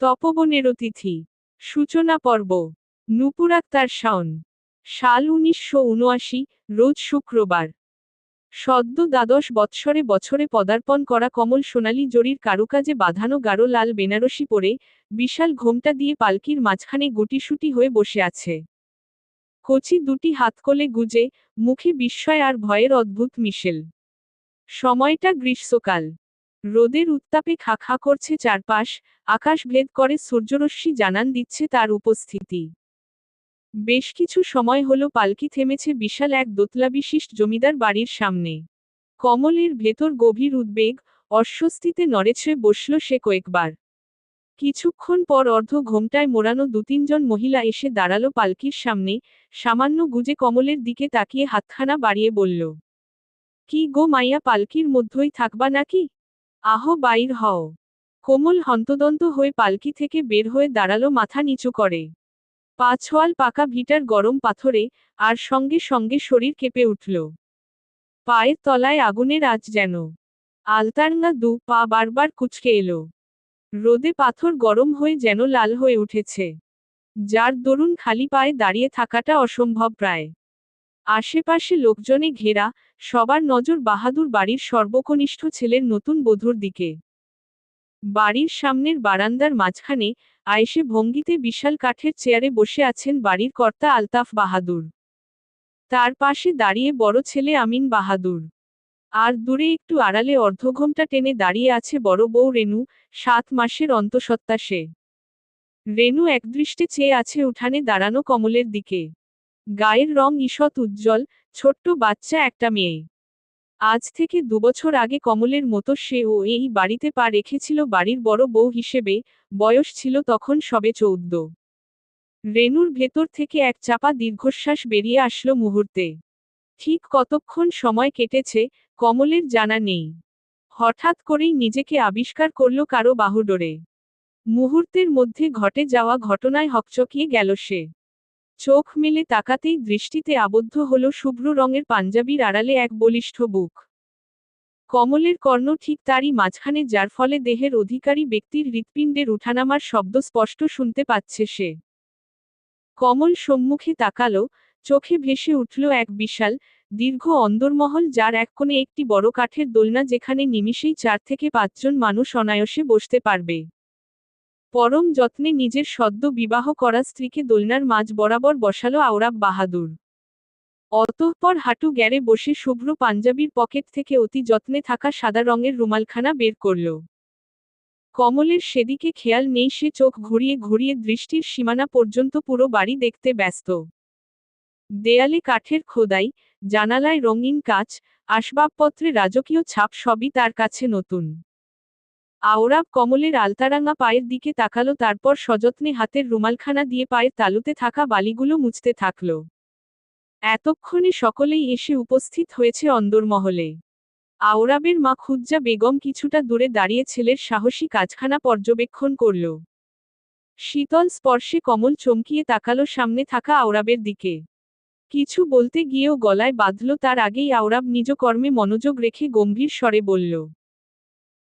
তপবনের অতিথি। সূচনা পর্ব। নূপুর আক্তার শাওন। সাল 1979, রোজ শুক্রবার। সদ্য দ্বাদশ বৎসরে বছরে পদার্পণ করা কমল সোনালী জরির কারুকাজে বাঁধানো গাঢ় লাল বেনারসি পরে, বিশাল ঘোমটা দিয়ে পালকির মাঝখানে গুটিসুটি হয়ে বসে আছে। কচি দুটি হাতকলে গুজে, মুখে বিস্ময় আর ভয়ের অদ্ভুত মিশেল। সময়টা গ্রীষ্মকাল। রোদের উত্তাপে খা খা করছে চারপাশ, আকাশ ভেদ করে সূর্যরশ্মি জানান দিচ্ছে তার উপস্থিতি। বেশ কিছু সময় হলো পালকি থেমেছে বিশাল এক দোতলাবিশিষ্ট জমিদার বাড়ির সামনে। কমলের ভেতর গভীর উদ্বেগ, অস্বস্তিতে নড়েচড়ে বসল সে কয়েকবার। কিছুক্ষণ পর অর্ধ ঘোমটায় মোড়ানো দু-তিনজন মহিলা এসে দাঁড়ালো পালকির সামনে, সামান্য গুজে কমলের দিকে তাকিয়ে হাতখানা বাড়িয়ে বলল, কি গো মাইয়া, পালকির মধ্যই থাকবা নাকি? আহ, বাইর হও। কোমল হন্তদন্ত হয়ে পালকি থেকে বের হয়ে দাঁড়ালো মাথা নিচু করে। পাছোয়াল পাকা ভিটার গরম পাথরে, আর সঙ্গে সঙ্গে শরীর কেঁপে উঠল। পায়ের তলায় আগুনের আঁচ যেন। আলতারঙা দু পা বারবার কুঁচকে এলো। রোদে পাথর গরম হয়ে যেন লাল হয়ে উঠেছে। যার দরুন খালি পায়ে দাঁড়িয়ে থাকাটা অসম্ভব প্রায়। আশেপাশে লোকজনে ঘেরা, সবার নজর বাহাদুর বাড়ির সর্বকনিষ্ঠ ছেলের নতুন বধূর দিকে। বাড়ির সামনের বারান্দার মাঝখানে, আয়েশে ভঙ্গিতে বিশাল কাঠের চেয়ারে বসে আছেন বাড়ির কর্তা আলতাফ বাহাদুর। তার পাশে দাঁড়িয়ে বড় ছেলে আমিন বাহাদুর। আর দূরে একটু আড়ালে অর্ধঘোমটা টেনে দাঁড়িয়ে আছে বড় বউ রেনু, 7 মাসের অন্তঃসত্ত্বা সে। রেনু একদৃষ্টে চেয়ে আছে উঠানে দাঁড়ানো কমলের দিকে। গায়ের রং ঈষৎ উজ্জ্বল, ছোট্ট বাচ্চা একটা মেয়ে। আজ থেকে 2 বছর আগে কমলের মতো সেও এই বাড়িতে পা রেখেছিল বাড়ির বড় বউ হিসেবে, বয়স ছিল তখন সবে 14। রেনুর ভেতর থেকে এক চাপা দীর্ঘশ্বাস বেরিয়ে আসলো মুহূর্তে। ঠিক কতক্ষণ সময় কেটেছে, কমলের জানা নেই। হঠাৎ করেই নিজেকে আবিষ্কার করল কারো বাহুডোরে। মুহূর্তের মধ্যে ঘটে যাওয়া ঘটনায় হকচকিয়ে গেল সে। চোখ মেলে তাকাতেই দৃষ্টিতে আবদ্ধ হলো শুভ্র রঙের পাঞ্জাবির আড়ালে এক বলিষ্ঠ বুক। কমলের কর্ণ ঠিক তারই মাঝখানে, যার ফলে দেহের অধিকারী ব্যক্তির হৃৎপিণ্ডের উঠানামার শব্দ স্পষ্ট শুনতে পাচ্ছে সে। কমল সম্মুখে তাকালো, চোখে ভেসে উঠল এক বিশাল, দীর্ঘ অন্দরমহল, যার এক কোণে একটি বড় কাঠের দোলনা, যেখানে নিমিষেই 4 থেকে 5 জন মানুষ অনায়াসে বসতে পারবে। পরম যত্নে নিজের সদ্য বিবাহ করা স্ত্রীকে দোলনার মাঝ বরাবর বসালো আওরাব বাহাদুর। অতঃপর হাঁটু গেড়ে বসে শুভ্র পাঞ্জাবির পকেট থেকে অতি যত্নে থাকা সাদা রঙের রুমালখানা বের করল। কমলের সেদিকে খেয়াল নেই, সে চোখ ঘুরিয়ে ঘুরিয়ে দৃষ্টির সীমানা পর্যন্ত পুরো বাড়ি দেখতে ব্যস্ত। দেয়ালে কাঠের খোদাই, জানালায় রঙিন কাচ, আসবাবপত্রে রাজকীয় ছাপ, সবই তার কাছে নতুন। আওরাব কমলের আলতারাঙা পায়ের দিকে তাকালো, তারপর সযত্নে হাতের রুমালখানা দিয়ে পায়ের তালুতে থাকা বালিগুলো মুছতে থাকল। এতক্ষণে সকলেই এসে উপস্থিত হয়েছে অন্দরমহলে। আওরাবের মা খুজ্জা বেগম কিছুটা দূরে দাঁড়িয়ে ছেলের সাহসী কাজখানা পর্যবেক্ষণ করল। শীতল স্পর্শে কমল চমকিয়ে তাকালো সামনে থাকা আওরাবের দিকে। কিছু বলতে গিয়েও গলায় বাঁধল, তার আগেই আওরাব নিজ কর্মে মনোযোগ রেখে গম্ভীর স্বরে বলল,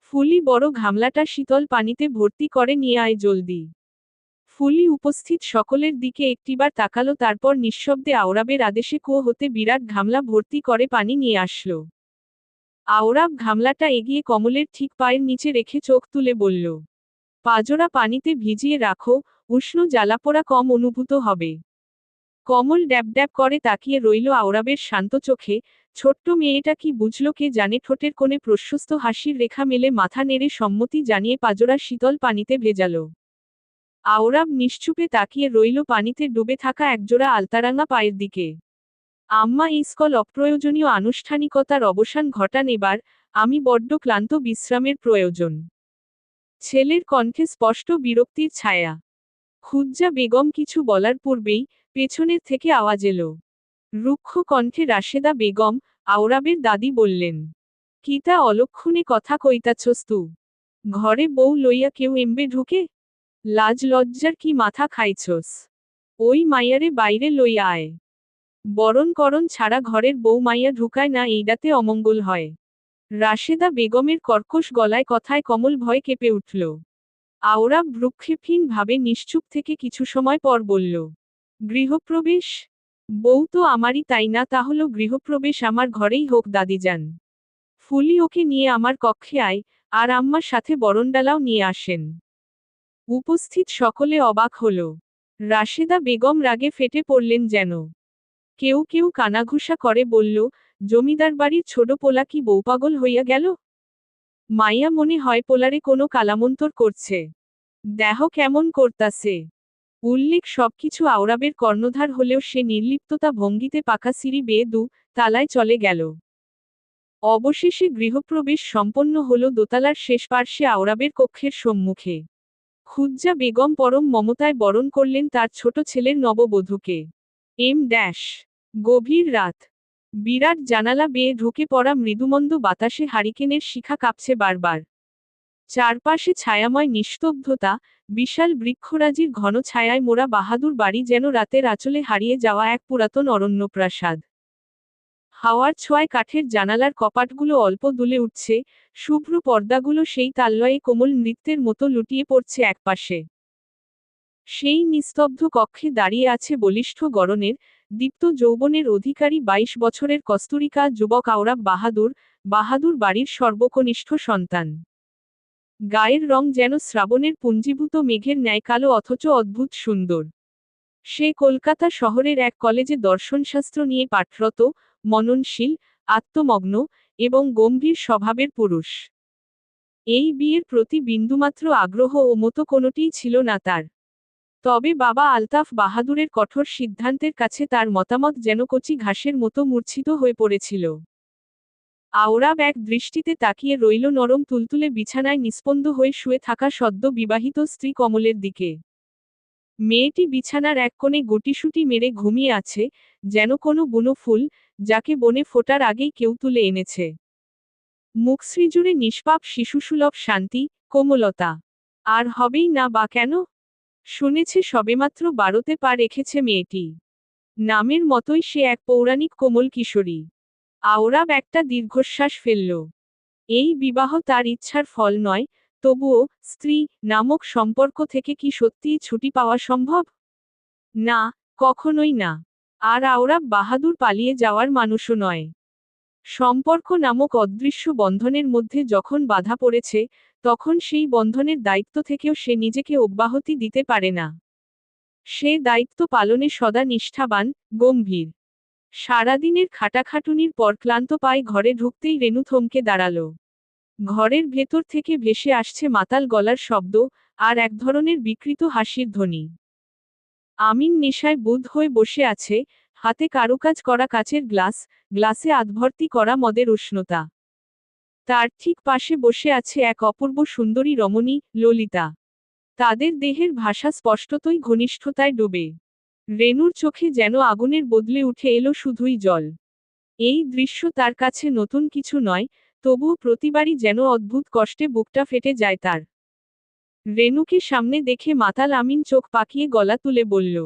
ফুলি, বড় গামলাটা শীতল পানিতে ভর্তি করে নিয়ে আয় জলদি। ফুলি উপস্থিত সকলের দিকে একটিবার তাকালো, তারপর নিঃশব্দে আওরাবের আদেশে কুয়ো হতে বিরাট গামলা ভর্তি করে পানি নিয়ে আসলো। আওরাব গামলাটা এগিয়ে কমলের ঠিক পায়ের নিচে রেখে চোখ তুলে বলল, পাজোড়া পানিতে ভিজিয়ে রাখো, উষ্ণ জ্বালাপোড়া কম অনুভূত হবে। কমল ড্যাব ড্যাব করে তাকিয়ে রইল আওরাবের শান্ত চোখে। ছোট্ট মেয়েটা কি বুঝল কে জানে, ঠোঁটের কোণে প্রশস্ত হাসির রেখা মেলে মাথা নেড়ে সম্মতি জানিয়ে পাজোড়া শীতল পানিতে ভেজালো। আওরাব নিশ্চুপে তাকিয়ে রইল পানিতে ডুবে থাকা একজোড়া আলতারাঙা পায়ের দিকে। আম্মা, এই স্কল অপ্রয়োজনীয় আনুষ্ঠানিকতার অবসান ঘটান এবার, আমি বড্ড ক্লান্ত, বিশ্রামের প্রয়োজন। ছেলের কণ্ঠে স্পষ্ট বিরক্তির ছায়া। খুজ্জা বেগম কিছু বলার পূর্বেই পেছনের থেকে আওয়াজ এলো। রুক্ষ কণ্ঠে রাশেদা বেগম, আওরাবের দাদি বললেন, কিতা অলক্ষণে কথা কইতাছস তু? ঘরে বউ লইয়া কেউ এমবে ঢুকে? লাজ লজ্জার কি মাথা খাইছস? ওই মাইয়ারে বাইরে লইয়া আয়। বরণ করণ ছাড়া ঘরের বউ মাইয়া ঢুকায় না, এইডাতে অমঙ্গল হয়। রাশেদা বেগমের কর্কশ গলায় কথায় কমল ভয় কেঁপে উঠল। আওরাব ভ্রুক্ষেপহীন ভাবে নিশ্চুপ থেকে কিছু সময় পর বলল, গৃহপ্রবেশ? বউ তো আমারই, তাই না? তাহলে গৃহপ্রবেশ আমার ঘরেই হোক দাদিজান। ফুলি, ওকে নিয়ে আমার কক্ষে আয়, আর আম্মার সাথে বরণডালাও নিয়ে আসেন। উপস্থিত সকলে অবাক হল। রাশেদা বেগম রাগে ফেটে পড়লেন যেন। কেউ কেউ কানাঘুষা করে বলল, জমিদার বাড়ির ছোট পোলা কি বউপাগল হইয়া গেল? মাইয়া মনে হয় পোলারে কোনো কালামন্তর করছে। দেহ কেমন করতাছে। উল্লেখ সবকিছু আওরাবের কর্ণধার হলেও সে নির্লিপ্ততা ভঙ্গিতে পাকা সিঁড়ি বেয়ে তালায় চলে গেল। অবশেষে গৃহপ্রবেশ সম্পন্ন হল দোতলার শেষ পার্শ্বে আওরাবের কক্ষের সম্মুখে। খুজ্জা বেগম পরম মমতায় বরণ করলেন তার ছোট ছেলের নববধূকে। গভীর রাত। বিরাট জানালা বেয়ে ঢুকে পড়া মৃদুমন্দ বাতাসে হারিকেনের শিখা কাঁপছে বারবার। চারপাশে ছায়াময় নিস্তব্ধতা, বিশাল বৃক্ষরাজির ঘন ছায়ায় মোড়া বাহাদুর বাড়ি যেন রাতের আঁচলে হারিয়ে যাওয়া এক পুরাতন অরণ্যপ্রাসাদ। হাওয়ার ছোঁয়ায় কাঠের জানালার কপাটগুলো অল্প দুলে উঠছে, শুভ্র পর্দাগুলো সেই তাল্লয়ে কোমল নৃত্যের মতো লুটিয়ে পড়ছে একপাশে। সেই নিস্তব্ধ কক্ষে দাঁড়িয়ে আছে বলিষ্ঠ গড়নের, দীপ্ত যৌবনের অধিকারী 22 বছরের কস্তুরিকা যুবক আওরাব বাহাদুর, বাহাদুর বাড়ির সর্বকনিষ্ঠ সন্তান। গায়ের রং যেন শ্রাবণের পুঞ্জীভূত মেঘের ন্যায় কালো অথচ অদ্ভুত সুন্দর। সে কলকাতা শহরের এক কলেজে দর্শনশাস্ত্র নিয়ে পাঠরত, মননশীল, আত্মমগ্ন, এবং গম্ভীর স্বভাবের পুরুষ। এই বিয়ের প্রতি বিন্দুমাত্র আগ্রহ ও মতো কোনোটিই ছিল না তার। তবে বাবা আলতাফ বাহাদুরের কঠোর সিদ্ধান্তের কাছে তার মতামত যেন কচি ঘাসের মতো মূর্ছিত হয়ে পড়েছিল। আওরাব এক দৃষ্টিতে তাকিয়ে রইল নরম তুলতুলে বিছানায় নিস্পন্দ হয়ে শুয়ে থাকা সদ্য বিবাহিত স্ত্রী কমলের দিকে। মেয়েটি বিছানার এক কোণে গুটিসুটি মেরে ঘুমিয়ে আছে, যেন কোনো বুনো ফুল, যাকে বনে ফোটার আগেই কেউ তুলে এনেছে। মুখশ্রীজুড়ে নিষ্পাপ শিশুসুলভ শান্তি, কোমলতা। আর হবেই না বা কেন? শুনেছে সবেমাত্র 12তে পা রেখেছে মেয়েটি। নামের মতোই সে এক পৌরাণিক কোমল কিশোরী। আওরাব একটা দীর্ঘশ্বাস ফেলল। এই বিবাহ তার ইচ্ছার ফল নয়, তবুও স্ত্রী নামক সম্পর্ক থেকে কি সত্যিই ছুটি পাওয়া সম্ভব? না, কখনোই না। আর আওরাব বাহাদুর পালিয়ে যাওয়ার মানুষও নয়। সম্পর্ক নামক অদৃশ্য বন্ধনের মধ্যে যখন বাধা পড়েছে, তখন সেই বন্ধনের দায়িত্ব থেকেও সে নিজেকে অব্যাহতি দিতে পারে না। সে দায়িত্ব পালনে সদা নিষ্ঠাবান, গম্ভীর। সারাদিনের খাটাখাটুনির পর ক্লান্ত পায়ে ঘরে ঢুকতেই রেনু থমকে দাঁড়াল। ঘরের ভেতর থেকে ভেসে আসছে মাতাল গলার শব্দ, আর এক ধরনের বিকৃত হাসির ধ্বনি। আমিন নেশায় বুঁদ হয়ে বসে আছে, হাতে কারুকাজ করা কাচের গ্লাস, গ্লাসে আধভর্তি করা মদের উষ্ণতা। তার ঠিক পাশে বসে আছে এক অপূর্ব সুন্দরী রমণী, ললিতা। তাদের দেহের ভাষা স্পষ্টতই ঘনিষ্ঠতায় ডুবে। রেনুর চোখে যেন আগুনের বদলে উঠে এলো শুধুই জল। এই দৃশ্য তার কাছে নতুন কিছু নয়, তবুও প্রতিবারই যেন অদ্ভুত কষ্টে বুকটা ফেটে যায় তার। রেনুকে সামনে দেখে মাতাল আমিন চোখ পাকিয়ে গলা তুলে বলল,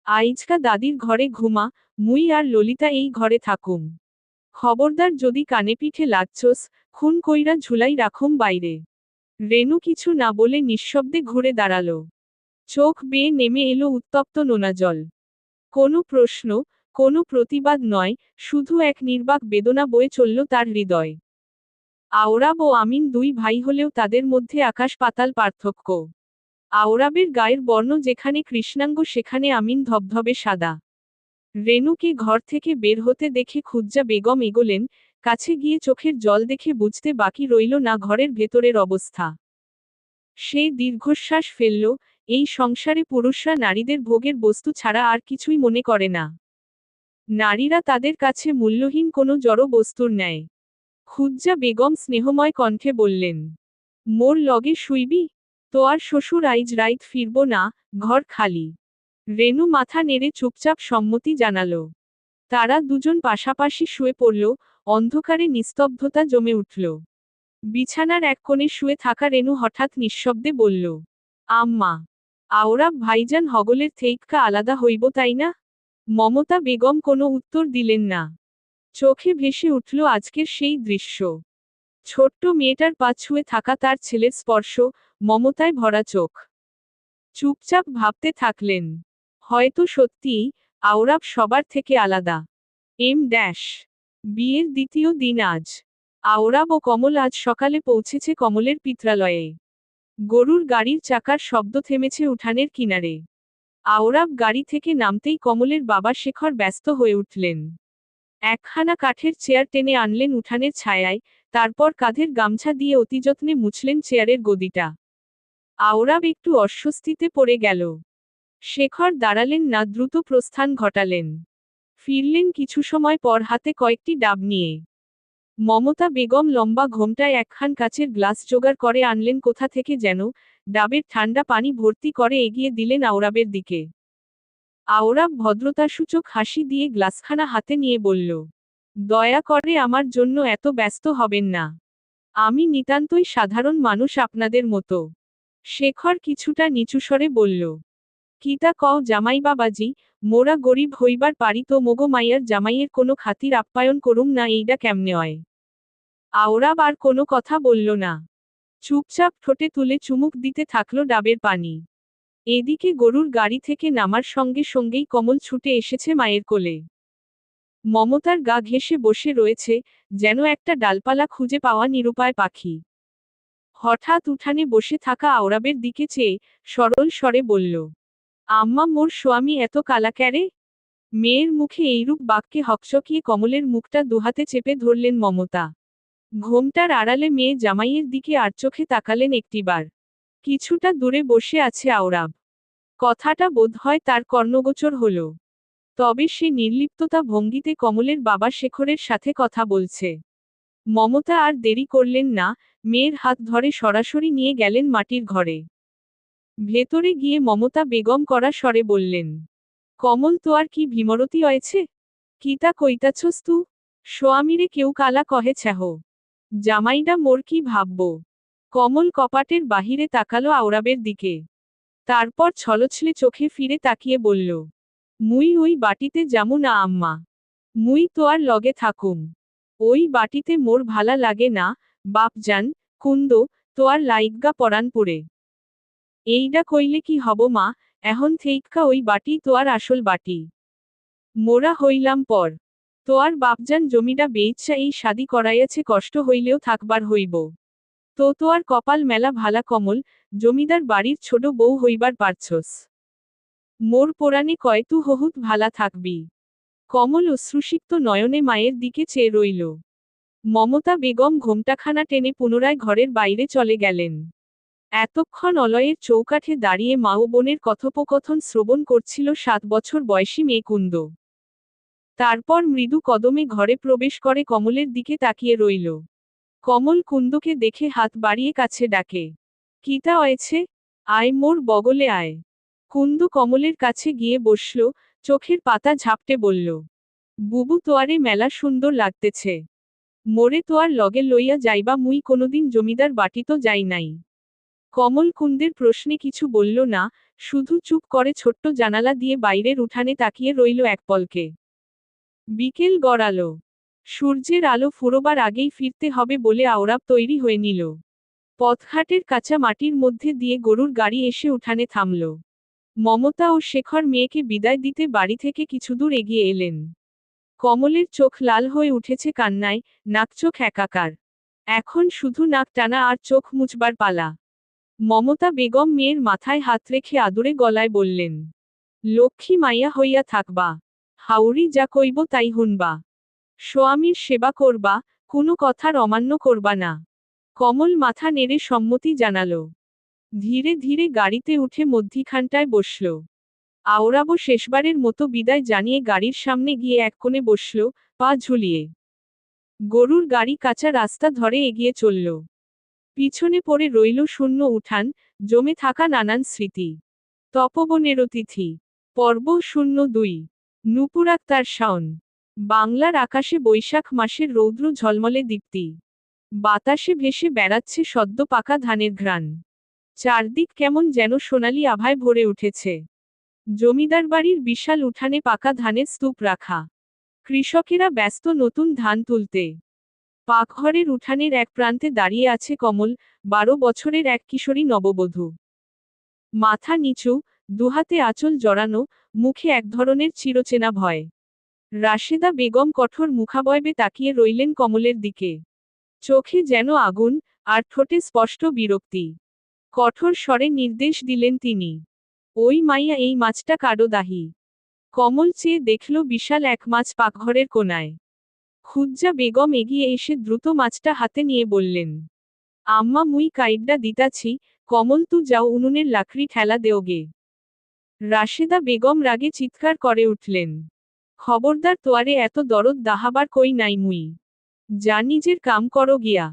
আইজকা দাদির ঘরে ঘুমা, মুই আর ললিতা এই ঘরে থাকুম। খবরদার যদি কানে পিঠে লাগছোস, খুন কইরা ঝুলাই রাখুম বাইরে। রেনু কিছু না বলে নিঃশব্দে ঘুরে দাঁড়াল। চোখ বেয়ে নেমে এলো উত্তপ্ত নোনা জল। কোনো প্রশ্ন, কোনো প্রতিবাদ নয়, শুধু এক নির্বাক বেদনা বয়ে চলল তার হৃদয়। আওরাব ও আমিন দুই ভাই হলেও তাদের মধ্যে আকাশ পাতাল পার্থক্য। আওরাবের গায়ের বর্ণ যেখানে কৃষ্ণাঙ্গ সেখানে আমিন ধবধবে সাদা। রেনুকে ঘর থেকে বের হতে দেখে খুজ্জা বেগম এগোলেন, কাছে গিয়ে চোখের জল দেখে বুঝতে বাকি রইল না ঘরের ভেতরের অবস্থা। সে দীর্ঘশ্বাস ফেলল, এই সংসারে পুরুষরা নারীদের ভোগের বস্তু ছাড়া আর কিছুই মনে করে না। নারীরা তাদের কাছে মূল্যহীন কোনো জড় বস্তুর ন্যায়। খুজ্জা বেগম স্নেহময় কণ্ঠে বললেন, মোর লগে শুইবি? তোয়ার শ্বশুর আইজ রাইত ফিরব না, ঘর খালি। রেনু মাথা নেড়ে চুপচাপ সম্মতি জানালো। তারা দুজন পাশাপাশি শুয়ে পড়ল, অন্ধকারে নিস্তব্ধতা জমে উঠল। বিছানার এক কোণে শুয়ে থাকা রেনু হঠাৎ নিঃশব্দে বলল, আম্মা। আওরাব ভাইজান হগলের থেইক্কা আলাদা হইব তাই না? মমতা বেগম কোনো উত্তর দিলেন না। চোখে ভেসে উঠল আজকের সেই দৃশ্য। ছোট্ট মেয়েটার পা ছুঁয়ে থাকা তার ছেলের স্পর্শ, মমতায় ভরা চোখ। চুপচাপ ভাবতে থাকলেন, হয়তো সত্যিই আওরাব সবার থেকে আলাদা। বিয়ের দ্বিতীয় দিন আজ। আওরাব ও কমল আজ সকালে পৌঁছেছে কমলের পিত্রালয়ে। গরুর গাড়ির চাকার শব্দ থেমেছে উঠানের কিনারে। আওরাব গাড়ি থেকে নামতেই কমলের বাবা শেখর ব্যস্ত হয়ে উঠলেন। একখানা কাঠের চেয়ার টেনে আনলেন উঠানের ছায়ায়, তারপর কাঁধের গামছা দিয়ে অতিযত্নে মুছলেন চেয়ারের গদিটা। আওরাব একটু অস্বস্তিতে পড়ে গেল। শেখর দাঁড়ালেন না, দ্রুত প্রস্থান ঘটালেন। ফিরলেন কিছু সময় পর হাতে কয়েকটি ডাব নিয়ে। মমতা বেগম লম্বা ঘোমটায় একখান কাচের গ্লাস জোগাড় করে আনলেন কোথা থেকে যেন, ডাবের ঠান্ডা পানি ভর্তি করে এগিয়ে দিলেন আওরাবের দিকে। আওরাব ভদ্রতাসূচক হাসি দিয়ে গ্লাসখানা হাতে নিয়ে বলল, দয়া করে আমার জন্য এত ব্যস্ত হবেন না। আমি নিতান্তই সাধারণ মানুষ আপনাদের মতো। শেখর কিছুটা নিচুস্বরে বলল, কিতা কও জামাই বাবাজি, মোরা গরিব হইবার পারি তো মোগো মাইয়ার জামাইয়ের কোনো খাতির আপ্যায়ন করুম না, এইডা কেমনে হয়? আওরাব আর কোনো কথা বলল না। চুপচাপ ঠোঁটে তুলে চুমুক দিতে থাকলো ডাবের পানি। এদিকে গরুর গাড়ি থেকে নামার সঙ্গে সঙ্গেই কমল ছুটে এসেছে মায়ের কোলে। মমতার গা ঘেঁষে বসে রয়েছে, যেন একটা ডালপালা খুঁজে পাওয়া নিরুপায় পাখি। হঠাৎ উঠানে বসে থাকা আওরাবের দিকে চেয়ে সরল স্বরে বলল, আম্মা, মোর স্বামী এত কালা ক্যারে? মেয়ের মুখে এইরূপ বাক্যে হকচকিয়ে কমলের মুখটা দুহাতে চেপে ধরলেন মমতা। ঘোমটার আড়ালে মেয়ে জামাইয়ের দিকে আর চোখে তাকালেন একটিবার। কিছুটা দূরে বসে আছে আওরাব। কথাটা বোধহয় তার কর্ণগোচর হল। তবে সে নির্লিপ্ততা ভঙ্গিতে কমলের বাবা শেখরের সাথে কথা বলছে। মমতা আর দেরি করলেন না, মেয়ের হাত ধরে সরাসরি নিয়ে গেলেন মাটির ঘরে। ভেতরে গিয়ে মমতা বেগম কড়া স্বরে বললেন, কমল, তো আর কি ভীমরতি হয়েছে? কিতা কইতাছস তু? সোয়ামীরে কেউ কালা কহে ছ্যাহ। জামাইডা মোর কি ভাবব? কমল কপাটের বাহিরে তাকালো আওরাবের দিকে। তারপর ছলছলে চোখে ফিরে তাকিয়ে বলল, মুই ওই বাটিতে যামু না আম্মা। মুই তোয়ার লগে থাকুম। ওই বাটিতে মোর ভালা লাগে না, বাপজান, কুন্দ, তোয়ার লাইগ্গা পরান পুরে। এইডা কইলে কি হব মা, এখন থেইক্কা ওই বাটি তোয়ার আসল বাটি। মোরা হইলাম পর। তোয়ার বাপজান জমিটা বেইচ্ছা এই শাদি করাইয়াছে, কষ্ট হইলেও থাকবার হইব। তো তোয়ার কপাল মেলা ভালা কমল, জমিদার বাড়ির ছোট বউ হইবার পারছস। মোর পোড়ানে কয় তু হহুত ভালা থাকবি। কমল অশ্রুসিক্ত নয়নে মায়ের দিকে চেয়ে রইল। মমতা বেগম ঘোমটাখানা টেনে পুনরায় ঘরের বাইরে চলে গেলেন। এতক্ষণ অলয়ের চৌকাঠে দাঁড়িয়ে মা ও বোনের কথোপকথন শ্রবণ করছিল 7 বছর বয়সী মেয়ে কুন্দ। তারপর মৃদু কদমে ঘরে প্রবেশ করে কমলের দিকে তাকিয়ে রইল। কমল কুন্দকে দেখে হাত বাড়িয়ে কাছে ডাকে, কিতা হয়েছে? আয় মোর বগলে আয়। কুন্দ কমলের কাছে গিয়ে বসল, চোখের পাতা ঝাপটে বলল, বুবু, তোয়ারে মেলা সুন্দর লাগতেছে। মোরে তোয়ার লগে লইয়া যাইবা, মুই কোনোদিন জমিদার বাটি তো যাই নাই। কমল কুন্দের প্রশ্নে কিছু বলল না, শুধু চুপ করে ছোট্ট জানালা দিয়ে বাইরের উঠানে তাকিয়ে রইল এক পলকে। বিকেল গড়ালো। সূর্যের আলো ফুরোবার আগেই ফিরতে হবে বলে আওরাব তৈরি হয়ে নিল। পথঘাটের কাঁচা মাটির মধ্যে দিয়ে গরুর গাড়ি এসে উঠানে থামল। মমতা ও শেখর মেয়েকে বিদায় দিতে বাড়ি থেকে কিছুদূর এগিয়ে এলেন। কমলের চোখ লাল হয়ে উঠেছে কান্নায়, নাকচোখ একাকার। এখন শুধু নাক টানা আর চোখ মুছবার পালা। মমতা বেগম মেয়ের মাথায় হাত রেখে আদুরে গলায় বললেন, লক্ষ্মী মাইয়া হইয়া থাকবা। হাউরি যা কইব তাই হুনবা। স্বামীর সেবা করবা, কোনো কথার অমান্য করবা না। কমল মাথা নেড়ে সম্মতি জানালো। ধীরে ধীরে গাড়িতে উঠে মধ্যিখানটায় বসল। আওরাবও শেষবারের মতো বিদায় জানিয়ে গাড়ির সামনে গিয়ে এক কোণে বসল, পা ঝুলিয়ে। গরুর গাড়ি কাঁচা রাস্তা ধরে এগিয়ে চলল। পিছনে পড়ে রইল শূন্য উঠান, জমে থাকা নানান স্মৃতি। তপবনের অতিথি। পর্ব 02। নূপুর আক্তার শাওন। বাংলার আকাশে বৈশাখ মাসের রৌদ্র ঝলমলে দীপ্তি। বাতাসে ভেসে বেড়াচ্ছে সদ্য পাকা ধানের ঘ্রাণ। চারদিক কেমন যেন সোনালি আভায় ভরে উঠেছে। জমিদার বাড়ির বিশাল উঠানে পাকা ধানের স্তূপ রাখা। কৃষকেরা ব্যস্ত নতুন ধান তুলতে। পাকঘরের উঠানের এক প্রান্তে দাঁড়িয়ে আছে কমল, 12 বছরের এক কিশোরী নববধূ। মাথা নিচু, দুহাতে আঁচল জড়ানো, মুখে এক ধরনের চিরচেনা ভয়। রাশেদা বেগম কঠোর মুখাবয়বে তাকিয়ে রইলেন কমলের দিকে। চোখে যেন আগুন, আর ঠোঁটে স্পষ্ট বিরক্তি। কঠোর স্বরে নির্দেশ দিলেন তিনি। ওই মাইয়া এই মাছটা কাডো দাহি। কমল চেয়ে দেখল বিশাল এক মাছ পাকঘরের কোনায়। খুজ্জা বেগম এগিয়ে এসে দ্রুত মাছটা হাতে নিয়ে বললেন, আম্মা মুই কাইড্ডা দিতাছি, কমল তু যাও উনুনের লাকড়ি ঠেলা দেওগে। রাশেদা বেগম রাগে চিৎকার করে উঠলেন, খবরদার তোয়ারে এত দরদ দাহাবার কই নাই মুই। যা নিজের কাম করো গিয়া।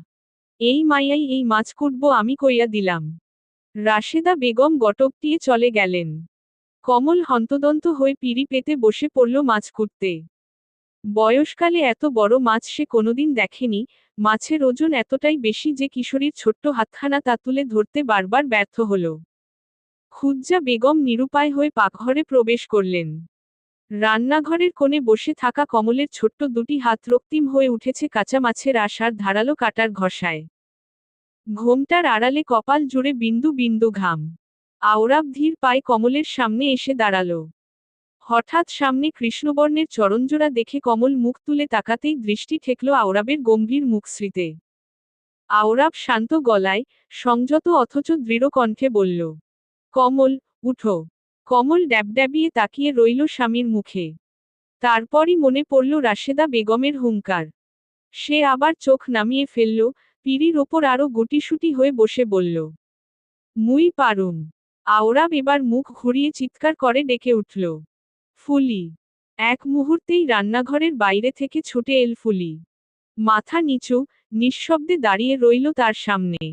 এই মাইয়াই এই মাছ কুটবো আমি কইয়া দিলাম। রাশেদা বেগম গটকটিয়ে চলে গেলেন। কমল হন্তদন্ত হয়ে পিঁড়ি পেতে বসে পড়ল মাছ কুটতে। বয়সকালে এত বড় মাছ সে কোনোদিন দেখেনি, মাছের ওজন এতটাই বেশি যে কিশোরীর ছোট্ট হাতখানা তা তুলে ধরতে বারবার ব্যর্থ হল। খুজ্জা বেগম নিরুপায় হয়ে পাকঘরে প্রবেশ করলেন। রান্নাঘরের কোণে বসে থাকা কমলের ছোট্ট দুটি হাত রক্তিম হয়ে উঠেছে কাঁচা মাছের আশার ধারালো কাটার ঘষায়। ঘোমটার আড়ালে কপাল জুড়ে বিন্দু বিন্দু ঘাম। আওরাব ধীর পায়ে কমলের সামনে এসে দাঁড়াল। হঠাৎ সামনে কৃষ্ণবর্ণের চরণজোড়া দেখে কমল মুখ তুলে তাকাতেই দৃষ্টি ঠেকল আওরাবের গম্ভীর মুখশ্রীতে। আওরাব শান্ত গলায়, সংযত অথচ দৃঢ় কণ্ঠে বলল, কমল, উঠো। কমল ড্যাবড্যাবিয়ে তাকিয়ে রইল স্বামীর মুখে। তারপরই মনে পড়ল রাশেদা বেগমের হুঙ্কার। সে আবার চোখ নামিয়ে ফেলল, পিঁড়ির ওপর আরো গুটিসুটি হয়ে বসে বলল, মুই পারুম। আওরাব এবার মুখ ঘুরিয়ে চিৎকার করে ডেকে উঠল, ফুলি। এক মুহূর্তেই রান্নাঘরের বাইরে থেকে ছুটে এল ফুলি। মাথা নিচু, নিঃশব্দে দাঁড়িয়ে রইল তার সামনে।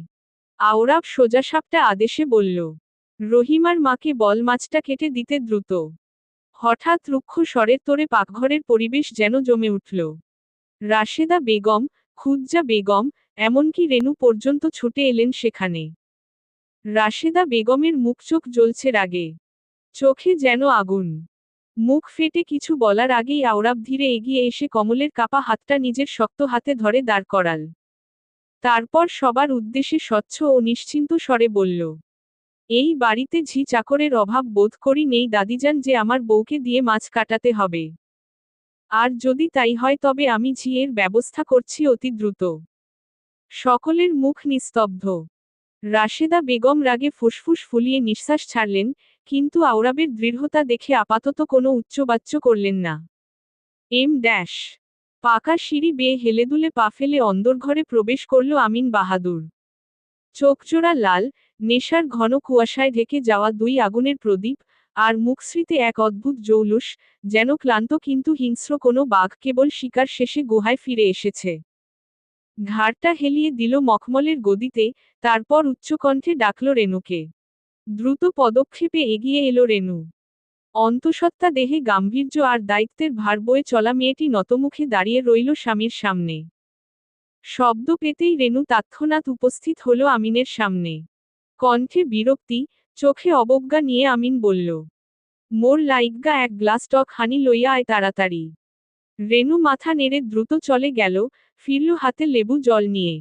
আওরাব সোজাসাপটা আদেশে বলল, রহিমার মাকে বল মাছটা কেটে দিতে দ্রুত। হঠাৎ রুক্ষ স্বরের তোরে পাকঘরের পরিবেশ যেন জমে উঠল। রাশেদা বেগম, খুজ্জা বেগম, এমনকি রেনু পর্যন্ত ছুটে এলেন সেখানে। রাশেদা বেগমের মুখ চোখ জ্বলছে রাগে। চোখে যেন আগুন। মুখ ফেটে কিছু বলার আগেই আওরাব ধীরে এগিয়ে এসে কমলের কাপা হাতটা নিজের শক্ত হাতে ধরে দাঁড় করাল। তারপর সবার উদ্দেশ্যে স্বচ্ছ ও নিশ্চিন্ত স্বরে বলল, এই বাড়িতে ঝি চাকরের অভাব বোধ করি নেই দাদিজান যে আমার বউকে দিয়ে মাছ কাটাতে হবে। আর যদি তাই হয় তবে আমি ঝি এর ব্যবস্থা করছি অতি দ্রুত। সকলের মুখ নিস্তব্ধ। রাশেদা বেগম রাগে ফুসফুস ফুলিয়ে নিঃশ্বাস ছাড়লেন, কিন্তু আওরাবের দৃঢ়তা দেখে আপাতত কোনো উচ্চবাচ্য করলেন না। ড্যাশ পাকা সিঁড়ি বেয়ে হেলেদুলে পা ফেলে অন্দরঘরে প্রবেশ করল আমিন বাহাদুর। চোখজোড়া লাল, নেশার ঘন কুয়াশায় ঢেকে যাওয়া দুই আগুনের প্রদীপ, আর মুখশ্রীতে এক অদ্ভুত জৌলুস, যেন ক্লান্ত কিন্তু হিংস্র কোনো বাঘ কেবল শিকার শেষে গুহায় ফিরে এসেছে। ঘাড়টা হেলিয়ে দিল মখমলের গদিতে, তারপর উচ্চকণ্ঠে ডাকল রেনুকে। দ্রুত পদক্ষেপে এগিয়ে এলো রেনু। অন্তঃসত্ত্বা দেহে গাম্ভীর্য আর দায়িত্বের ভার বয়ে চলা মেয়েটি নতমুখে দাঁড়িয়ে রইল স্বামীর সামনে। শব্দ পেতেই রেনু তৎক্ষণাৎ উপস্থিত হলো আমিনের সামনে। কণ্ঠে বিরক্তি, চোখে অবজ্ঞা নিয়ে আমিন বলল, মোর লাইগ্গা এক গ্লাস টক হানি লইয়া আয় তাড়াতাড়ি। রেনু মাথা নেড়ে দ্রুত চলে গেল, ফিরল হাতে লেবু জল নিয়ে।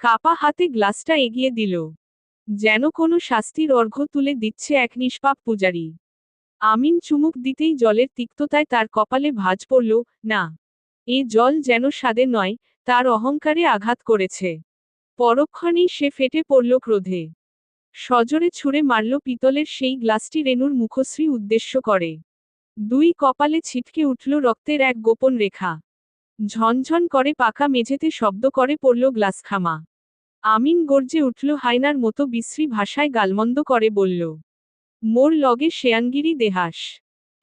কাপা হাতে গ্লাসটা এগিয়ে দিল। যেন কোনো শাস্তির অর্ঘ্য তুলে দিচ্ছে এক নিষ্পাপ পূজারী। আমিন চুমুক দিতেই জলের তিক্ততায় তার কপালে ভাঁজ পড়ল, না। এ জল যেন স্বাদে নয়, তার অহংকারে আঘাত করেছে। পরক্ষণেই সে ফেটে পড়ল ক্রোধে। সজোরে ছুঁড়ে মারল পিতলের সেই গ্লাসটি রেনুর মুখশ্রী উদ্দেশ্য করে। দুই কপালে ছিটকে উঠল রক্তের এক গোপন রেখা। ঝনঝন করে পাকা মেঝেতে শব্দ করে পড়ল গ্লাসখামা। আমিন গর্জে উঠল হায়নার মতো বিশ্রী ভাষায় গালমন্দ করে বলল, মোর লগে শেয়ানগিরি দেহাস।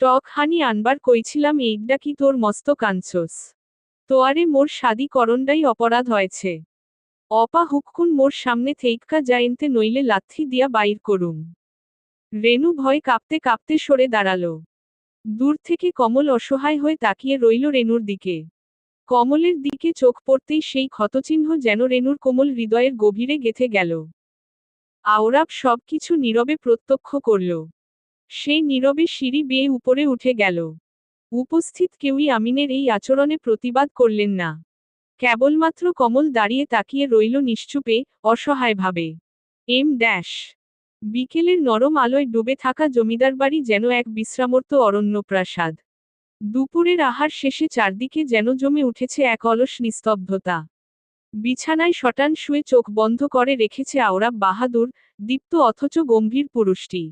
টক হানি আনবার কইছিলাম এইডা কি তোর মস্ত কাঞ্চস। তোয়ারে মোর শাদি করণ্ডাই অপরাধ হয়েছে। অপা হুক্কুন মোর সামনে থেইক্কা যাইনতে নইলে লাথি দিয়া বাইর করুম। রেনু ভয় কাঁপতে কাঁপতে সরে দাঁড়াল। দূর থেকে কমল অসহায় হয়ে তাকিয়ে রইল রেনুর দিকে। কমলের দিকে চোখ পড়তেই সেই ক্ষতচিহ্ন যেন রেনুর কোমল হৃদয়ের গভীরে গেঁথে গেল। আওরাব সবকিছু নীরবে প্রত্যক্ষ করল। সেই নীরবে সিঁড়ি বেয়ে উপরে উঠে গেল। উপস্থিত কেউই আমিনের এই আচরণে প্রতিবাদ করলেন না। কেবলমাত্র কমল দাঁড়িয়ে তাকিয়ে রইল নিশ্চুপে, অসহায়ভাবে। বিকেলের নরম আলোয় ডুবে থাকা জমিদার বাড়ি যেন এক বিশ্রামর্ত অরণ্যপ্রাসাদ। দুপুরের আহার শেষে চারদিকে যেন জমে উঠেছে এক অলস নিস্তব্ধতা। বিছানায় শটান শুয়ে চোখ বন্ধ করে রেখেছে আওরাব বাহাদুর, দীপ্ত অথচ গম্ভীর পুরুষটি।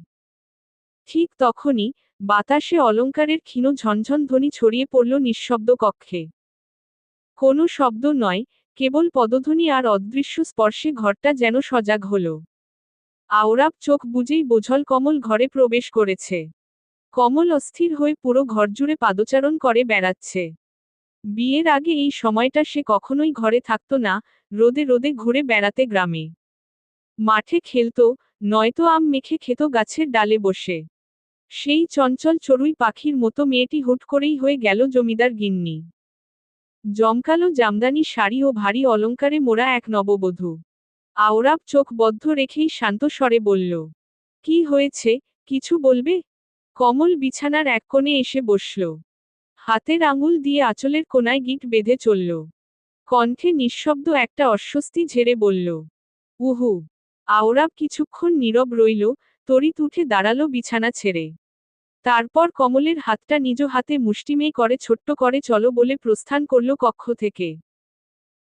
ঠিক তখনই বাতাসে অলংকারের ক্ষীণ ঝনঝন ধ্বনি ছড়িয়ে পড়ল নিঃশব্দ কক্ষে। কোনো শব্দ নয়, কেবল পদধ্বনি আর অদৃশ্য স্পর্শে ঘরটা যেন সজাগ হল। আওরাব চোখ বুজেই বোঝল কমল ঘরে প্রবেশ করেছে। কমল অস্থির হয়ে পুরো ঘরজুড়ে পাদচারণ করে বেড়াচ্ছে। বিয়ের আগে এই সময়টা সে কখনোই ঘরে থাকত না, রোদে রোদে ঘুরে বেড়াতে গ্রামে। মাঠে খেলত, নয়তো আম মেখে খেত গাছের ডালে বসে। সেই চঞ্চল চড়ুই পাখির মতো মেয়েটি হুট করেই হয়ে গেল জমিদার গিন্নি। জমকালো জামদানি শাড়ি ও ভারী অলংকারে মোড়া এক নববধূ। আওরাব চোখ বদ্ধ রেখেই শান্ত স্বরে বলল, কি হয়েছে, কিছু বলবে? কমল বিছানার এক কোণে এসে বসল। হাতের আঙুল দিয়ে আঁচলের কোনায় গিঁট বেঁধে চলল। কণ্ঠে নিঃশব্দ একটা অস্বস্তি ঝেড়ে বলল, উহু। আওরাব কিছুক্ষণ নীরব রইল, তড়িৎ উঠে দাঁড়ালো বিছানা ছেড়ে। তারপর কমলের হাতটা নিজ হাতে মুষ্টিমেয় করে ছোট্ট করে চলো বলে প্রস্থান করল কক্ষ থেকে।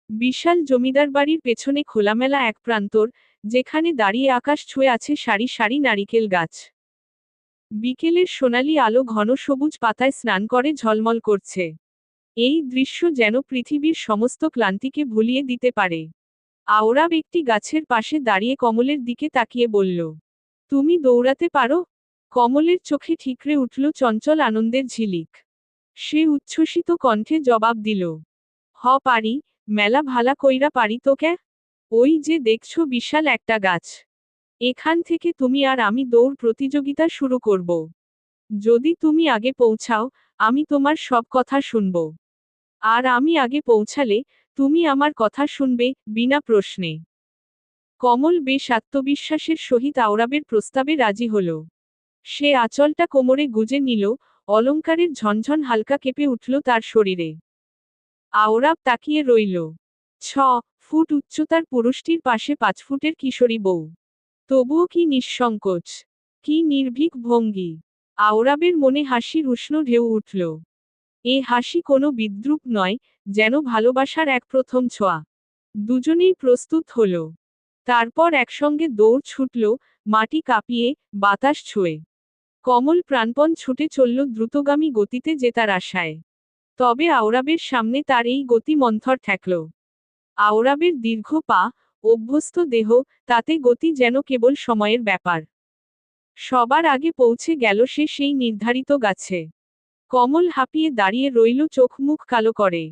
বিশাল জমিদার বাড়ির পেছনে খোলামেলা এক প্রান্তর, যেখানে দাঁড়িয়ে আকাশ ছুঁয়ে আছে সারি সারি নারিকেল গাছ। বিকেলের সোনালি আলো ঘন সবুজ পাতায় স্নান করে ঝলমল করছে। এই দৃশ্য যেন পৃথিবীর সমস্ত ক্লান্তিকে ভুলিয়ে দিতে পারে। আওরাব একটি গাছের পাশে দাঁড়িয়ে কমলের দিকে তাকিয়ে বলল, তুমি দৌড়াতে পারো? কমলের চোখে ঠিকরে উঠল চঞ্চল আনন্দের ঝিলিক। সে উচ্ছ্বসিত কণ্ঠে জবাব দিল, হ পারি, মেলা ভালা কইরা পারি তো ক্যা। ওই যে দেখছো বিশাল একটা গাছ, এখান থেকে তুমি আর আমি দৌড় প্রতিযোগিতা শুরু করব। যদি তুমি আগে পৌঁছাও, আমি তোমার সব কথা শুনব। আর আমি আগে পৌঁছালে, তুমি আমার কথা শুনবে, বিনা প্রশ্নে। কমল বেশ আত্মবিশ্বাসের সহিত আওরাবের প্রস্তাবে রাজি হল। সে আঁচলটা কোমরে গুজে নিল, অলংকারের ঝনঝন হালকা কেঁপে উঠল তার শরীরে। আওরাব তাকিয়ে রইল। 6 ফুট উচ্চতার পুরুষটির পাশে 5 ফুটের কিশোরী বউ। তবুও কি নিঃসংকোচ, কি নির্ভীক ভঙ্গি! আওরাবের মনে হাসির উষ্ণ ঢেউ উঠল। এ হাসি কোনো বিদ্রূপ নয়, যেন ভালোবাসার এক প্রথম ছোঁয়া। দুজনেই প্রস্তুত হল। তারপর একসঙ্গে দৌড় ছুটল, মাটি কাঁপিয়ে, বাতাস ছুঁয়ে। কমল প্রাণপণ ছুটে চলল দ্রুতগামী গতিতে জেতার আশায়। তবে আওরাবের সামনে তার এই গতি মন্থর ঠেকল। আওরাবের দীর্ঘ পা, অভ্যস্ত দেহ, তাতে গতি যেন কেবল সময়ের ব্যাপার। সবার আগে পৌঁছে গেল সে সেই নির্ধারিত গাছে। কমল হাঁপিয়ে দাঁড়িয়ে রইল চোখ মুখ কালো করে।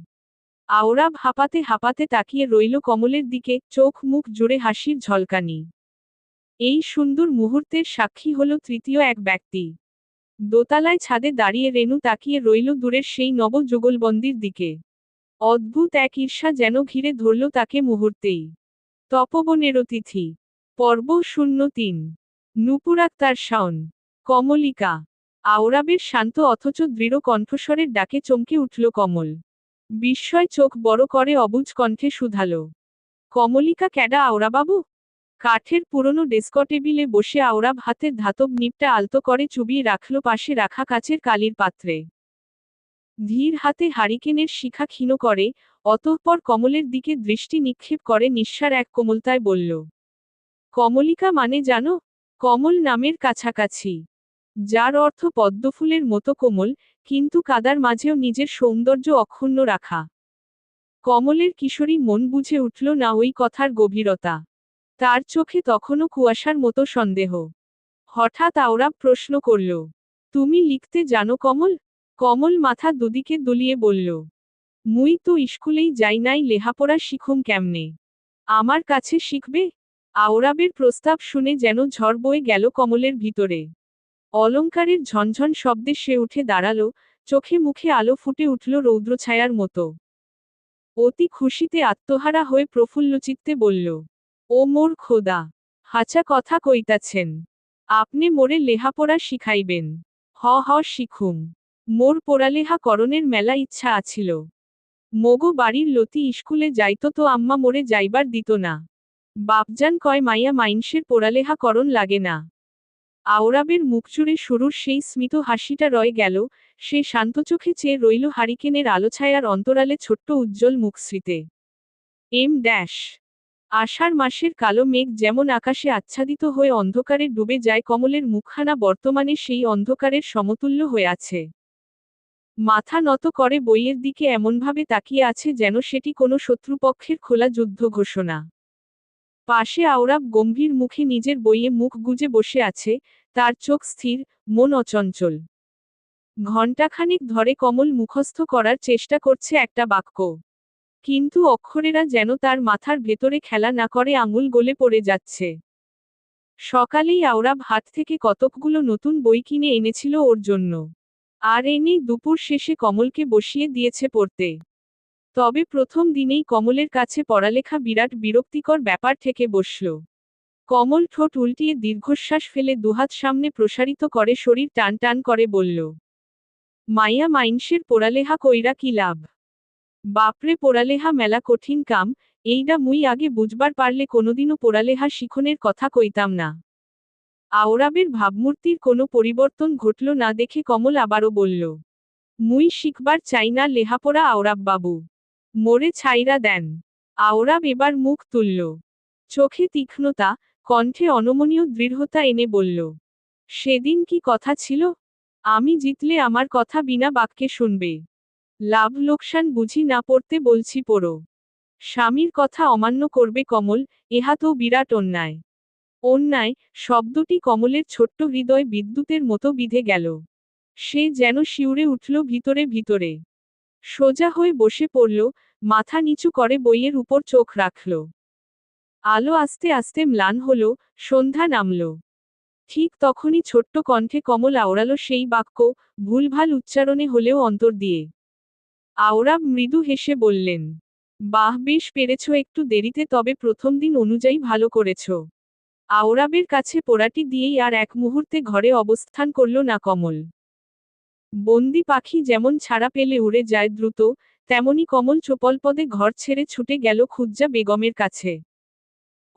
আওরাব হাঁপাতে হাঁপাতে তাকিয়ে রইল কমলের দিকে, চোখ মুখ জুড়ে হাসির ঝলকানি। এই সুন্দর মুহূর্তের সাক্ষী হল তৃতীয় এক ব্যক্তি। দোতলায় ছাদে দাঁড়িয়ে রেণু তাকিয়ে রইল দূরের সেই নব যুগলবন্দির দিকে। অদ্ভুত এক ঈর্ষা যেন ঘিরে ধরল তাকে মুহূর্তেই। তপবনের অতিথি। পর্ব 03। নূপুর আক্তার শাওন। কমলিকা। আওরাবের শান্ত অথচ দৃঢ় কণ্ঠস্বরের ডাকে চমকে উঠল কমল। বিস্ময় চোখ বড় করে অবুঝ কণ্ঠে শুধালো, কমলিকা ক্যাডা আওরাবাবু? কাঠের পুরনো ডেস্ক টেবিলে বসে আওরাব হাতের ধাতব নিপটা আলতো করে চুবিয়ে রাখল পাশে রাখা কাচের কালির পাত্রে। ধীর হাতে হারিকেনের শিখা ক্ষীণ করে, অতঃপর কমলের দিকে দৃষ্টি নিক্ষেপ করে নিঃসার এক কোমলতায় বলল, কমলিকা মানে জানো? কমল নামের কাছাকাছি, যার অর্থ পদ্মফুলের মতো কোমল, কিন্তু কাদার মাঝেও নিজের সৌন্দর্য অক্ষুণ্ণ রাখা। কমলের কিশোরী মন বুঝে উঠল না ওই কথার গভীরতা। তার চোখে তখনও কুয়াশার মতো সন্দেহ। হঠাৎ আওরাব প্রশ্ন করল, তুমি লিখতে জানো কমল? কমল মাথা দুদিকে দুলিয়ে বলল, মুই তো স্কুলেই যাই নাই, লেহাপড়া শিখুম কেমনে? আমার কাছে শিখবে? আওরাবের প্রস্তাব শুনে যেন ঝড় বয়ে গেল কমলের ভিতরে। অলংকারের ঝনঝন শব্দে সে উঠে দাঁড়ালো, চোখে মুখে আলো ফুটে উঠল রৌদ্রছায়ার মতো। অতি খুশিতে আত্মহারা হয়ে প্রফুল্লচিত্তে বলল, ও মোর খোদা, হাচা কথা কইতাছেন। আপনি মোরে লেহাপড়া শিখাইবেন? হ হ শিখুম। মোর পোড়ালেহা করণের মেলা ইচ্ছা আছিল। মোগো বাড়ির লতি স্কুলে যাইত তো আম্মা মোরে যাইবার দিত না। বাপজান কয় মাইয়া মাইনষের পোড়ালেহা করণ লাগে না। আওরাবের মুখচুরে শুরুর সেই স্মিত হাসিটা রয়ে গেল, সে শান্ত চোখে চেয়ে রইল হারিকেনের আলোছায়ার অন্তরালে ছোট্ট উজ্জ্বল মুখশ্রীতে। এম ড্যাশ আষাঢ় মাসের কালো মেঘ যেমন আকাশে আচ্ছাদিত হয়ে অন্ধকারে ডুবে যায়, কমলের মুখখানা বর্তমানে সেই অন্ধকারের সমতুল্য হয়ে আছে। মাথা নত করে বইয়ের দিকে এমনভাবে তাকিয়ে আছে যেন সেটি কোনো শত্রুপক্ষের খোলা যুদ্ধ ঘোষণা। পাশে আওরাব গম্ভীর মুখে নিজের বইয়ে মুখ গুজে বসে আছে, তার চোখ স্থির, মন অচঞ্চল। ঘণ্টাখানিক ধরে কমল মুখস্থ করার চেষ্টা করছে একটা বাক্য। কিন্তু অক্ষরেরা যেন তার মাথার ভেতরে খেলা না করে আঙুল গলে পড়ে যাচ্ছে। সকালেই আওরাব হাট থেকে কতকগুলো নতুন বই কিনে এনেছিল ওর জন্য। আর এনেই দুপুর শেষে কমলকে বসিয়ে দিয়েছে পড়তে। তবে প্রথম দিনেই কমলের কাছে পড়ালেখা বিরাট বিরক্তিকর ব্যাপার থেকে বসল। কমল ঠোঁট উল্টিয়ে দীর্ঘশ্বাস ফেলে দুহাত সামনে প্রসারিত করে শরীর টান টান করে বলল, মাইয়া মাইনষের পোড়ালেহা কইরা কি লাভ? বাপরে, পোড়ালেহা মেলা কঠিন কাম, এইডা মুই আগে বুঝবার পারলে কোনোদিনও পোড়ালেহা শিখনের কথা কইতাম না। আওরাবের ভাবমূর্তির কোনো পরিবর্তন ঘটল না দেখে কমল আবারও বলল, মুই শিখবার চাই না লেহাপড়া আওরাব বাবু, মোরে ছাইরা দেন। আওরাব এবার মুখ তুলল, চোখে তীক্ষ্ণতা, কণ্ঠে অনমনীয় দৃঢ়তা এনে বলল, সেদিন কি কথা ছিল? আমি জিতলে আমার কথা বিনা বাক্যে শুনবে। লাভ লোকসান বুঝি না পড়তে বলছি পড়ো। স্বামীর কথা অমান্য করবে কমল, এহা তো বিরাট অন্যায়। অন্যায় শব্দটি কমলের ছোট্ট হৃদয় বিদ্যুতের মতো বিঁধে গেল। সে যেন শিউরে উঠল ভিতরে ভিতরে। সোজা হয়ে বসে পড়ল, মাথা নিচু করে বইয়ের উপর চোখ রাখল। আলো আস্তে আস্তে ম্লান হল, সন্ধ্যা নামল। ঠিক তখনই ছোট্ট কণ্ঠে কমল আওড়ালো সেই বাক্য, ভুলভাল উচ্চারণে হলেও অন্তর দিয়ে। আওরাব মৃদু হেসে বললেন, বাহ, বেশ পেরেছ একটু দেরিতে, তবে প্রথম দিন অনুযায়ী ভালো করেছ। আওরাবের কাছে পোড়াটি দিয়েই আর এক মুহূর্তে ঘরে অবস্থান করল না কমল। বন্দি পাখি যেমন ছাড়া পেলে উড়ে যায় দ্রুত, তেমনি কমল চোপলপদে ঘর ছেড়ে ছুটে গেল খুজ্জা বেগমের কাছে।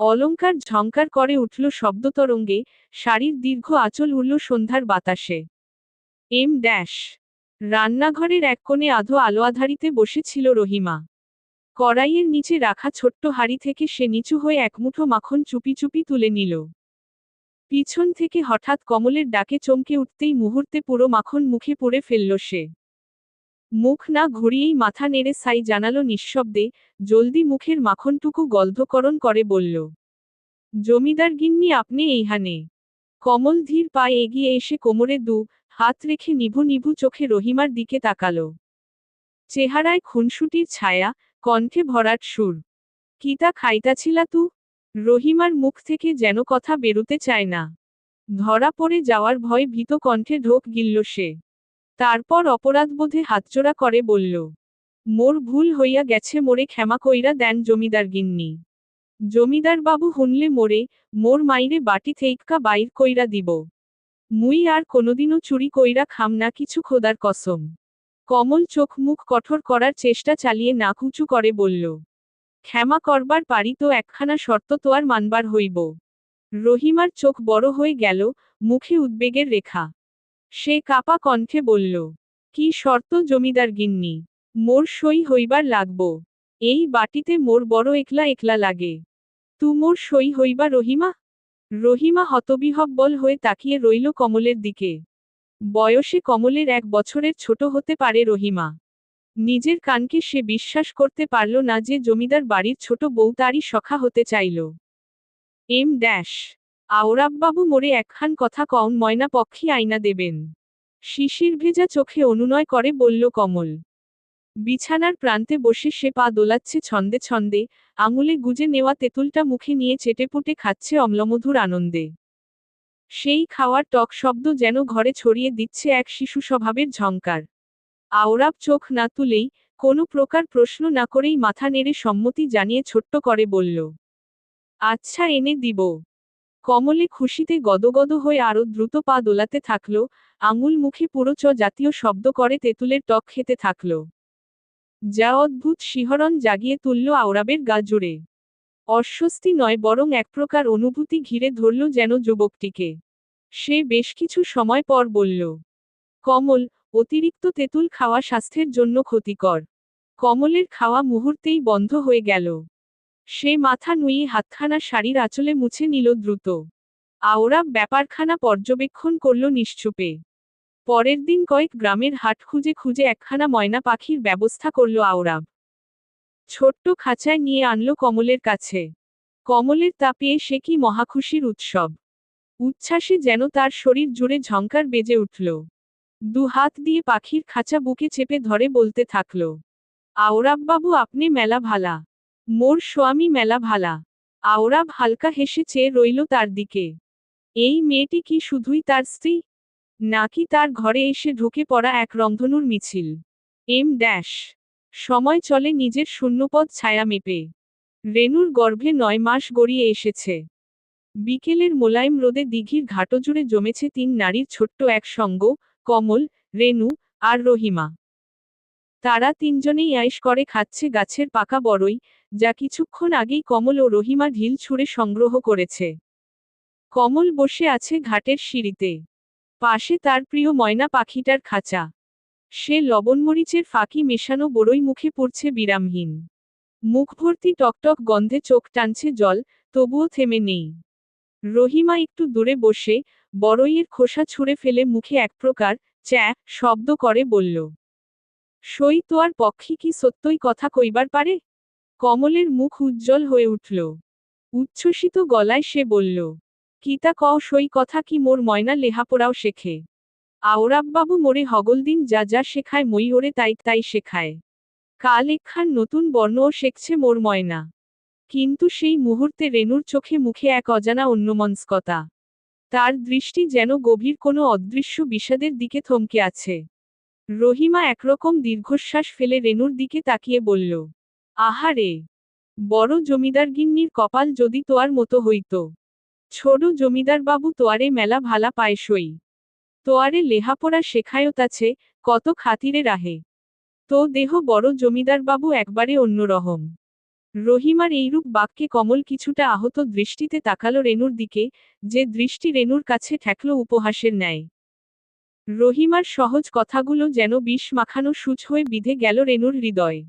অলংকার ঝংকার করে উঠল শব্দতরঙ্গে, শাড়ির দীর্ঘ আঁচল উড়ল সন্ধ্যার বাতাসে। এম ড্যাশ রান্নাঘরের এক কোণে আধো আলো আধারিতে বসেছিল রহিমা। কড়াইয়ের নিচে রাখা ছোট্ট হাঁড়ি থেকে সে নিচু হয়ে একমুঠো মাখন চুপি চুপি তুলে নিল। পিছন থেকে হঠাৎ কমলের ডাকে চমকে উঠতেই মুহূর্তে পুরো মাখন মুখে পুরে ফেলল সে। মুখ না ঘুরিয়েই মাথা নেড়ে সাই জানালো নিঃশব্দে, জলদি মুখের মাখনটুকু গলধকরণ করে বলল, জমিদার গিন্নি আপনি এইখানে। কমল ধীর পায়ে এগিয়ে এসে কোমরে হাত রেখে নিভু নিভু চোখে রহিমার দিকে তাকালো। চেহারায় খুনসুটির ছায়া, কণ্ঠে ভরাট সুর। কিতা খাইতাছিলা তু? রহিমার মুখ থেকে যেন কথা বেরুতে চায় না। ধরা পড়ে যাওয়ার ভয় ভীত কণ্ঠে ঢোক গিলল সে। তারপর অপরাধবোধে হাতজোড়া করে বলল, মোর ভুল হইয়া গেছে, মোরে ক্ষমা কইরা দেন জমিদার গিন্নি। জমিদার বাবু হুনলে মোর মাইরে বাটি থেইক্কা বাইর কইরা দিব। মুই আর কোনোদিনও চুরি কইরা খাম না কিছু, খোদার কসম। কমল চোখ মুখ কঠোর করার চেষ্টা চালিয়ে নাক উঁচু করে বলল, ক্ষমা করবার পারি তো, একখানা শর্ত তো আর মানবার হইব। রহিমার চোখ বড় হয়ে গেল, মুখে উদ্বেগের রেখা। সে কাপা কণ্ঠে বলল, কি শর্ত জমিদার গিন্নি? মোর সই হইবার লাগব। এই বাটিতে মোর বড় একলা একলা লাগে। তু মোর সই হইবা রহিমা? রহিমা হতবিহ্বল হয়ে তাকিয়ে রইল কমলের দিকে। বয়সে কমলের 1 বছরের ছোট হতে পারে রহিমা। নিজের কানকে সে বিশ্বাস করতে পারল না যে জমিদার বাড়ির ছোট বউ তারই সখা হতে চাইল। এম ড্যাশ আওরাববাবু মোরে একখান কথা কওন, ময়না পক্ষী আইনা দেবেন। শিশির ভেজা চোখে অনুনয় করে বলল কমল। বিছানার প্রান্তে বসে সে পা দোলাচ্ছে ছন্দে ছন্দে, আঙুলে গুজে নেওয়া তেঁতুলটা মুখে নিয়ে চেটেপুটে খাচ্ছে অম্লমধুর আনন্দে। সেই খাওয়ার টক শব্দ যেন ঘরে ছড়িয়ে দিচ্ছে এক শিশু স্বভাবের ঝংকার। আওরাব চোখ না তুলেই, কোনো প্রকার প্রশ্ন না করেই মাথা নেড়ে সম্মতি জানিয়ে ছোট্ট করে বলল, আচ্ছা, এনে দিব। কমলে খুশিতে গদগদ হয়ে আরো দ্রুত পা দোলাতে থাকল, আঙুল মুখে পুরো চ জাতীয় শব্দ করে তেঁতুলের টক খেতে থাকল। যা অদ্ভুত শিহরণ জাগিয়ে তুলল আওরাবের গা জুড়ে। অস্বস্তি নয়, বরং এক প্রকার অনুভূতি ঘিরে ধরল যেন যুবকটিকে। সে বেশ কিছু সময় পর বলল, কমল, অতিরিক্ত তেঁতুল খাওয়া স্বাস্থ্যের জন্য ক্ষতিকর। কমলের খাওয়া মুহূর্তেই বন্ধ হয়ে গেল। সে মাথা নুইয়ে হাতখানা শাড়ির আঁচলে মুছে নিল দ্রুত। আওরাব ব্যাপারখানা পর্যবেক্ষণ করল নিশ্চুপে। পরের দিন কয়েক গ্রামের হাট খুঁজে খুঁজে একখানা ময়না পাখির ব্যবস্থা করল আওরাব। ছোট্ট খাঁচায় নিয়ে আনল কমলের কাছে। কমলের তা পেয়ে সে কি মহাখুশির উৎসব। উচ্ছ্বাসে যেন তার শরীর জুড়ে ঝংকার বেজে উঠল। দু হাত দিয়ে পাখির খাঁচা বুকে চেপে ধরে বলতে থাকল, আওরাববাবু, আপনি মেলা ভালা। মোর স্বামী মেলা ভালা। আওরাব হালকা হেসে চেয়ে রইল তার দিকে। এই মেয়েটি কি শুধুই তার স্ত্রী, নাকি তার ঘরে এসে ঢুকে পড়া এক রংধনুর মিছিল? ড্যাশ সময় চলে নিজের শূন্যপদ ছায়া মেপে। রেনুর গর্ভে 9 মাস গড়িয়ে এসেছে। বিকেলের মোলায়েম রোদে দিঘির ঘাটজুড়ে জমেছে 3 নারীর ছোট্ট এক সঙ্গ, কমল, রেনু, আর রহিমা। তারা তিনজনেই আয়েশ করে খাচ্ছে গাছের পাকা বড়ই, যা কিছুক্ষণ আগেই কমল ও রহিমা ঢিল ছুঁড়ে সংগ্রহ করেছে। কমল বসে আছে ঘাটের সিঁড়িতে। পাশে তার প্রিয় ময়না পাখিটার খাঁচা। সে লবণমরিচের ফাঁকি মেশানো বড়ই মুখে পড়ছে বিরামহীন। মুখ ভর্তি টকটক গন্ধে চোখ টানছে জল, তবুও থেমে নেই। রহিমা একটু দূরে বসে বড়ইয়ের খোসা ছুঁড়ে ফেলে মুখে এক প্রকার চ্যা শব্দ করে বলল, সই তোয়ার পক্ষে কি সত্যই কথা কইবার পারে? কমলের মুখ উজ্জ্বল হয়ে উঠল। উচ্ছ্বসিত গলায় সে বলল, কিতা কও সই কথা, কি মোর ময়না লেহাপড়াও শেখে? আওরাববাবু মোরে হগলদিন যা যা শেখায় মই ওরে তাই তাই শেখায়। কাল একখান নতুন বর্ণও শেখছে মোর ময়না। কিন্তু সেই মুহূর্তে রেনুর চোখে মুখে এক অজানা অন্যমনস্কতা। তার দৃষ্টি যেন গভীর কোনো অদৃশ্য বিষাদের দিকে থমকে আছে। রহিমা একরকম দীর্ঘশ্বাস ফেলে রেনুর দিকে তাকিয়ে বলল, আহারে, বড় জমিদারগিন্নির কপাল যদি তোয়ার মতো হইত। ছোট জমিদারবাবু তোয়ারে মেলা ভালা পায় সই। তোয়ারে লেহাপড়া শেখায়তাছে, কত খাতিরে রাহে। তো দেহ বড় জমিদারবাবু একবারে অন্যরকম। রহিমার এইরূপ বাক্যে কমল কিছুটা আহত দৃষ্টিতে তাকালো রেনুর দিকে, যে দৃষ্টি রেনুর কাছে ঠেকল উপহাসের ন্যায়। রহিমার সহজ কথাগুলো যেন বিষ মাখানো সূচ হয়ে বিঁধে গেল রেনুর হৃদয়।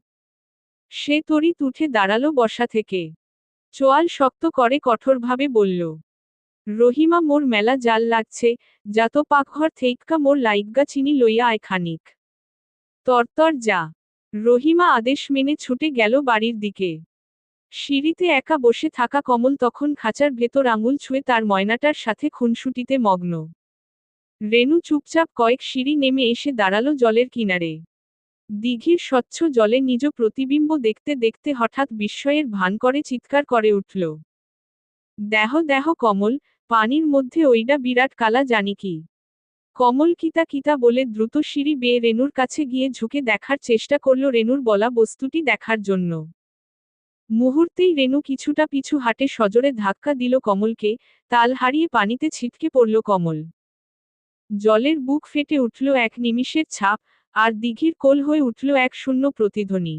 সে তড়িৎ উঠে দাঁড়ালো বসা থেকে। চোয়াল শক্ত করে কঠোরভাবে বলল, রহিমা, মোর মেলা জাল লাগছে, যাতো পাকঘর থেইক্কা মোর লাইগ্গা চিনি লইয়া আয় খানিক। তরতর যা। রহিমা আদেশ মেনে ছুটে গেল বাড়ির দিকে। সিঁড়িতে একা বসে থাকা কমল তখন খাঁচার ভেতর আঙুল ছুঁয়ে তার ময়নাটার সাথে খুনসুটিতে মগ্ন। রেনু চুপচাপ কয়েক সিঁড়ি নেমে এসে দাঁড়ালো জলের কিনারে। দিঘির স্বচ্ছ জলে নিজ প্রতিবিম্ব দেখতে দেখতে হঠাৎ বিস্ময়ের ভান করে চিৎকার করে উঠল, দেহ দেহ কমল, পানির মধ্যে ওইডা বিরাট কালা জানি কি। কমল কিতা কিতা বলে দ্রুত সিঁড়ি বেয়ে রেনুর কাছে গিয়ে ঝুঁকে দেখার চেষ্টা করল রেনুর বলা বস্তুটি দেখার জন্য। মুহূর্তেই রেনু কিছুটা পিছু হাঁটে সজোরে ধাক্কা দিল কমলকে, তাল হারিয়ে পানিতে ছিটকে পড়ল কমল। জলের বুক ফেটে উঠল এক নিমিষের ছাপ, আর দিঘির কোল হয়ে উঠল এক শূন্য প্রতিধ্বনি।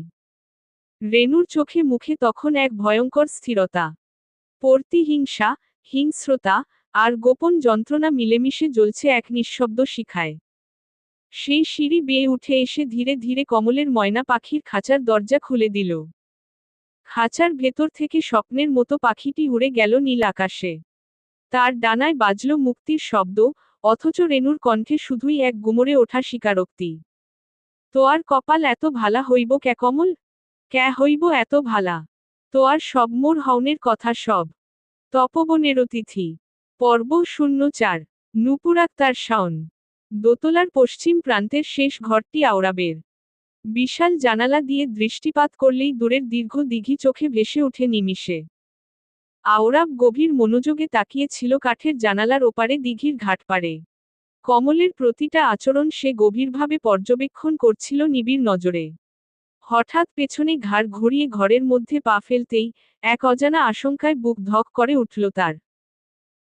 রেনুর চোখে মুখে তখন এক ভয়ঙ্কর স্থিরতা। প্রতিহিংসা, হিংস্রতা, আর গোপন যন্ত্রণা মিলেমিশে জ্বলছে এক নিঃশব্দ শিখায়। সেই সিঁড়ি বেয়ে উঠে এসে ধীরে ধীরে কমলের ময়না পাখির খাঁচার দরজা খুলে দিল। খাঁচার ভেতর থেকে স্বপ্নের মতো পাখিটি উড়ে গেল নীল আকাশে। তার ডানায় বাজল মুক্তির শব্দ, অথচ রেনুর কণ্ঠে শুধুই এক গুমরে ওঠা স্বীকারোক্তি। তোয়ার কপাল এত ভালা হইব ক্যা কমল? ক্যা হইব এত ভালা? তোয়ার সব মোর হওনের কথা সব। তপবনের অতিথি। পর্ব ০৪। নূপুর আক্তার শাওন। দোতলার পশ্চিম প্রান্তের শেষ ঘরটি আওরাবের। বিশাল জানালা দিয়ে দৃষ্টিপাত করলেই দূরের দীর্ঘ দিঘি চোখে ভেসে ওঠে নিমিষে। আওরাব গভীর মনোযোগে তাকিয়েছিল কাঠের জানালার ওপারে দিঘির ঘাটপাড়ে। কমলের প্রতিটা আচরণ সে গভীরভাবে পর্যবেক্ষণ করছিল নিবিড় নজরে। হঠাৎ পেছনে ঘাড় ঘুরিয়ে ঘরের মধ্যে পা ফেলতেই এক অজানা আশঙ্কায় বুক ধক করে উঠল তার।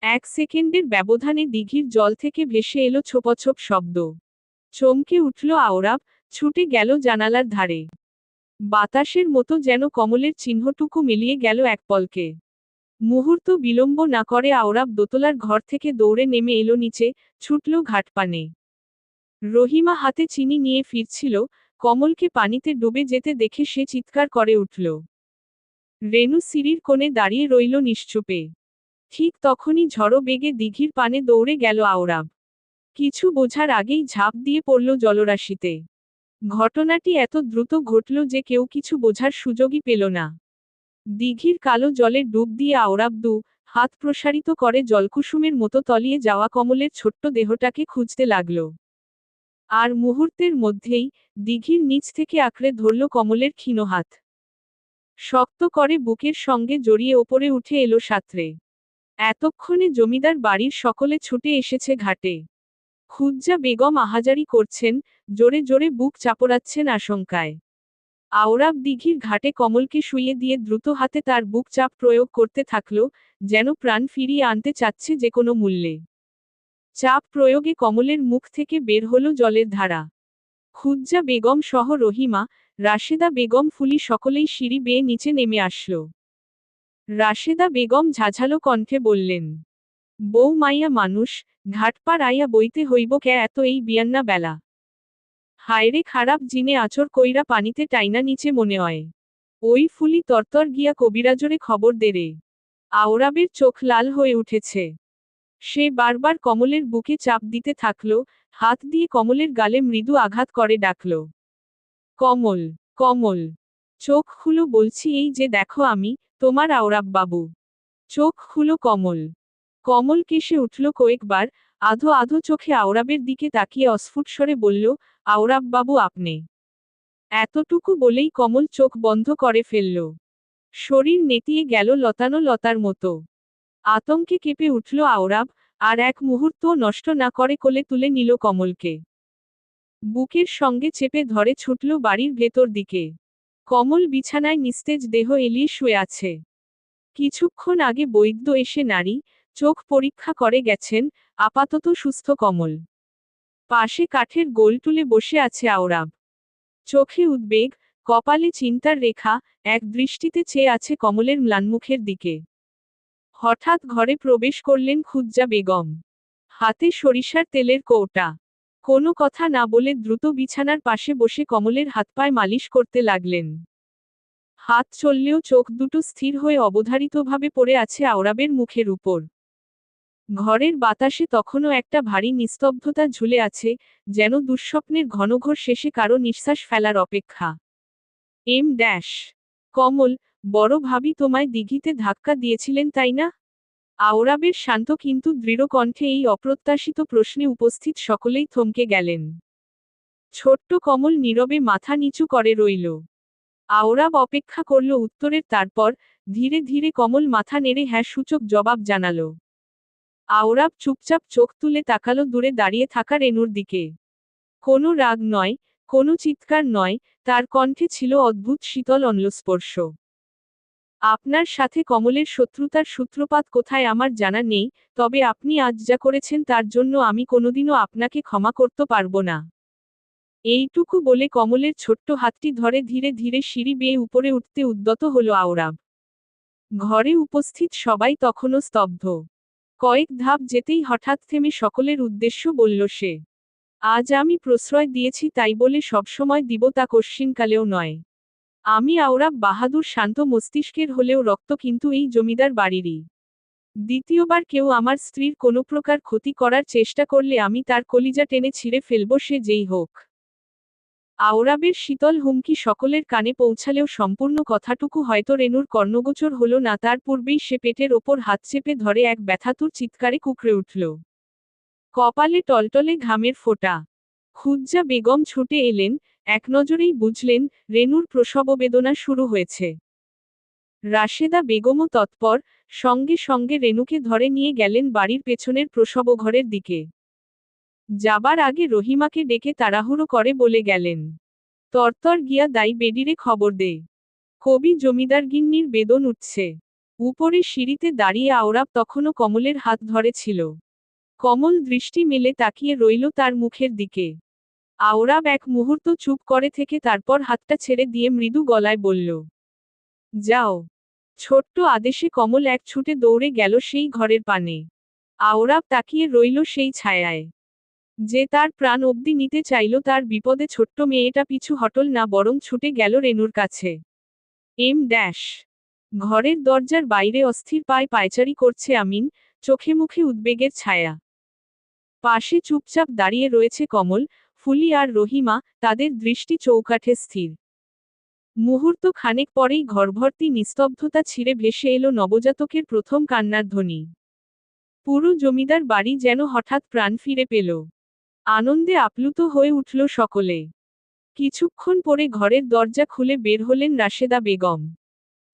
1 সেকেন্ডের ব্যবধানে দিঘির জল থেকে ভেসে এলো ছোপছোপ শব্দ। চমকে উঠল আওরাব, ছুটে গেল জানালার ধারে। বাতাসের মতো যেন কমলের চিহ্নটুকু মিলিয়ে গেল এক পলকে। মুহূর্ত বিলম্ব না করে আওরাব দোতলার ঘর থেকে দৌড়ে নেমে এলো নিচে, ছুটল ঘাটপানে। রহিমা হাতে চিনি নিয়ে ফিরছিল, কমলকে পানিতে ডুবে যেতে দেখে সে চিৎকার করে উঠল। রেনু সিঁড়ির কোণে দাঁড়িয়ে রইল নিশ্চুপে। ঠিক তখনই ঝড়ো বেগে দিঘির পানে দৌড়ে গেল আওরাব। কিছু বোঝার আগেই ঝাঁপ দিয়ে পড়ল জলরাশিতে। ঘটনাটি এত দ্রুত ঘটল যে কেউ কিছু বোঝার সুযোগই পেল না। দিঘির কালো জলে ডুব দিয়ে আওরাব হাত প্রসারিত করে জলকুসুমের মতো তলিয়ে যাওয়া কমলের ছোট্ট দেহটাকে খুঁজতে লাগল। আর মুহূর্তের মধ্যেই দিঘির নিচ থেকে আঁকড়ে ধরল কমলের ক্ষীণ হাত। শক্ত করে বুকের সঙ্গে জড়িয়ে ওপরে উঠে এলো সাঁতরে। এতক্ষণে জমিদার বাড়ির সকলে ছুটে এসেছে ঘাটে। খুজ্জা বেগম আহাজারি করছেন, জোরে জোরে বুক চাপড়াচ্ছেন আশঙ্কায়। আওরাব দিঘির ঘাটে কমলকে শুইয়ে দিয়ে দ্রুত হাতে তার বুক চাপ প্রয়োগ করতে থাকল, যেন প্রাণ ফিরিয়ে আনতে চাচ্ছে যে কোনো মূল্যে। চাপ প্রয়োগে কমলের মুখ থেকে বের হলো জলের ধারা। খুজ্জা বেগম সহ রহিমা, রাশেদা বেগম ফুলি সকলেই সিঁড়ি বেয়ে নিচে নেমে আসল। রাশেদা বেগম ঝাঝালো কণ্ঠে বললেন, বউ মাইয়া মানুষ, ঘাটপার আইয়া বইতে হইব কে এত এই বিয়ান্না বেলা। হায়রে খারাপ জিনে আচর কইরা পানিতে টাইনা নিচে মনে হয়। ওই ফুলি তরতর গিয়া কবিরাজরে খবর দে রে। আওরাবের চোখ লাল হয়ে উঠেছে। সে বারবার কমলের বুকে চাপ দিতে থাকল, হাত দিয়ে কমলের গালে মৃদু আঘাত করে ডাকল, কমল, কমল, চোখ খুলো বলছি, এই যে দেখো আমি, তোমার আওরাব বাবু। চোখ খুলো কমল। কমল কেসে উঠল কয়েকবার, আধো আধো চোখে আওরাবের দিকে তাকিয়ে অস্ফুট স্বরে বলল, আওরাব বাবু আপনি। এতটুকু বলেই কমল চোখ বন্ধ করে ফেলল। শরীর নেতিয়ে গেল লতানো লতার মতো। আতঙ্কে কেঁপে উঠল আওরাব, আর এক মুহূর্তও নষ্ট না করে কোলে তুলে নিল কমলকে। বুকের সঙ্গে চেপে ধরে ছুটল বাড়ির ভেতর দিকে। কমল বিছানায় নিস্তেজ দেহ এলিয়ে শুয়ে আছে। কিছুক্ষণ আগে বৈদ্য এসে নাড়ি, চোখ পরীক্ষা করে গেছেন, আপাতত সুস্থ কমল। পাশে কাঠের গোলটুলে বসে আছে আওরাব। চোখে উদ্বেগ, কপালে চিন্তার রেখা, এক দৃষ্টিতে চেয়ে আছে কমলের ম্লানমুখের দিকে। হঠাৎ ঘরে প্রবেশ করলেন খুজ্জা বেগম। হাতে সরিষার তেলের কৌটা। কোনো কথা না বলে দ্রুত বিছানার পাশে বসে কমলের হাতপায় মালিশ করতে লাগলেন। হাত চললেও চোখ দুটো স্থির হয়ে অবধারিতভাবে পড়ে আছে আওরাবের মুখের উপর। ঘরের বাতাসে তখনও একটা ভারী নিস্তব্ধতা ঝুলে আছে, যেন দুঃস্বপ্নের ঘনঘোর শেষে কারো নিঃশ্বাস ফেলার অপেক্ষা। কমল, বড় ভাবি তোমায় দিঘিতে ধাক্কা দিয়েছিলেন তাই না? আওরাবের শান্ত কিন্তু দৃঢ় কণ্ঠে এই অপ্রত্যাশিত প্রশ্নে উপস্থিত সকলেই থমকে গেলেন। ছোট্ট কমল নীরবে মাথা নিচু করে রইল। আওরাব অপেক্ষা করল উত্তরের, তারপর ধীরে ধীরে কমল মাথা নেড়ে হ্যাঁ সূচক জবাব জানালো। আওরাব চুপচাপ চোখ তুলে তাকালো দূরে দাঁড়িয়ে থাকা রেনুর দিকে। কোনো রাগ নয়, কোনো চিৎকার নয়, তার কণ্ঠে ছিল অদ্ভুত শীতল অন্লস্পর্শ। আপনার সাথে কমলের শত্রুতার সূত্রপাত কোথায় আমার জানা নেই, তবে আপনি আজ যা করেছেন তার জন্য আমি কোনোদিনও আপনাকে ক্ষমা করতে পারব না। এইটুকু বলে কমলের ছোট্ট হাতটি ধরে ধীরে ধীরে সিঁড়ি বেয়ে উপরে উঠতে উদ্যত হলো আওরাব। ঘরে উপস্থিত সবাই তখনও স্তব্ধ। কয়েক ধাপ যেতেই হঠাৎ থেমে সকলের উদ্দেশ্য বলল সে, আজ আমি প্রশ্রয় দিয়েছি তাই বলে সবসময় দিব তা কশ্চিনকালেও নয়। আমি আওরাব বাহাদুর শান্ত মস্তিষ্কের হলেও রক্ত কিন্তু এই জমিদার বাড়িরই। দ্বিতীয়বার কেউ আমার স্ত্রীর কোনো প্রকার ক্ষতি করার চেষ্টা করলে আমি তার কলিজা টেনে ছিঁড়ে ফেলব, সে যেই হোক। আওরাবের শীতল হুমকি সকলের কানে পৌঁছালেও সম্পূর্ণ কথাটুকু হয়তো রেনুর কর্ণগোচর হলো না, তার পূর্বেই সে পেটের ওপর হাত চেপে ধরে এক ব্যথাতুর চিৎকারে কুঁকড়ে উঠল। কপালে টলটলে ঘামের ফোঁটা। খুজ্জা বেগম ছুটে এলেন, এক নজরেই বুঝলেন রেনুর প্রসববেদনা শুরু হয়েছে। রাশেদা বেগমও তৎপর, সঙ্গে সঙ্গে রেনুকে ধরে নিয়ে গেলেন বাড়ির পেছনের প্রসবঘরের দিকে। যাবার আগে রহিমাকে ডেকে তাড়াহুড়ো করে বলে গেলেন, তরতর গিয়া দাই বেডিরে খবর দে। কবি জমিদার গিন্নির বেদন উঠছে। উপরে সিঁড়িতে দাঁড়িয়ে আওরাব তখনও কমলের হাত ধরেছিল। কমল দৃষ্টি মেলে তাকিয়ে রইল তার মুখের দিকে। আওরাব এক মুহূর্ত চুপ করে থেকে তারপর হাতটা ছেড়ে দিয়ে মৃদু গলায় বলল, যাও। ছোট্ট আদেশে কমল এক ছুটে দৌড়ে গেল সেই ঘরের পানে। আওরাব তাকিয়ে রইল সেই ছায়ায়। যে তার প্রাণ অবধি নিতে চাইল তার বিপদে ছোট্ট মেয়েটা পিছু হটল না, বরং ছুটে গেল রেনুর কাছে। এম ড্যাশ ঘরের দরজার বাইরে অস্থির পায়ে পায়চারি করছে আমিন, চোখে মুখে উদ্বেগের ছায়া। পাশে চুপচাপ দাঁড়িয়ে রয়েছে কমল, ফুলি আর রহিমা, তাদের দৃষ্টি চৌকাঠে স্থির। মুহূর্ত খানেক পরেই ঘরভর্তি নিস্তব্ধতা ছিঁড়ে ভেসে এলো নবজাতকের প্রথম কান্নার ধ্বনি। পুরো জমিদার বাড়ি যেন হঠাৎ প্রাণ ফিরে পেল। আনন্দে আপ্লুত হয়ে উঠল সকলে। কিছুক্ষণ পরে ঘরের দরজা খুলে বের হলেন রাশেদা বেগম।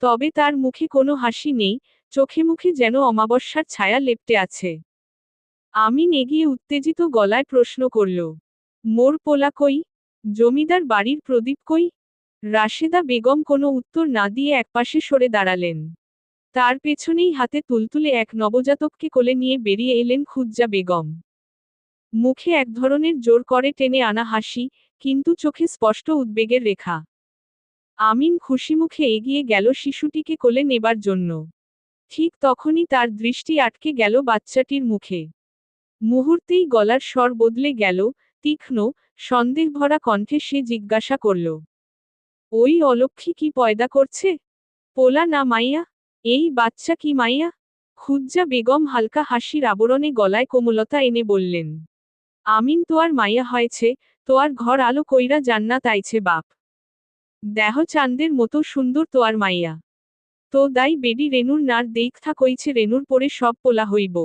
তবে তার মুখে কোনো হাসি নেই, চোখে মুখে যেন অমাবস্যার ছায়া লেপ্টে আছে। আমিন এগিয়ে উত্তেজিত গলায় প্রশ্ন করল, মোর পোলা কই? জমিদার বাড়ির প্রদীপ কই? রাশেদা বেগম কোনো উত্তর না দিয়ে একপাশে সরে দাঁড়ালেন। তার পেছনেই হাতে তুলতুলে এক নবজাতককে কোলে নিয়ে বেরিয়ে এলেন খুজ্জা বেগম। মুখে এক ধরনের জোর করে টেনে আনা হাসি, কিন্তু চোখে স্পষ্ট উদ্বেগের রেখা। আমিন খুশিমুখে এগিয়ে গেল শিশুটিকে কোলে নেবার জন্য। ঠিক তখনই তার দৃষ্টি আটকে গেল বাচ্চাটির মুখে। মুহূর্তেই গলার স্বর বদলে গেল, তীক্ষ্ণ, সন্দেহভরা কণ্ঠে সে জিজ্ঞাসা করল, ওই অলক্ষ্মী কি পয়দা করছে? পোলা না মাইয়া? এই বাচ্চা কি মাইয়া? খুজ্জা বেগম হালকা হাসির আবরণে গলায় কোমলতা এনে বললেন, আমিন তোয়ার মাইয়া হয়েছে, তোয়ার ঘর আলো কইরা জান্নাত আইছে বাপ। দেহ চাঁদের মতো সুন্দর তোয়ার মাইয়া। তো দাই বেডি রেনুর নার দেইখা কইছে রেনুর পরে সব পোলা হইব।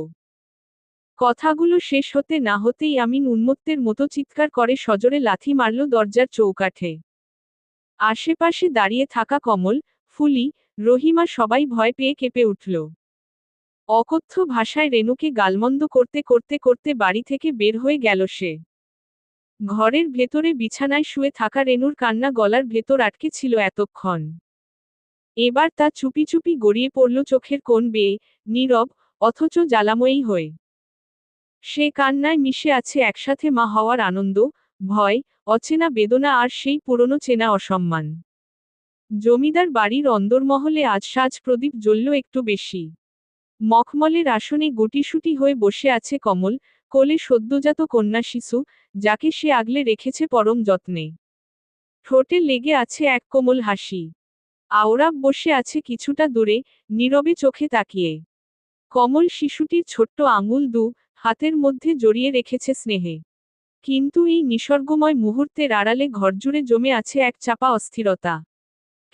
কথাগুলো শেষ হতে না হতেই আমিন উন্মত্তের মতো চিৎকার করে সজোরে লাথি মারল দরজার চৌকাঠে। আশেপাশে দাঁড়িয়ে থাকা কমল, ফুলি, রহিমা সবাই ভয় পেয়ে কেঁপে উঠল। অকথ্য ভাষায় রেনুকে গালমন্দ করতে করতে করতে বাড়ি থেকে বের হয়ে গেল সে। ঘরের ভেতরে বিছানায় শুয়ে থাকা রেনুর কান্না গলার ভেতর আটকে ছিল এতক্ষণ। এবার তা চুপি চুপি গড়িয়ে পড়ল চোখের কোণ বেয়ে, নীরব, অথচ জ্বালাময়ী হয়ে। সে কান্নায় মিশে আছে একসাথে মা হওয়ার আনন্দ, ভয়, অচেনা বেদনা আর সেই পুরনো চেনা অসম্মান। জমিদার বাড়ির অন্দরমহলে আজ সাজ প্রদীপ জ্বলল একটু বেশি। মখমলের আসনে গুটিসুটি হয়ে বসে আছে কমল, কোলে সদ্যজাত কন্যা শিশু, যাকে সে আগলে রেখেছে পরম যত্নে। ঠোঁটে লেগে আছে এক কোমল হাসি। আওরাব বসে আছে কিছুটা দূরে, নীরবে চোখে তাকিয়ে। কমল শিশুটির ছোট্ট আঙুল হাতের মধ্যে জড়িয়ে রেখেছে স্নেহে। কিন্তু এই নিসর্গময় মুহূর্তের আড়ালে ঘরজুড়ে জমে আছে এক চাপা অস্থিরতা।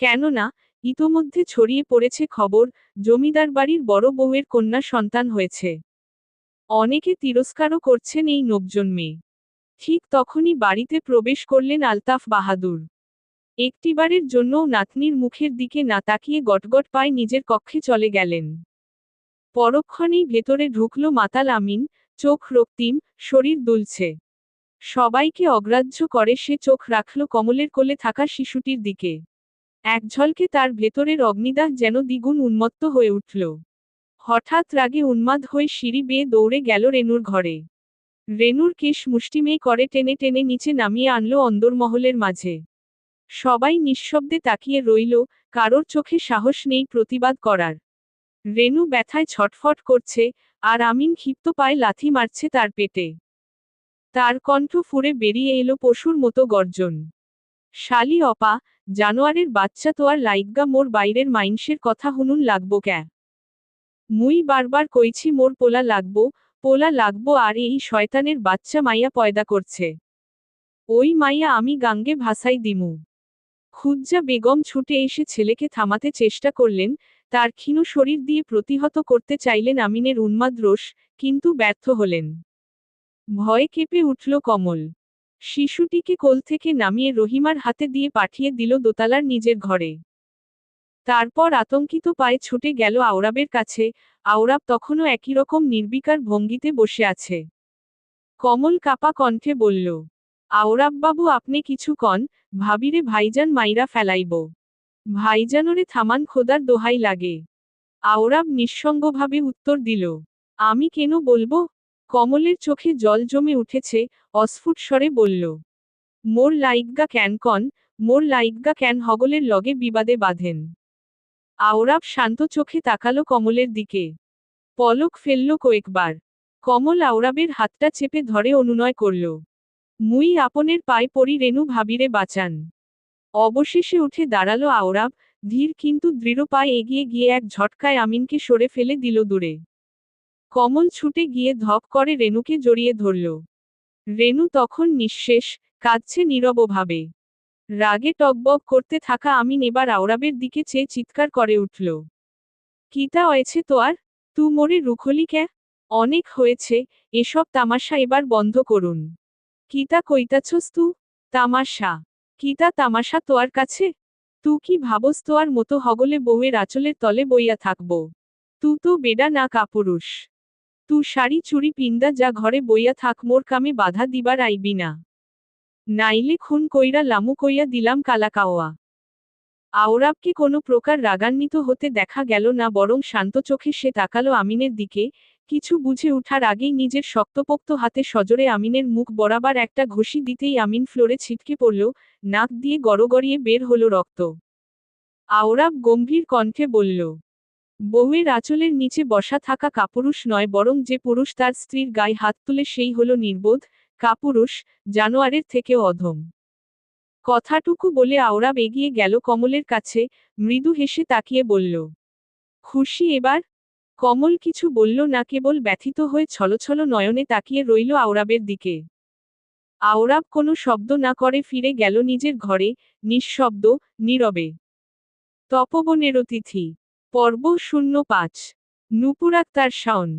কেননা, ইতোমধ্যে ছড়িয়ে পড়েছে খবর, জমিদার বাড়ির বড় বউয়ের কন্যা সন্তান হয়েছে। অনেকে তিরস্কারও করছেন এই নবজন্মে। ঠিক তখনই বাড়িতে প্রবেশ করলেন আলতাফ বাহাদুর। একটিবারের জন্যও নাতনির মুখের দিকে না তাকিয়ে গটগট পায়ে নিজের কক্ষে চলে গেলেন। পরক্ষণেই ভেতরে ঢুকল মাতাল আমিন, চোখ রক্তিম, শরীর দুলছে। সবাইকে অগ্রাহ্য করে সে চোখ রাখল কমলের কোলে থাকা শিশুটির দিকে। এক ঝলকে তার ভেতরের অগ্নিদাহ যেন দ্বিগুণ উন্মত্ত হয়ে উঠল। হঠাৎ রাগে উন্মাদ হয়ে সিঁড়ি বেয়ে দৌড়ে গেল রেনুর ঘরে। রেনুর কেশ মুষ্টিমেয় করে টেনে টেনে নিচে নামিয়ে আনল অন্দরমহলের মাঝে। সবাই নিঃশব্দে তাকিয়ে রইল, কারোর চোখে সাহস নেই প্রতিবাদ করার। রেনু ব্যথায় ছটফট করছে, আর আমিন ক্ষিপ্ত পায়ে লাথি মারছে তার পেটে। তার কণ্ঠ ফুঁড়ে বেরিয়ে এলো পশুর মতো গর্জন। শালি অপা, জানোয়ারের বাচ্চা তো আর লাইগ্গা মোর বাইরের মাইনষের কথা হুনুন লাগবো ক্যা? মুই বারবার কইছি মোর পোলা লাগবো আর এই শয়তানের বাচ্চা মাইয়া পয়দা করছে। ওই মাইয়া আমি গাঙ্গে ভাসাই দিমু। খুজ্জা বেগম ছুটে এসে ছেলেকে থামাতে চেষ্টা করলেন, তার ক্ষীণ শরীর দিয়ে প্রতিহত করতে চাইলেন আমিনের উন্মাদ রোষ, কিন্তু ব্যর্থ হলেন। ভয়ে কেঁপে উঠল কমল। শিশুটিকে কোল থেকে নামিয়ে রহিমার হাতে দিয়ে পাঠিয়ে দিল দোতলার নিজের ঘরে। তারপর আতঙ্কিত পায়ে ছুটে গেল আওরাবের কাছে। আওরাব তখনও একই রকম নির্বিকার ভঙ্গিতে বসে আছে। কমল কাপা কণ্ঠে বলল, আওরাববাবু আপনি কিছু কন, ভাবিরে ভাইজান মাইরা ফেলাইব। ভাইজানরে থামান খোদার দোহাই লাগে। আওরাব নিঃসঙ্গভাবে উত্তর দিল, আমি কেন বলবো? কমলের চোখে জল জমে উঠেছে, অস্ফুট স্বরে বলল, মোর লাইগা ক্যান কন, মোর লাইগা ক্যান হগলের লগে বিবাদে বাঁধেন। আওরাব শান্ত চোখে তাকালো কমলের দিকে। পলক ফেলল কয়েকবার। কমল আওরাবের হাতটা চেপে ধরে অনুনয় করল। মুই আপনের পায়ে পড়ি রেনু ভাবিরে বাঁচান। অবশেষে উঠে দাঁড়ালো আওরাব, ধীর কিন্তু দৃঢ় পায়ে এগিয়ে গিয়ে এক ঝটকায় আমিনকে সরে ফেলে দিল দূরে। কমল ছুটে গিয়ে ধপ করে রেনুকে জড়িয়ে ধরল। রেনু তখন নিঃশেষ, কাঁদছে নীরবভাবে। রাগে টগবগ করতে থাকা আমিন এবার আওরাবের দিকে চেয়ে চিৎকার করে উঠল। কিতা হয়েছে তোয়ার? তু মোরে রুখলি ক্যা? অনেক হয়েছে, এসব তামাশা এবার বন্ধ করুন। কিতা কইতাছস তু? তামাশা? কিতা তামাশা তোয়ার কাছে? তু কি ভাবস তোয়ার মতো হগলে বউয়ের আঁচলের তলে বইয়া থাকব? তু তো বেডা না কাপুরুষ। তু শাড়ি চুড়ি পিন্দা যা ঘরে বইয়া থাক, মোর কামে বাধা দিবার আইবি না। নাইলে খুন কইরা লামু কইয়া দিলাম কালাকাওয়া। আওরাবকে কোনো প্রকার রাগান্বিত হতে দেখা গেল না, বরং শান্ত চোখে সে তাকালো আমিনের দিকে। কিছু বুঝে উঠার আগেই নিজের শক্তপোক্ত হাতে সজোরে আমিনের মুখ বরাবর একটা ঘুষি দিতেই আমিন ফ্লোরে ছিটকে পড়ল, নাক দিয়ে গড়গড়িয়ে বের হলো রক্ত। আওরাব গম্ভীর কণ্ঠে বলল, বউয়ের আঁচলের নিচে বসা থাকা কাপুরুষ নয়, বরং যে পুরুষ তার স্ত্রীর গায়ে হাত তুলে সেই হলো নির্বোধ, কাপুরুষ, জানোয়ারের থেকেও অধম। কথাটুকু বলে আওরাব এগিয়ে গেল কমলের কাছে, মৃদু হেসে তাকিয়ে বলল, খুশি এবার? কমল কিছু বলল না, কেবল ব্যথিত হয়ে ছলছল নয়নে তাকিয়ে রইল আওরাবের দিকে। আওরাব কোনো শব্দ না করে ফিরে গেল নিজের ঘরে, নিঃশব্দ, নীরবে। তপবনের অতিথি। পর্ব 05। নূপুর আক্তার শাওন।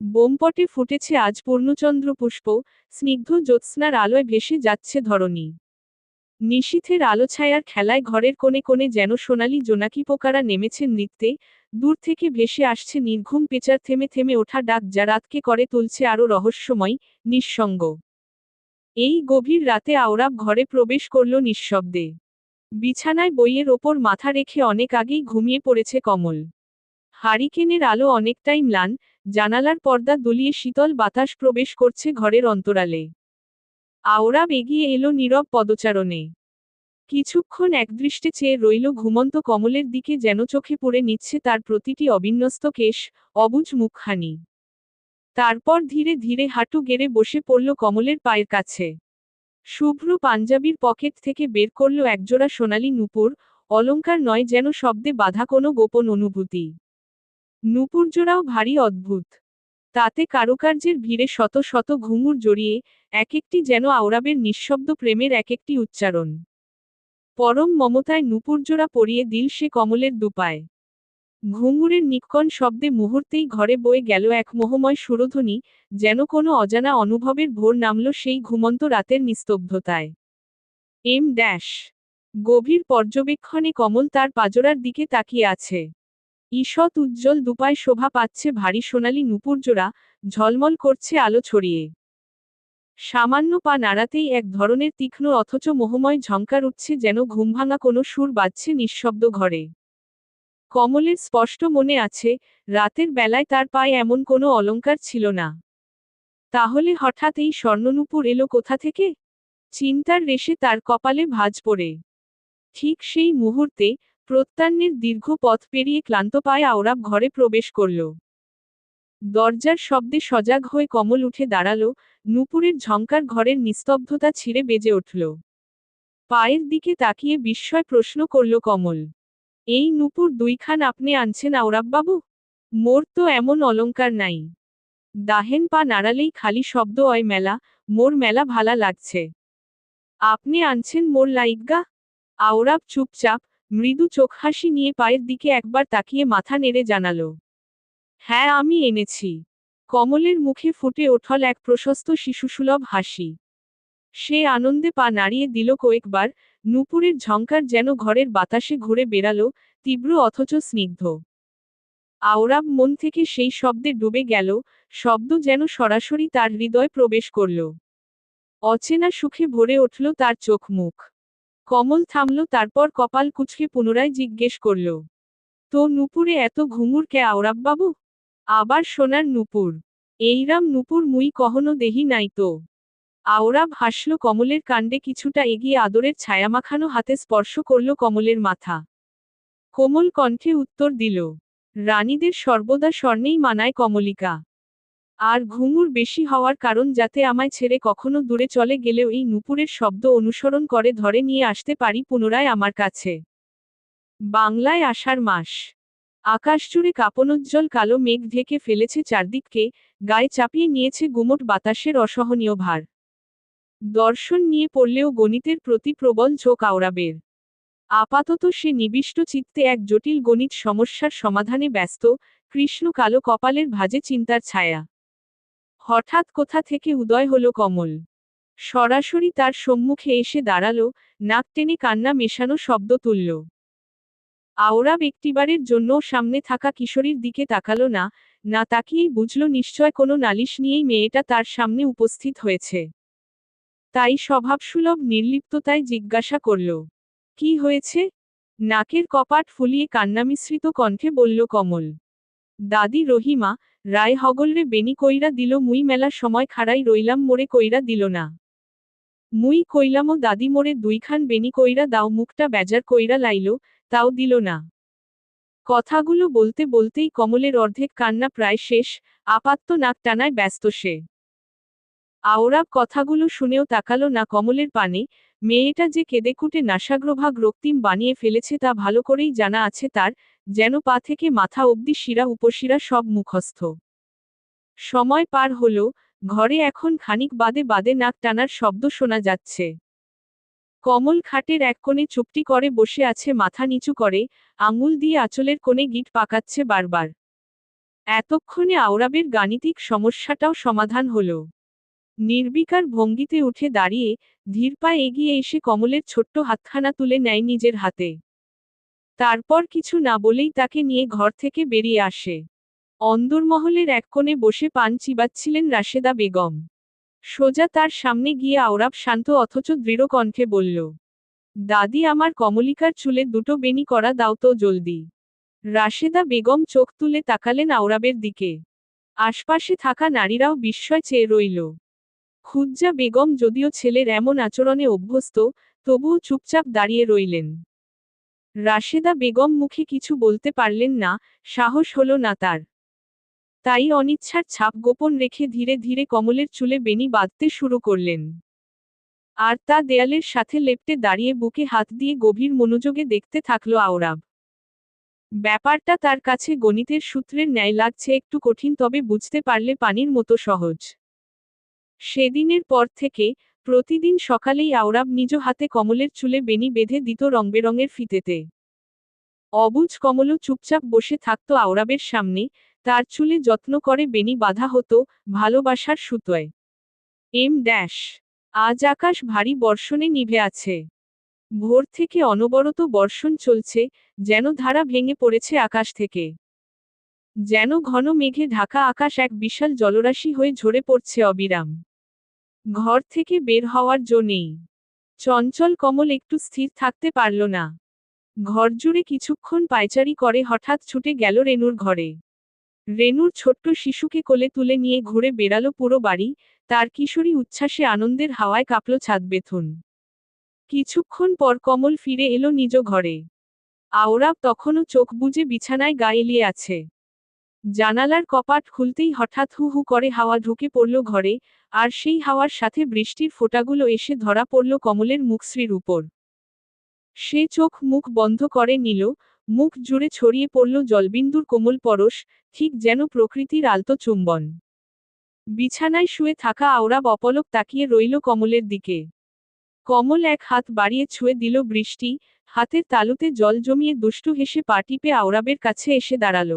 বোমপটে ফুটেছে আজ পূর্ণচন্দ্র পুষ্প, স্নিগ্ধ জ্যোৎস্নার আলোয় ভেসে যাচ্ছে ধরণী। নিশীথের আলোছায়ার খেলায় ঘরের কোণে কোণে যেন সোনালি জোনাকি পোকারা নেমেছে নৃত্যে। দূর থেকে ভেসে আসছে নির্ঘুম পেঁচার থেমে থেমে ওঠা ডাক, যা রাতকে করে তুলছে আরো রহস্যময়, নিঃসঙ্গ। এই গভীর রাতে আওরাব ঘরে প্রবেশ করল নিঃশব্দে। বিছানায় বইয়ের ওপর মাথা রেখে অনেক আগেই ঘুমিয়ে পড়েছে কমল। হারিকেনের আলো অনেকটাই ম্লান, জানালার পর্দা দুলিয়ে শীতল বাতাস প্রবেশ করছে ঘরের অন্তরালে। আওরাব এগিয়ে এলো নীরব পদচারণে। কিছুক্ষণ একদৃষ্টে চেয়ে রইল ঘুমন্ত কমলের দিকে, যেন চোখে পড়ে নিচ্ছে তার প্রতিটি অবিন্যস্ত কেশ, অবুঝ মুখখানি। তারপর ধীরে ধীরে হাঁটু গেড়ে বসে পড়ল কমলের পায়ের কাছে। শুভ্র পাঞ্জাবির পকেট থেকে বের করল একজোড়া সোনালি নূপুর, অলংকার নয়, যেন শব্দে বাঁধা কোনো গোপন অনুভূতি। নূপুরজোড়াও ভারী অদ্ভুত। তাতে কারুকার্যের ভিড়ে শত শত ঘুঙুর জড়িয়ে, এক একটি যেন আওরাবের নিঃশব্দ প্রেমের এক একটি উচ্চারণ। পরম মমতায় নূপুরজোড়া পরিয়ে দিল সে কমলের দুপায়। ঘুঙুরের নিক্কণ শব্দে মুহূর্তেই ঘরে বয়ে গেল এক মোহময় সুরধ্বনি, যেন কোনো অজানা অনুভবের ভোর নামল সেই ঘুমন্ত রাতের নিস্তব্ধতায়। গভীর পর্যবেক্ষণে কমল তার পাজরার দিকে তাকিয়ে আছে। ঈষৎ উজ্জ্বল দুপায় শোভা পাচ্ছে ভারী সোনালি নূপুরজোড়া, ঝলমল করছে আলো ছড়িয়ে। সামান্য পা নাড়াতেই এক ধরনের তীক্ষ্ণ অথচ মোহময় ঝংকার উঠছে, যেন ঘুমভাঙা কোনো সুর বাজছে নিঃশব্দ ঘরে। কমলের স্পষ্ট মনে আছে, রাতের বেলায় তার পায়ে এমন কোনো অলংকার ছিল না। তাহলে হঠাৎ এই স্বর্ণনূপুর এলো কোথা থেকে? চিন্তার রেশে তার কপালে ভাঁজ পড়ে। ঠিক সেই মুহূর্তে, প্রত্যান্নের দীর্ঘ পথ পেরিয়ে ক্লান্ত পায়ে আওরাব ঘরে প্রবেশ করল। দরজার শব্দে সজাগ হয়ে কমল উঠে দাঁড়ালো, নূপুরের ঝংকার ঘরের নিস্তব্ধতা ছিঁড়ে বেজে উঠল। পায়ের দিকে তাকিয়ে বিস্ময় প্রশ্ন করল কমল, এই নূপুর দুইখান আপনি আনছেন আওরাববাবু? মোর তো এমন অলংকার নাই। দাহেন পা নাড়ালেই খালি শব্দ অয় মেলা, মোর মেলা ভালা লাগছে। আপনি আনছেন মোর লাইগ্গা? আওরাব চুপচাপ, মৃদু চোখহাসি নিয়ে পায়ের দিকে একবার তাকিয়ে মাথা নেড়ে জানালো, হ্যাঁ আমি এনেছি। কমলের মুখে ফুটে ওঠল এক প্রশস্ত শিশুসুলভ হাসি। সে আনন্দে পা নাড়িয়ে দিল কয়েকবার, নূপুরের ঝংকার যেন ঘরের বাতাসে ঘুরে বেড়ালো, তীব্র অথচ স্নিগ্ধ। আওরাব মন থেকে সেই শব্দে ডুবে গেল, শব্দ যেন সরাসরি তার হৃদয় প্রবেশ করল। অচেনা সুখে ভরে উঠল তার চোখ মুখ। কমল থামল, তারপর কপাল কুঁচকে পুনরায় জিজ্ঞেস করল, তো নূপুরে এত ঘুঙুর কে আওরাববাবু? আবার সোনার নূপুর? এইরাম নূপুর মুই কখনো দেহি নাই তো। আওরাব হাসল, কমলের কাণ্ডে কিছুটা এগিয়ে আদরের ছায়ামাখানো হাতে স্পর্শ করল কমলের মাথা। কোমল কণ্ঠে উত্তর দিল, রানীদের সর্বদা স্বর্ণেই মানায় কমলিকা। আর ঘুঙুর বেশি হওয়ার কারণ যাতে আমায় ছেড়ে কখনো দূরে চলে গেলেও এই নূপুরের শব্দ অনুসরণ করে ধরে নিয়ে আসতে পারি পুনরায় আমার কাছে। বাংলায় আষাঢ় মাস। আকাশজুড়ে কাঁপনোজ্জ্বল কালো মেঘ ঢেকে ফেলেছে চারদিককে, গায়ে চাপিয়ে নিয়েছে গুমোট বাতাসের অসহনীয় ভার। দর্শন নিয়ে পড়লেও গণিতের প্রতি প্রবল ঝোঁক আওরাবের। আপাতত সে নিবিষ্ট চিত্তে এক জটিল গণিত সমস্যার সমাধানে ব্যস্ত, কৃষ্ণ কালো কপালের ভাঁজে চিন্তার ছায়া। হঠাৎ কোথা থেকে উদয় হলো কমল। সরাসরি তার সম্মুখে এসে দাঁড়ালো, নাক টেনে কান্না মেশানো শব্দ তুলল। আওরাব একটিবারের জন্যও সামনে থাকা কিশোরীর দিকে তাকালো না, না তাকিয়েই বুঝল নিশ্চয় কোনো নালিশ নিয়েই মেয়েটা তার সামনে উপস্থিত হয়েছে। তাই স্বভাবসুলভ নির্লিপ্ততায় জিজ্ঞাসা করল, কি হয়েছে? নাকের কপাট ফুলিয়ে কান্নামিশ্রিত কণ্ঠে বলল কমল, দাদি রহিমা, রায় হগলরে বেনি কইরা দিল, মুই মেলার সময় খাড়াই রইলাম, মোরে কইরা দিল না। মুই কইলামও দাদি মোরে দুইখান বেনি কইরা দাও, মুখটা বেজার কইরা লাইল, তাও দিল না। কথাগুলো বলতে বলতেই কমলের অর্ধেক কান্না প্রায় শেষ, আপাত্ত নাক টানায় ব্যস্ত সে। আওরাব কথাগুলো শুনেও তাকালো না কমলের পানে। মেয়েটা যে কেঁদেকুটে নাসাগ্রভাগ রক্তিম বানিয়ে ফেলেছে তা ভালো করেই জানা আছে তার, যেন পা থেকে মাথা অবধি শিরা উপশিরা সব মুখস্থ। সময় পার হলো, ঘরে এখন খানিক বাদে বাদে নাক টানার শব্দ শোনা যাচ্ছে। কমল খাটের এক কোণে চুপটি করে বসে আছে, মাথা নিচু করে, আঙুল দিয়ে আঁচলের কোণে গিট পাকাচ্ছে বারবার। এতক্ষণে আওরাবের গাণিতিক সমস্যাটাও সমাধান হলো। নির্বিকার ভঙ্গিতে উঠে দাঁড়িয়ে, ধীর পায়ে এগিয়ে এসে কমলের ছোট্ট হাতখানা তুলে নেয় নিজের হাতে। তারপর কিছু না বলেই তাকে নিয়ে ঘর থেকে বেরিয়ে আসে। অন্দরমহলের এক কোণে বসে পান চিবাচ্ছিলেন রাশেদা বেগম। সোজা তার সামনে গিয়ে আওরাব শান্ত অথচ দৃঢ় কণ্ঠে বলল, দাদি, আমার কমলিকার চুলে দুটো বেনি করা দাও তো জলদি। রাশেদা বেগম চোখ তুলে তাকালেন আওরাবের দিকে। আশপাশে থাকা নারীরাও বিস্ময় চেয়ে রইল। খুজ্জা বেগম যদিও ছেলের এমন আচরণে অভ্যস্ত, তবুও চুপচাপ দাঁড়িয়ে রইলেন। রাশেদা বেগম মুখে কিছু বলতে পারলেন না, সাহস হলো না তার। তাই অনিচ্ছার ছাপ গোপন রেখে ধীরে ধীরে কমলের চুলে বেনি বাঁধতে শুরু করলেন। আর তা দেয়ালের সাথে লেপ্টে দাঁড়িয়ে বুকে হাত দিয়ে গভীর মনোযোগে দেখতে থাকল আওরাব। ব্যাপারটা তার কাছে গণিতের সূত্রের ন্যায় লাগছে, একটু কঠিন, তবে বুঝতে পারলে পানির মতো সহজ। সেদিনের পর থেকে প্রতিদিন সকালেই আওরাব নিজ হাতে কমলের চুলে বেনি বেঁধে দিত রংবেরঙের ফিতেতে। অবুঝ কমলও চুপচাপ বসে থাকত আওরাবের সামনে, তার চুলে যত্ন করে বেনি বাঁধা হতো, ভালোবাসার সুতোয়। আজ আকাশ ভারী বর্ষণে নিভে আছে। ভোর থেকে অনবরত বর্ষণ চলছে, যেন ধারা ভেঙে পড়েছে আকাশ থেকে। যেন ঘন মেঘে ঢাকা আকাশ এক বিশাল জলরাশি হয়ে ঝরে পড়ছে অবিরাম। ঘর থেকে বের হওয়ার জো নেই। চঞ্চল কমল একটু স্থির থাকতে পারল না। ঘরজুড়ে কিছুক্ষণ পায়চারি করে হঠাৎ ছুটে গেল রেনুর ঘরে। রেনুর ছোট্ট শিশুকে কোলে তুলে নিয়ে ঘুরে বেড়ালো পুরো বাড়ি, তার কিশোরী উচ্ছ্বাসে আনন্দের হাওয়ায় কাঁপল ছাদ বেথুন। কিছুক্ষণ পর কমল ফিরে এলো নিজ ঘরে। আওরাব তখনও চোখ বুজে বিছানায় গা এলিয়ে আছে। জানালার কপাট খুলতেই হঠাৎ হু হু করে হাওয়া ঢুকে পড়ল ঘরে, আর সেই হাওয়ার সাথে বৃষ্টির ফোঁটাগুলো এসে ধরা পড়ল কমলের মুখশ্রীর উপর। সে চোখ মুখ বন্ধ করে নিল, মুখ জুড়ে ছড়িয়ে পড়ল জলবিন্দুর কোমল পরশ, ঠিক যেন প্রকৃতির আলতো চুম্বন। বিছানায় শুয়ে থাকা আওরাব অপলক তাকিয়ে রইল কমলের দিকে। কমল এক হাত বাড়িয়ে ছুঁয়ে দিল বৃষ্টি, হাতের তালুতে জল জমিয়ে দুষ্টু হেসে পা টিপে আওরাবের কাছে এসে দাঁড়াল।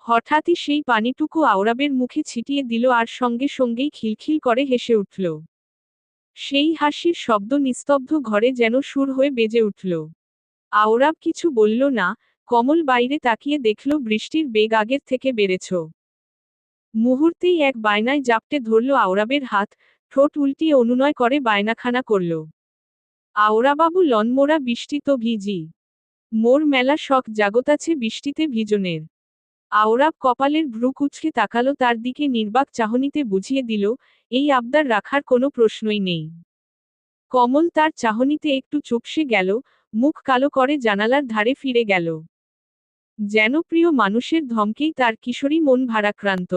হঠাৎই সেই পানিটুকু আওরাবের মুখে ছিটিয়ে দিল আর সঙ্গে সঙ্গেই খিলখিল করে হেসে উঠল। সেই হাসির শব্দ নিস্তব্ধ ঘরে যেন সুর হয়ে বেজে উঠল। আওরাব কিছু বলল না, কমল বাইরে তাকিয়ে দেখল বৃষ্টির বেগ আগের থেকে বেড়েছ। মুহূর্তেই এক বায়নায় জাপটে ধরল আওরাবের হাত, ঠোঁট উল্টিয়ে অনুনয় করে বায়নাখানা করল। আওরাবাবু লন, মোরা বৃষ্টি তো ভিজি। মোর মেলা শখ জাগতাছে বৃষ্টিতে ভিজনের। আওরাব কপালের ভ্রু কুঁচকে তাকালো তার দিকে নির্বাক চাহনিতে বুঝিয়ে দিল, এই আবদার রাখার কোনো প্রশ্নই নেই। কমল তার চাহনিতে একটু চুপসে গেল, মুখ কালো করে জানালার ধারে ফিরে গেল। যেন প্রিয় মানুষের ধমকেই তার কিশোরী মন ভারাক্রান্ত।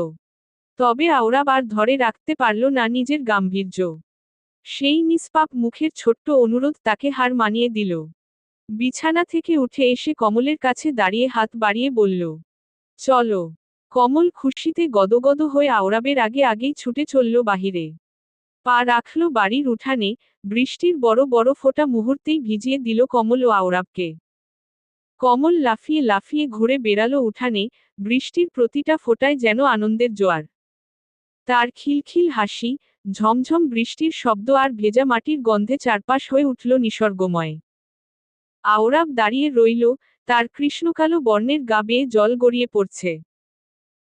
তবে আওরাব আর ধরে রাখতে পারল না নিজের গাম্ভীর্য। সেই নিষ্পাপ মুখের ছোট্ট অনুরোধ তাকে হার মানিয়ে দিল। বিছানা থেকে উঠে এসে কমলের কাছে দাঁড়িয়ে হাত বাড়িয়ে বলল, চলো। কমল খুশিতে গদগদ হয়ে আওরাবের আগে আগেই ছুটে চলল বাহিরে। পা রাখল বাড়ির উঠানে, বৃষ্টির বড় বড় ফোঁটা মুহূর্তেই ভিজিয়ে দিল কমল ও আওরাবকে। কমল লাফিয়ে লাফিয়ে ঘুরে বেড়ালো উঠানে, বৃষ্টির প্রতিটা ফোঁটায় যেন আনন্দের জোয়ার। তার খিলখিল হাসি, ঝমঝম বৃষ্টির শব্দ আর ভেজা মাটির গন্ধে চারপাশ হয়ে উঠল নিসর্গময়। আওরাব দাঁড়িয়ে রইল, তার কৃষ্ণকালো বর্ণের গা বেয়ে জল গড়িয়ে পড়ছে।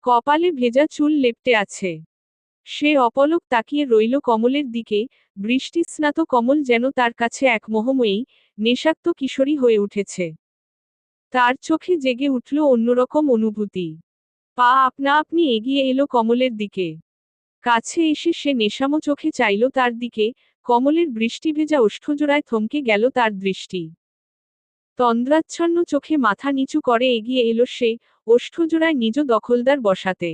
কপালে ভেজা চুল লেপ্টে আছে। সে অপলক তাকিয়ে রইল কমলের দিকে, বৃষ্টিস্নাত কমল যেন তার কাছে এক মোহময়ী, নেশাক্ত কিশোরী হয়ে উঠেছে। তার চোখে জেগে উঠল অন্যরকম অনুভূতি। পা আপনা আপনি এগিয়ে এলো কমলের দিকে। কাছে এসে সে নেশামো চোখে চাইল তার দিকে, কমলের বৃষ্টিভেজা ওষ্ঠজোড়ায় থমকে গেল তার দৃষ্টি। তন্দ্রাচ্ছন্ন চোখে মাথা নিচু করে এগিয়ে এলো সে, ওষ্ঠজোড়ায় নিজ দখলদার বসাতে।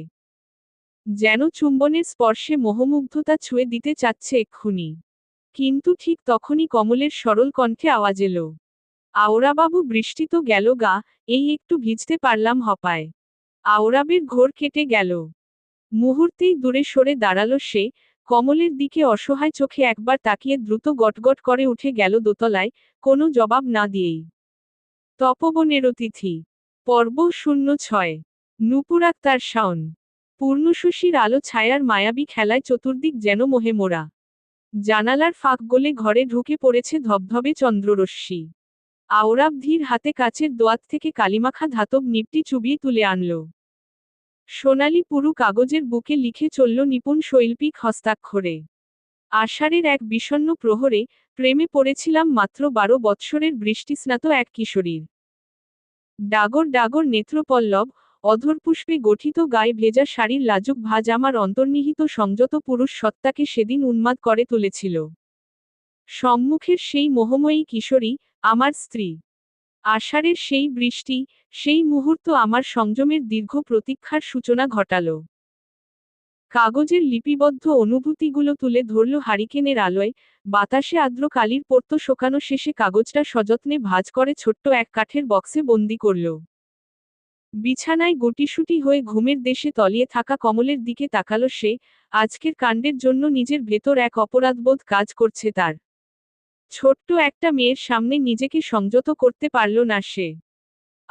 যেন চুম্বনের স্পর্শে মোহমুগ্ধতা ছুঁয়ে দিতে চাচ্ছে এক্ষুনি। কিন্তু ঠিক তখনই কমলের সরল কণ্ঠে আওয়াজ এলো, আওরাবাবু বৃষ্টি তো গেল গা, এই একটু ভিজতে পারলাম হপায়। আওরাবের ঘোর কেটে গেল। মুহূর্তেই দূরে সরে দাঁড়ালো সে, কমলের দিকে অসহায় চোখে একবার তাকিয়ে দ্রুত গটগট করে উঠে গেল দোতলায়, কোনো জবাব না দিয়েই। তপবনের অতিথি। পর্ব 06। নূপুর আক্তার শাওন। পূর্ণশশীর আলো ছায়ার মায়াবী খেলায় চতুর্দিক যেন মোহে মোড়া। জানালার ফাঁক গলে ঘরে ঢুকে পড়েছে ধবধবে চন্দ্ররশ্মি। আওরাব ধীর হাতে কাচের দোয়াত থেকে কালিমাখা ধাতব নিপটি চুবিয়ে তুলে আনল। সোনালি পুরু কাগজের বুকে লিখে চলল নিপুণ শৈল্পিক হস্তাক্ষরে। আষাঢ়ের এক বিষণ্ণ প্রহরে, প্রেমে পড়েছিলাম মাত্র 12 বৎসরের বৃষ্টিস্নাত এক কিশোরীর। ডাগর ডাগর নেত্রপল্লব, অধরপুষ্পে গঠিত গায়ে ভেজা শাড়ির লাজুক ভাঁজ আমার অন্তর্নিহিত সংযত পুরুষ সত্তাকে সেদিন উন্মাদ করে তুলেছিল। সম্মুখের সেই মোহময়ী কিশোরী, আমার স্ত্রী। আষাঢ়ের সেই বৃষ্টি, সেই মুহূর্ত আমার সংযমের দীর্ঘ প্রতীক্ষার সূচনা ঘটাল। কাগজের লিপিবদ্ধ অনুভূতিগুলো তুলে ধরল হারিকেনের আলোয়, বাতাসে আর্দ্র কালির পর্ত শোকানো শেষে কাগজটা সযত্নে ভাঁজ করে ছোট্ট এক কাঠের বক্সে বন্দি করল। বিছানায় গুটিসুটি হয়ে ঘুমের দেশে তলিয়ে থাকা কমলের দিকে তাকালো সে, আজকের কাণ্ডের জন্য নিজের ভেতর এক অপরাধবোধ কাজ করছে তার। ছোট্ট একটা মেয়ের সামনে নিজেকে সংযত করতে পারল না সে।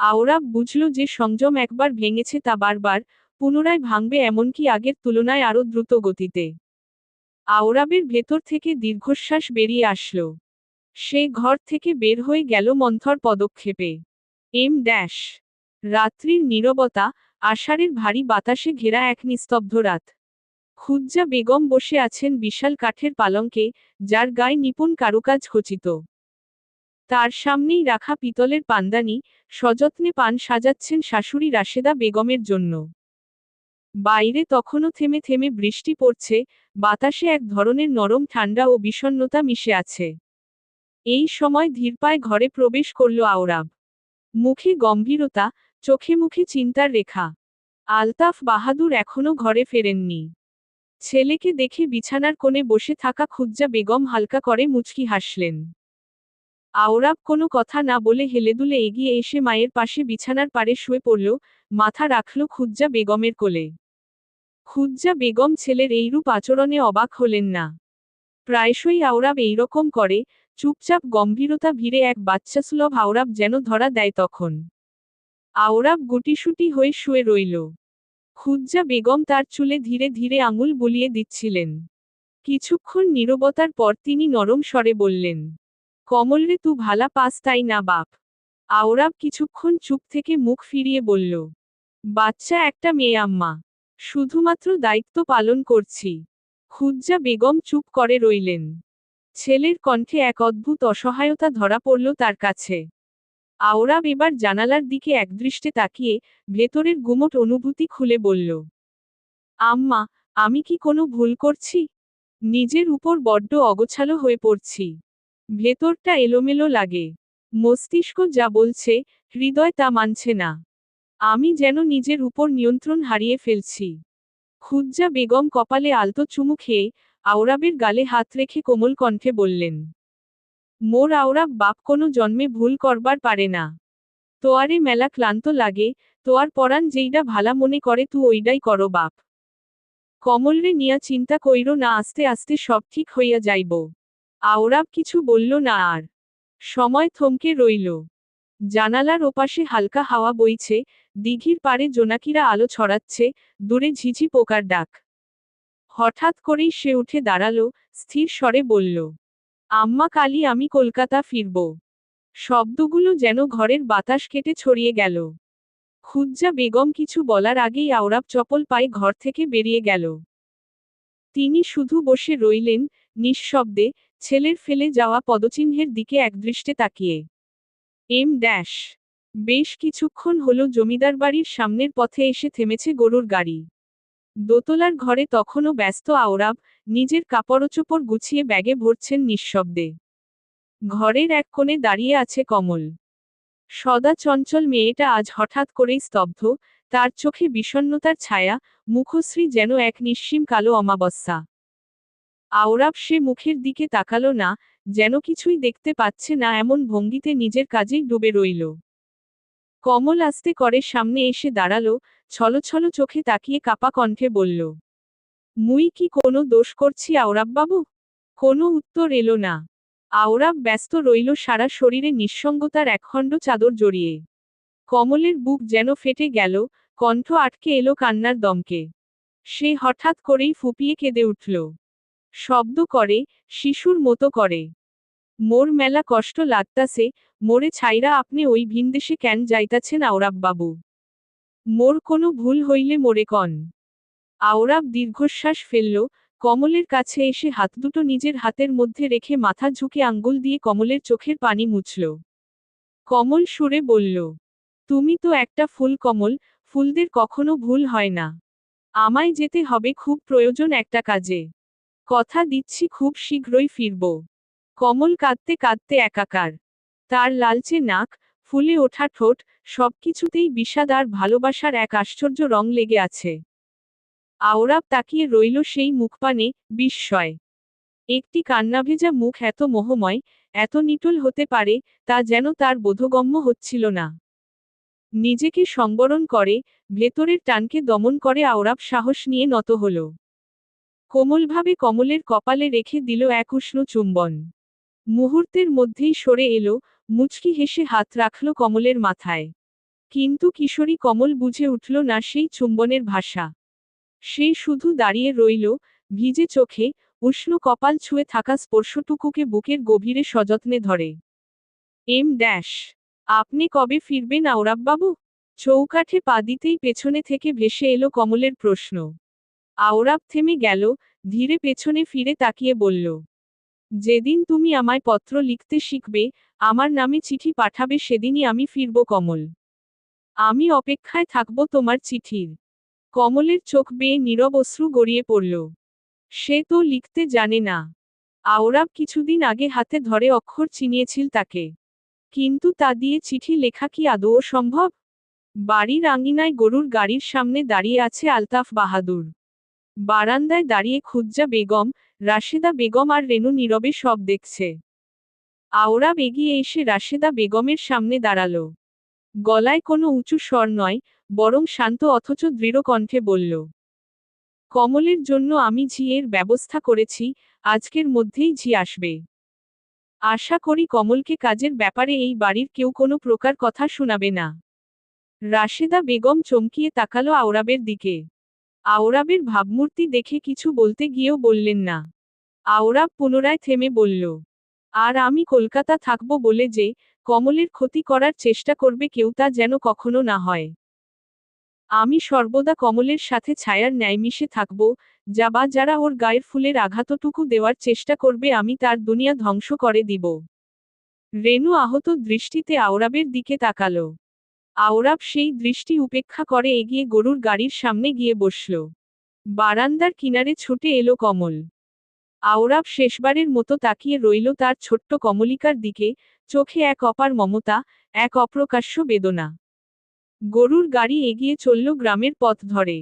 আওরাব বুঝল যে সংযম একবার ভেঙেছে তা বারবার, পুনরায় ভাঙবে এমনকি আগের তুলনায় আরও দ্রুত গতিতে। আওরাবের ভেতর থেকে দীর্ঘশ্বাস বেরিয়ে আসল। সে ঘর থেকে বের হয়ে গেল মন্থর পদক্ষেপে। ড্যাশ রাত্রির নীরবতা, আষাঢ়ের ভারী বাতাসে ঘেরা এক নিস্তব্ধ রাত। খুজ্জা বেগম বসে আছেন বিশাল কাঠের পালঙ্কে, যার গায়ে নিপুণ কারুকাজ খচিত। তার সামনেই রাখা পিতলের পান্দানি, সযত্নে পান সাজাচ্ছেন শাশুড়ি রাশেদা বেগমের জন্য। বাইরে তখনও থেমে থেমে বৃষ্টি পড়ছে, বাতাসে এক ধরনের নরম ঠান্ডা ও বিষণ্ণতা মিশে আছে। এই সময় ধীরপায়ে ঘরে প্রবেশ করল আওরাব। মুখে গম্ভীরতা, চোখে মুখে চিন্তার রেখা। আলতাফ বাহাদুর এখনো ঘরে ফেরেননি। ছেলেকে দেখে বিছানার কোণে বসে থাকা খুজ্জা বেগম হালকা করে মুচকি হাসলেন। আওরাব কোনো কথা না বলে হেলেদুলে এগিয়ে এসে মায়ের পাশে বিছানার পাড়ে শুয়ে পড়ল, মাথা রাখল খুজ্জা বেগমের কোলে। খুজ্জা বেগম ছেলের এইরূপ আচরণে অবাক হলেন না। প্রায়শই আওরাব এইরকম করে, চুপচাপ গম্ভীরতা ভিড়ে এক বাচ্চাসুলভ আওরাব যেন ধরা দেয় তখন। আওরাব গুটিসুটি হয়ে শুয়ে রইল। খুজ্জা বেগম তার চুলে ধীরে ধীরে আঙুল বুলিয়ে দিচ্ছিলেন। কিছুক্ষণ নীরবতার পর তিনি নরম স্বরে বললেন, কমলরে তু ভালা পাস তাই না বাপ? আওরাব কিছুক্ষণ চুপ থেকে মুখ ফিরিয়ে বলল, বাচ্চা একটা মেয়ে আম্মা। শুধুমাত্র দায়িত্ব পালন করছি। খুজ্জা বেগম চুপ করে রইলেন। ছেলের কণ্ঠে এক অদ্ভুত অসহায়তা ধরা পড়ল তার কাছে। আওরাব এবার জানালার দিকে একদৃষ্টে তাকিয়ে ভেতরের গুমোট অনুভূতি খুলে বলল, আম্মা, আমি কি কোনো ভুল করছি? নিজের উপর বড্ড অগোছালো হয়ে পড়ছি। ভেতরটা এলোমেলো লাগে। মস্তিষ্ক যা বলছে, হৃদয় তা মানছে না। আমি যেন নিজের উপর নিয়ন্ত্রণ হারিয়ে ফেলছি। খুজ্জা বেগম কপালে আলতো চুমু খেয়ে আওরাবের গালে হাত রেখে কোমল কণ্ঠে বললেন, মোর আওরাব বাপ কোনো জন্মে ভুল করবার পারে না। তোয়ারে মেলা ক্লান্ত লাগে, তোয়ার পরাণ যেইডা ভালা মনে করে তু ওইডাই করো বাপ। কমলরে নিয়া চিন্তা কইরো না, আস্তে আস্তে সব ঠিক হইয়া যাইব। আওরাব কিছু বলল না আর। সময় থমকে রইল। জানালার ওপাশে হালকা হাওয়া বইছে, দিঘির পাড়ে জোনাকিরা আলো ছড়াচ্ছে, দূরে ঝিঝি পোকার ডাক। হঠাৎ করেই সে উঠে দাঁড়ালো, স্থির স্বরে বলল, আম্মা, কালই আমি কলকাতা ফিরব। শব্দগুলো যেন ঘরের বাতাস কেটে ছড়িয়ে গেল। খুজ্জা বেগম কিছু বলার আগেই আওরাব চপল পায়ে ঘর থেকে বেরিয়ে গেল। তিনি শুধু বসে রইলেন, নিঃশব্দে, ছেলের ফেলে যাওয়া পদচিহ্নের দিকে একদৃষ্টে তাকিয়ে। বেশ কিছুক্ষণ হলো জমিদার বাড়ির সামনের পথে এসে থেমেছে গরুর গাড়ি। দোতলার ঘরে তখনও ব্যস্ত আওরাব, নিজের কাপড়চোপড় গুছিয়ে ব্যাগে ভরছেন নিঃশব্দে। ঘরের এক কোণে দাঁড়িয়ে আছে কমল। সদা চঞ্চল মেয়েটা আজ হঠাৎ করেই স্তব্ধ, তার চোখে বিষণ্ণতার ছায়া, মুখশ্রী যেন এক নিঃসীম কালো অমাবস্যা। আওরাব সে মুখের দিকে তাকালো না, যেন কিছুই দেখতে পাচ্ছে না এমন ভঙ্গিতে নিজের কাজেই ডুবে রইল। কমল আস্তে করে সামনে এসে দাঁড়ালো, ছলছল চোখে তাকিয়ে কাপা কণ্ঠে বলল, মুই কি কোনো দোষ করছি আওরাববাবু? কোনো উত্তর এলো না। আওরাব ব্যস্ত রইল সারা শরীরে নিঃসঙ্গতার একখণ্ড চাদর জড়িয়ে। কমলের বুক যেন ফেটে গেল, কণ্ঠ আটকে এলো কান্নার দমকে। সে হঠাৎ করেই ফুপিয়ে কেঁদে উঠল। শব্দ করে, শিশুর মতো করে, মোর মেলা কষ্ট লাগতাছে, মোরে ছাইরা আপনি ওই ভিনদেশে কেন যাইতাছেন আওরাববাবু? মোর কোনো ভুল হইলে মোরে কন। আওরাব দীর্ঘশ্বাস ফেলল, কমলের কাছে এসে হাত দুটো নিজের হাতের মধ্যে রেখে মাথা ঝুঁকে আঙ্গুল দিয়ে কমলের চোখের পানি মুছল। কমল সুরে বলল, তুমি তো একটা ফুল কমল, ফুলদের কখনো ভুল হয় না। আমায় যেতে হবে, খুব প্রয়োজন একটা কাজে। কথা দিচ্ছি খুব শীঘ্রই ফিরব। কমল কাঁদতে কাঁদতে একাকার। তার লালচে নাক, ফুলে ওঠা ঠোঁট, সবকিছুতেই বিষাদ আর ভালোবাসার এক আশ্চর্য রং লেগে আছে। আওরাব তাকিয়ে রইল সেই মুখপানে, বিস্ময়। একটি কান্নাভেজা মুখ এত মোহময়, এত নিটোল হতে পারে, তা যেন তার বোধগম্য হচ্ছিল না। নিজেকে সংবরণ করে, ভেতরের টানকে দমন করে আওরাব সাহস নিয়ে নত হল। কোমলভাবে কমলের কপালে রেখে দিল এক উষ্ণ চুম্বন। মুহূর্তের মধ্যেই সরে এলো, মুচকি হেসে হাত রাখল কমলের মাথায়। কিন্তু কিশোরী কমল বুঝে উঠল না সেই চুম্বনের ভাষা। সে শুধু দাঁড়িয়ে রইল, ভিজে চোখে, উষ্ণ কপাল ছুঁয়ে থাকা স্পর্শটুকুকে বুকের গভীরে সযত্নে ধরে। আপনি কবে ফিরবেন আওরাববাবু? চৌকাঠে পা দিতেই পেছনে থেকে ভেসে এলো কমলের প্রশ্ন। আওরাব থেমে গেল, ধীরে পেছনে ফিরে তাকিয়ে বলল, যেদিন তুমি আমায় পত্র লিখতে শিখবে, আমার নামে চিঠি পাঠাবে, সেদিনই আমি ফিরব কমল। আমি অপেক্ষায় থাকব তোমার চিঠির। কমলের চোখ বেয়ে নীরব অশ্রু গড়িয়ে পড়ল। সে তো লিখতে জানে না। আওরাব কিছুদিন আগে হাতে ধরে অক্ষর চিনিয়েছিল তাকে। কিন্তু তা দিয়ে চিঠি লেখা কি আদৌ সম্ভব? বাড়ির আঙিনায় গরুর গাড়ির সামনে দাঁড়িয়ে আছে আলতাফ বাহাদুর। বারান্দায় দাঁড়িয়ে খুজ্জা বেগম, রাশেদা বেগম আর রেনু নীরবে সব দেখছে। আওরাব এগিয়ে এসে রাশেদা বেগমের সামনে দাঁড়ালো। গলায় কোনো উঁচু স্বর নয়, বরং শান্ত অথচ দৃঢ় কণ্ঠে বলল, কমলের জন্য আমি ঝিয়ের ব্যবস্থা করেছি, আজকের মধ্যেই ঝি আসবে। আশা করি কমলকে কাজের ব্যাপারে এই বাড়ির কেউ কোনো প্রকার কথা শোনাবে না। রাশেদা বেগম চমকিয়ে তাকালো আওরাবের দিকে। আওরাবের ভাবমূর্তি দেখে কিছু বলতে গিয়েও বললেন না। আওরাব পুনরায় থেমে বলল, আর আমি কলকাতা থাকব বলে যে কমলের ক্ষতি করার চেষ্টা করবে কেউ, তা যেন কখনো না হয়। আমি সর্বদা কমলের সাথে ছায়ার ন্যায় মিশে থাকব, যা বা যারা ওর গায়ের ফুলের আঘাতটুকু দেওয়ার চেষ্টা করবে আমি তার দুনিয়া ধ্বংস করে দিব। রেনু আহত দৃষ্টিতে আওরাবের দিকে তাকালো। আওরাব সেই দৃষ্টি উপেক্ষা করে এগিয়ে গরুর গাড়ির সামনে গিয়ে বসল। বারান্দার কিনারে ছুটে এলো কমল। আওরাব শেষবারের মতো তাকিয়ে রইল তার ছোট্ট কমলিকার দিকে, চোখে এক অপার মমতা, এক অপ্রকাশ্য বেদনা। গরুর গাড়ি এগিয়ে চলল গ্রামের পথ ধরে।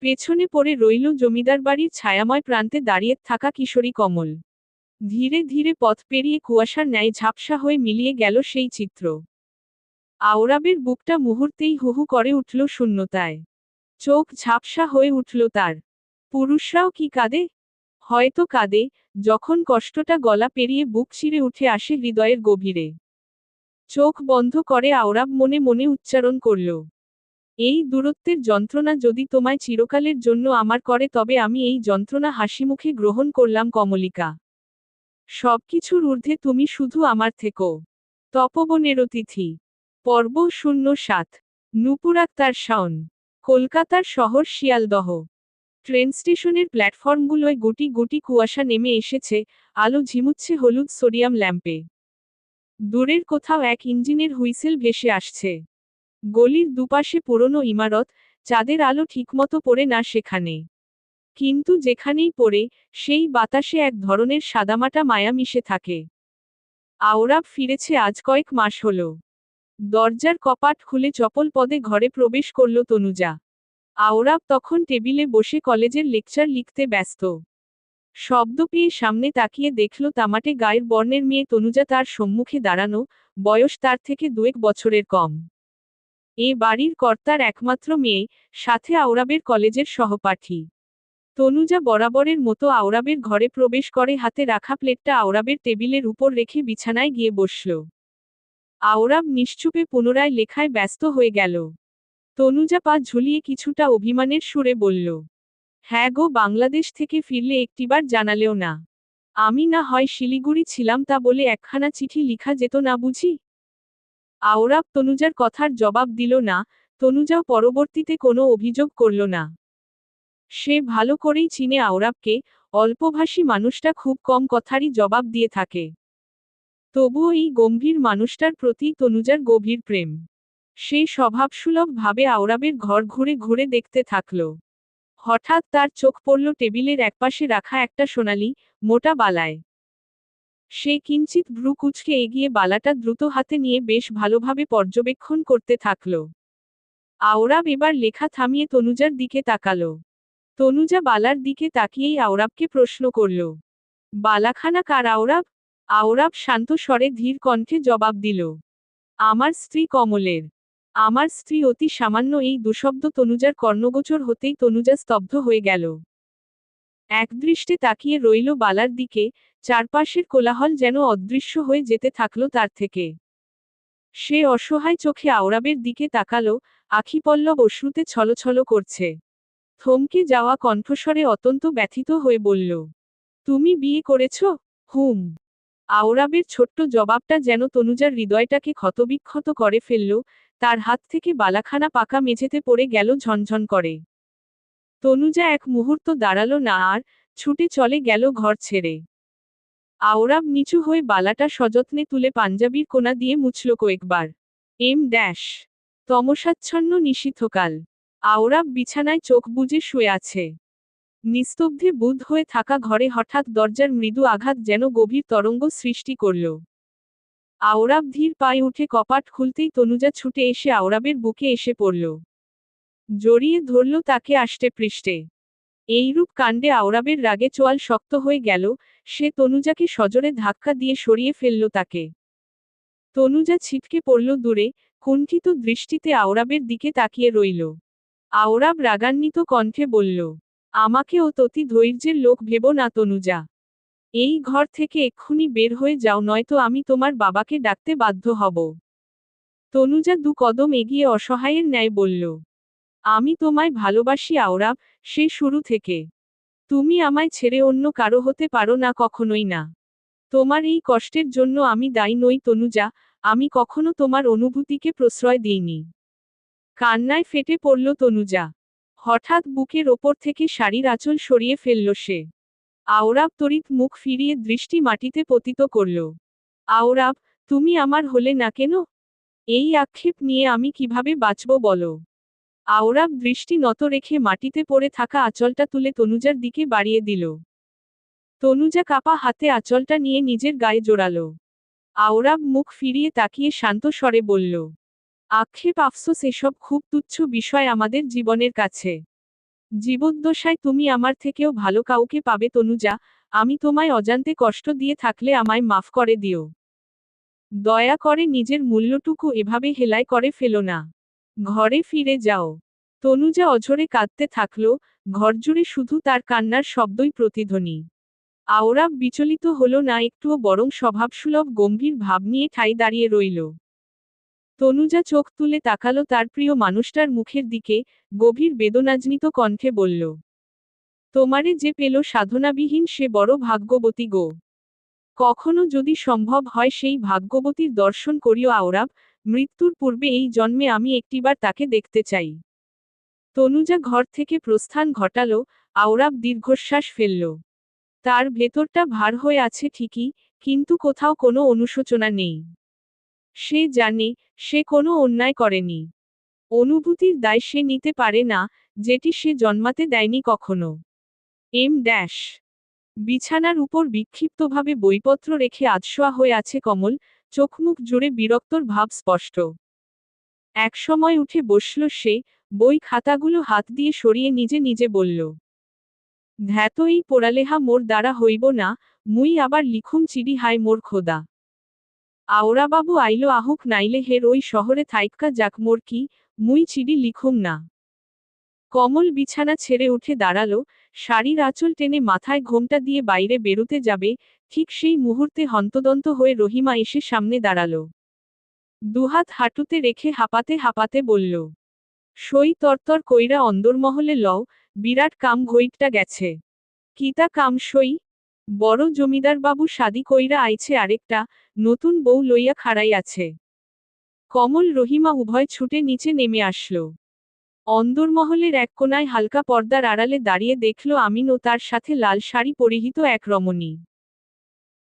পেছনে পড়ে রইল জমিদার বাড়ির ছায়াময় প্রান্তে দাঁড়িয়ে থাকা কিশোরী কমল। ধীরে ধীরে পথ পেরিয়ে কুয়াশার ন্যায় ঝাপসা হয়ে মিলিয়ে গেল সেই চিত্র। আওরাবের বুকটা মুহূর্তেই হুহু করে উঠল শূন্যতায়। চোখ ঝাপসা হয়ে উঠল তার। পুরুষরাও কি কাঁদে? হয়তো কাঁদে, যখন কষ্টটা গলা পেরিয়ে বুক চিরে উঠে আসে হৃদয়ের গভীরে। চোখ বন্ধ করে আওরাব মনে মনে উচ্চারণ করল, এই দূরত্বের যন্ত্রণা যদি তোমায় চিরকালের জন্য আমার করে তবে আমি এই যন্ত্রণা হাসিমুখে গ্রহণ করলাম কমলিকা। সবকিছুর ঊর্ধ্বে তুমি শুধু আমার থেকো। তপবনের অতিথি। পর্ব 07। নূপুর আক্তার শাওন। কলকাতার শহর শিয়ালদহ। ট্রেন স্টেশনের প্ল্যাটফর্মগুলোয় গুটি গুটি কুয়াশা নেমে এসেছে, আলো ঝিমুচ্ছে হলুদ সোডিয়াম ল্যাম্পে। দূরের কোথাও এক ইঞ্জিনের হুইসেল ভেসে আসছে। গলির দুপাশে পুরনো ইমারত, চাঁদের আলো ঠিকমতো পড়ে না সেখানে। কিন্তু যেখানেই পড়ে, সেই বাতাসে এক ধরনের সাদামাটা মায়া মিশে থাকে। আওরাব ফিরেছে আজ কয়েক মাস হলো। দরজার কপাট খুলে চপল পদে ঘরে প্রবেশ করল তনুজা। আওরাব তখন টেবিলে বসে কলেজের লেকচার লিখতে ব্যস্ত। শব্দ পেয়ে সামনে তাকিয়ে দেখল তামাটে গায়ের বর্ণের মেয়ে তনুজা তার সম্মুখে দাঁড়ানো, বয়স তার থেকে 2 বছরের কম। এ বাড়ির কর্তার একমাত্র মেয়ে, সাথে আওরাবের কলেজের সহপাঠী। তনুজা বরাবরের মতো আওরাবের ঘরে প্রবেশ করে হাতে রাখা প্লেটটা আওরাবের টেবিলের উপর রেখে বিছানায় গিয়ে বসল। আওরাব নিশ্চুপে পুনরায় লেখায় ব্যস্ত হয়ে গেল। তনুজা পা ঝুলিয়ে কিছুটা অভিমানের সুরে বলল, হ্যাঁ গো, বাংলাদেশ থেকে ফিরলে একটিবার জানালেও না। আমি না হয় শিলিগুড়ি ছিলাম তা বলে একখানা চিঠি লিখা যেত না বুঝি? আওরাব তনুজার কথার জবাব দিল না, তনুজাও পরবর্তীতে কোনো অভিযোগ করল না। সে ভালো করেই চিনে আওরাবকে, অল্পভাষী মানুষটা খুব কম কথারই জবাব দিয়ে থাকে। তবুও এই গম্ভীর মানুষটার প্রতি তনুজার গভীর প্রেম। সে স্বভাবসুলভ ভাবে আওরাবের ঘর ঘুরে ঘুরে দেখতে থাকল। হঠাৎ তার চোখ পড়ল টেবিলের একপাশে রাখা একটা সোনালি, মোটা বালায়। সে কিঞ্চিত ভ্রু কুঁচকে এগিয়ে বালাটা দ্রুত হাতে নিয়ে বেশ ভালোভাবে পর্যবেক্ষণ করতে থাকল। আওরাব এবার লেখা থামিয়ে তনুজার দিকে তাকালো। তনুজা বালার দিকে তাকিয়েই আওরাবকে প্রশ্ন করল, বালাখানা কার আওরাব? আওরাব শান্ত স্বরে ধীর কণ্ঠে জবাব দিল, আমার স্ত্রী কমলের। আমার স্ত্রী। অতি সামান্য এই দুশব্দ তনুজার কর্ণগোচর হতেই তনুজা স্তব্ধ হয়ে গেল। একদৃষ্টে তাকিয়ে রইল বালার দিকে, চারপাশের কোলাহল যেন অদৃশ্য হয়ে যেতে থাকলো তার থেকে। সে অসহায় চোখে আওরাবের দিকে তাকালো, আখিপল্লব অশ্রুতে ছলছল করছে। থমকে যাওয়া কণ্ঠস্বরে অত্যন্ত ব্যথিত হয়ে বলল, তুমি বিয়ে করেছ? হুম। আওরাবের ছোট্ট জবাবটা যেন তনুজার হৃদয়টাকে ক্ষতবিক্ষত করে ফেলল, তার হাত থেকে বালাখানা পাকা মেঝেতে পড়ে গেল ঝনঝন করে। তনুজা এক মুহূর্ত দাঁড়ালো না আর, ছুটে চলে গেল ঘর ছেড়ে। আওরাব নিচু হয়ে বালাটা সযত্নে তুলে পাঞ্জাবির কোনা দিয়ে মুছল কয়েকবার। তমসাচ্ছন্ন নিশীথকাল। আওরাব বিছানায় চোখ বুজে শুয়ে আছে। নিস্তব্ধে বুঁদ হয়ে থাকা ঘরে হঠাৎ দরজার মৃদু আঘাত যেন গভীর তরঙ্গ সৃষ্টি করল। আওরাব ধীর পায়ে উঠে কপাট খুলতেই তনুজা ছুটে এসে আওরাবের বুকে এসে পড়ল। জড়িয়ে ধরল তাকে আষ্টে পৃষ্ঠে। এইরূপ কাণ্ডে আওরাবের রাগে চোয়াল শক্ত হয়ে গেল, সে তনুজাকে সজোরে ধাক্কা দিয়ে সরিয়ে ফেলল তাকে। তনুজা ছিটকে পড়ল দূরে, কুণ্ঠিত দৃষ্টিতে আওরাবের দিকে তাকিয়ে রইল। আওরাব রাগান্বিত কণ্ঠে বলল, আমাকে ও ততি ধৈর্যের লোক ভেবো না তনুজা। এই ঘর থেকে এক্ষুনি বের হয়ে যাও, নয়তো আমি তোমার বাবাকে ডাকতে বাধ্য হব। তনুজা 2 কদম এগিয়ে অসহায়ের ন্যায় বলল, আমি তোমায় ভালোবাসি আওরাব, সে শুরু থেকে। তুমি আমায় ছেড়ে অন্য কারো হতে পারো না, কখনোই না। তোমার এই কষ্টের জন্য আমি দায়ী নই তনুজা, আমি কখনো তোমার অনুভূতিকে প্রশ্রয় দিইনি। কান্নায় ফেটে পড়ল তনুজা। হঠাৎ বুকের ওপর থেকে শাড়ির আঁচল সরিয়ে ফেলল সে। আওরাব তড়িৎ মুখ ফিরিয়ে দৃষ্টি মাটিতে পতিত করল। আওরাব, তুমি আমার হলে না কেন? এই আক্ষেপ নিয়ে আমি কিভাবে বাঁচব বলো? আওরাব দৃষ্টি নত রেখে মাটিতে পড়ে থাকা আঁচলটা তুলে তনুজার দিকে বাড়িয়ে দিল। তনুজা কাপা হাতে আঁচলটা নিয়ে নিজের গায়ে জোড়ালো। আওরাব মুখ ফিরিয়ে তাকিয়ে শান্ত স্বরে বলল, আক্ষেপ আফসোস এসব খুব তুচ্ছ বিষয় আমাদের জীবনের কাছে। জীবদ্দশায় তুমি আমার থেকেও ভালো কাউকে পাবে তনুজা, আমি তোমায় অজান্তে কষ্ট দিয়ে থাকলে আমায় মাফ করে দিও। দয়া করে নিজের মূল্যটুকু এভাবে হেলায় করে ফেলো না। ঘরে ফিরে যাও। তনুজা অঝরে কাঁদতে থাকল, ঘরজুড়ে শুধু তার কান্নার শব্দই প্রতিধ্বনি। আওরাব বিচলিত হল না একটুও, বরং স্বভাবসুলভ গম্ভীর ভাব নিয়ে ঠাই দাঁড়িয়ে রইল। তনুজা চোখ তুলে তাকালো তার প্রিয় মানুষটার মুখের দিকে, গভীর বেদনাজনিত কণ্ঠে বলল, তোমারে যে পেল সাধনাবিহীন সে বড় ভাগ্যবতী গো। কখনো যদি সম্ভব হয় সেই ভাগ্যবতীর দর্শন করিও আওরাব, মৃত্যুর পূর্বে এই জন্মে আমি একটিবার তাকে দেখতে চাই। তনুজা ঘর থেকে প্রস্থান ঘটালো, আওরাব দীর্ঘশ্বাস ফেলল। তার ভেতরটা ভার হয়ে আছে ঠিকই, কিন্তু কোথাও কোনো অনুশোচনা নেই। সে জানে, সে কোনো অন্যায় করেনি। অনুভূতির দায় সে নিতে পারে না, যেটি সে জন্মাতে দেয়নি কখনো। ড্যাশ বিছানার উপর বিক্ষিপ্তভাবে বইপত্র রেখে আধশোয়া হয়ে আছে কমল, চোখমুখ জুড়ে বিরক্তর ভাব স্পষ্ট। একসময় উঠে বসল সে, বই খাতাগুলো হাত দিয়ে সরিয়ে নিজে নিজে বলল, ধ্যাত এই পোড়ালেহা মোর দ্বারা হইব না, মুই আবার লিখুম চিডি হায় মোর খোদা। আওরাবাবু আইলো আহুক নাইলে হের ওই শহরে থাইক্কা যাক মোর কি, মুই চিডি লিখুম না। কমল বিছানা ছেড়ে উঠে দাঁড়ালো, শাড়ির আঁচল টেনে মাথায় ঘোমটা দিয়ে বাইরে বেরুতে যাবে, ঠিক সেই মুহূর্তে হন্তদন্ত হয়ে রহিমা এসে সামনে দাঁড়ালো। দুহাত হাঁটুতে রেখে হাঁপাতে হাঁপাতে বলল, সই তরতর কইরা অন্দরমহলে লও, বিরাট কাম ঘইটটা গেছে। কিতা কাম সই? বড় জমিদার বাবু শাদি কইরা আইছে আরেকটা, নতুন বউ লইয়া খাড়াই আছে। কমল রহিমা উভয় ছুটে নিচে নেমে আসল। অন্দরমহলের এক কোনায় হালকা পর্দার আড়ালে দাঁড়িয়ে দেখল আমিন ও তার সাথে লাল শাড়ি পরিহিত এক রমণী।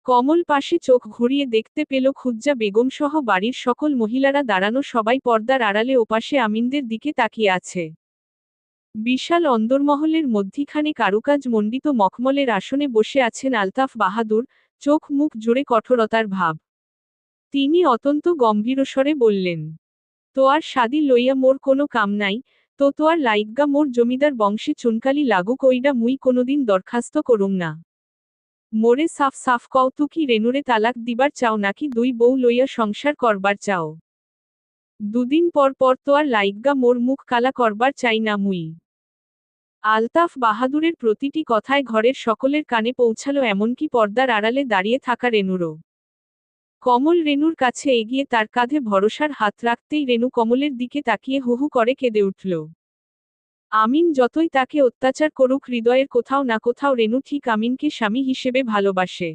কমল পাশে চোখ ঘুরিয়ে দেখতে পেল খুজ্জা বেগম সহ বাড়ির সকল মহিলারা দাঁড়ানো, সবাই পর্দার আড়ালে ওপাশে আমিনদের দিকে তাকিয়ে আছে। বিশাল অন্দরমহলের মধ্যিখানে কারুকাজ মণ্ডিত মখমলের আসনে বসে আছেন আলতাফ বাহাদুর, চোখ মুখ জুড়ে কঠোরতার ভাব। তিনি অত্যন্ত গম্ভীরস্বরে বললেন, তোয়ার শাদি লইয়া মোর কোনো কাম নাই, তো তোয়ার লাইগা মোর জমিদার বংশে চুনকালি লাগু কইরা মুই কোনোদিন দরখাস্ত করুম না। মোরে সাফ সাফ কও তু কি রেনুরে তালাক দিবার চাও নাকি দুই বউ লইয়া সংসার করবার চাও? দুদিন পর পর তোয়ার লাইগা মোর মুখ কালা করবার চাই না মুই। আলতাফ বাহাদুরের প্রতিটি কথায় ঘরের সকলের কানে পৌঁছালো, এমনকি পর্দার আড়ালে দাঁড়িয়ে থাকা রেনুরও। কমল রেনুর কাছে এগিয়ে তার কাঁধে ভরসার হাত রাখতেই রেনু কমলের দিকে তাকিয়ে হু হু করে কেঁদে উঠল। আমিন যতই তাকে অত্যাচার করুক, হৃদয়ের কোথাও না কোথাও রেনু ঠিক আমিনকে স্বামী হিসেবে ভালোবাসে।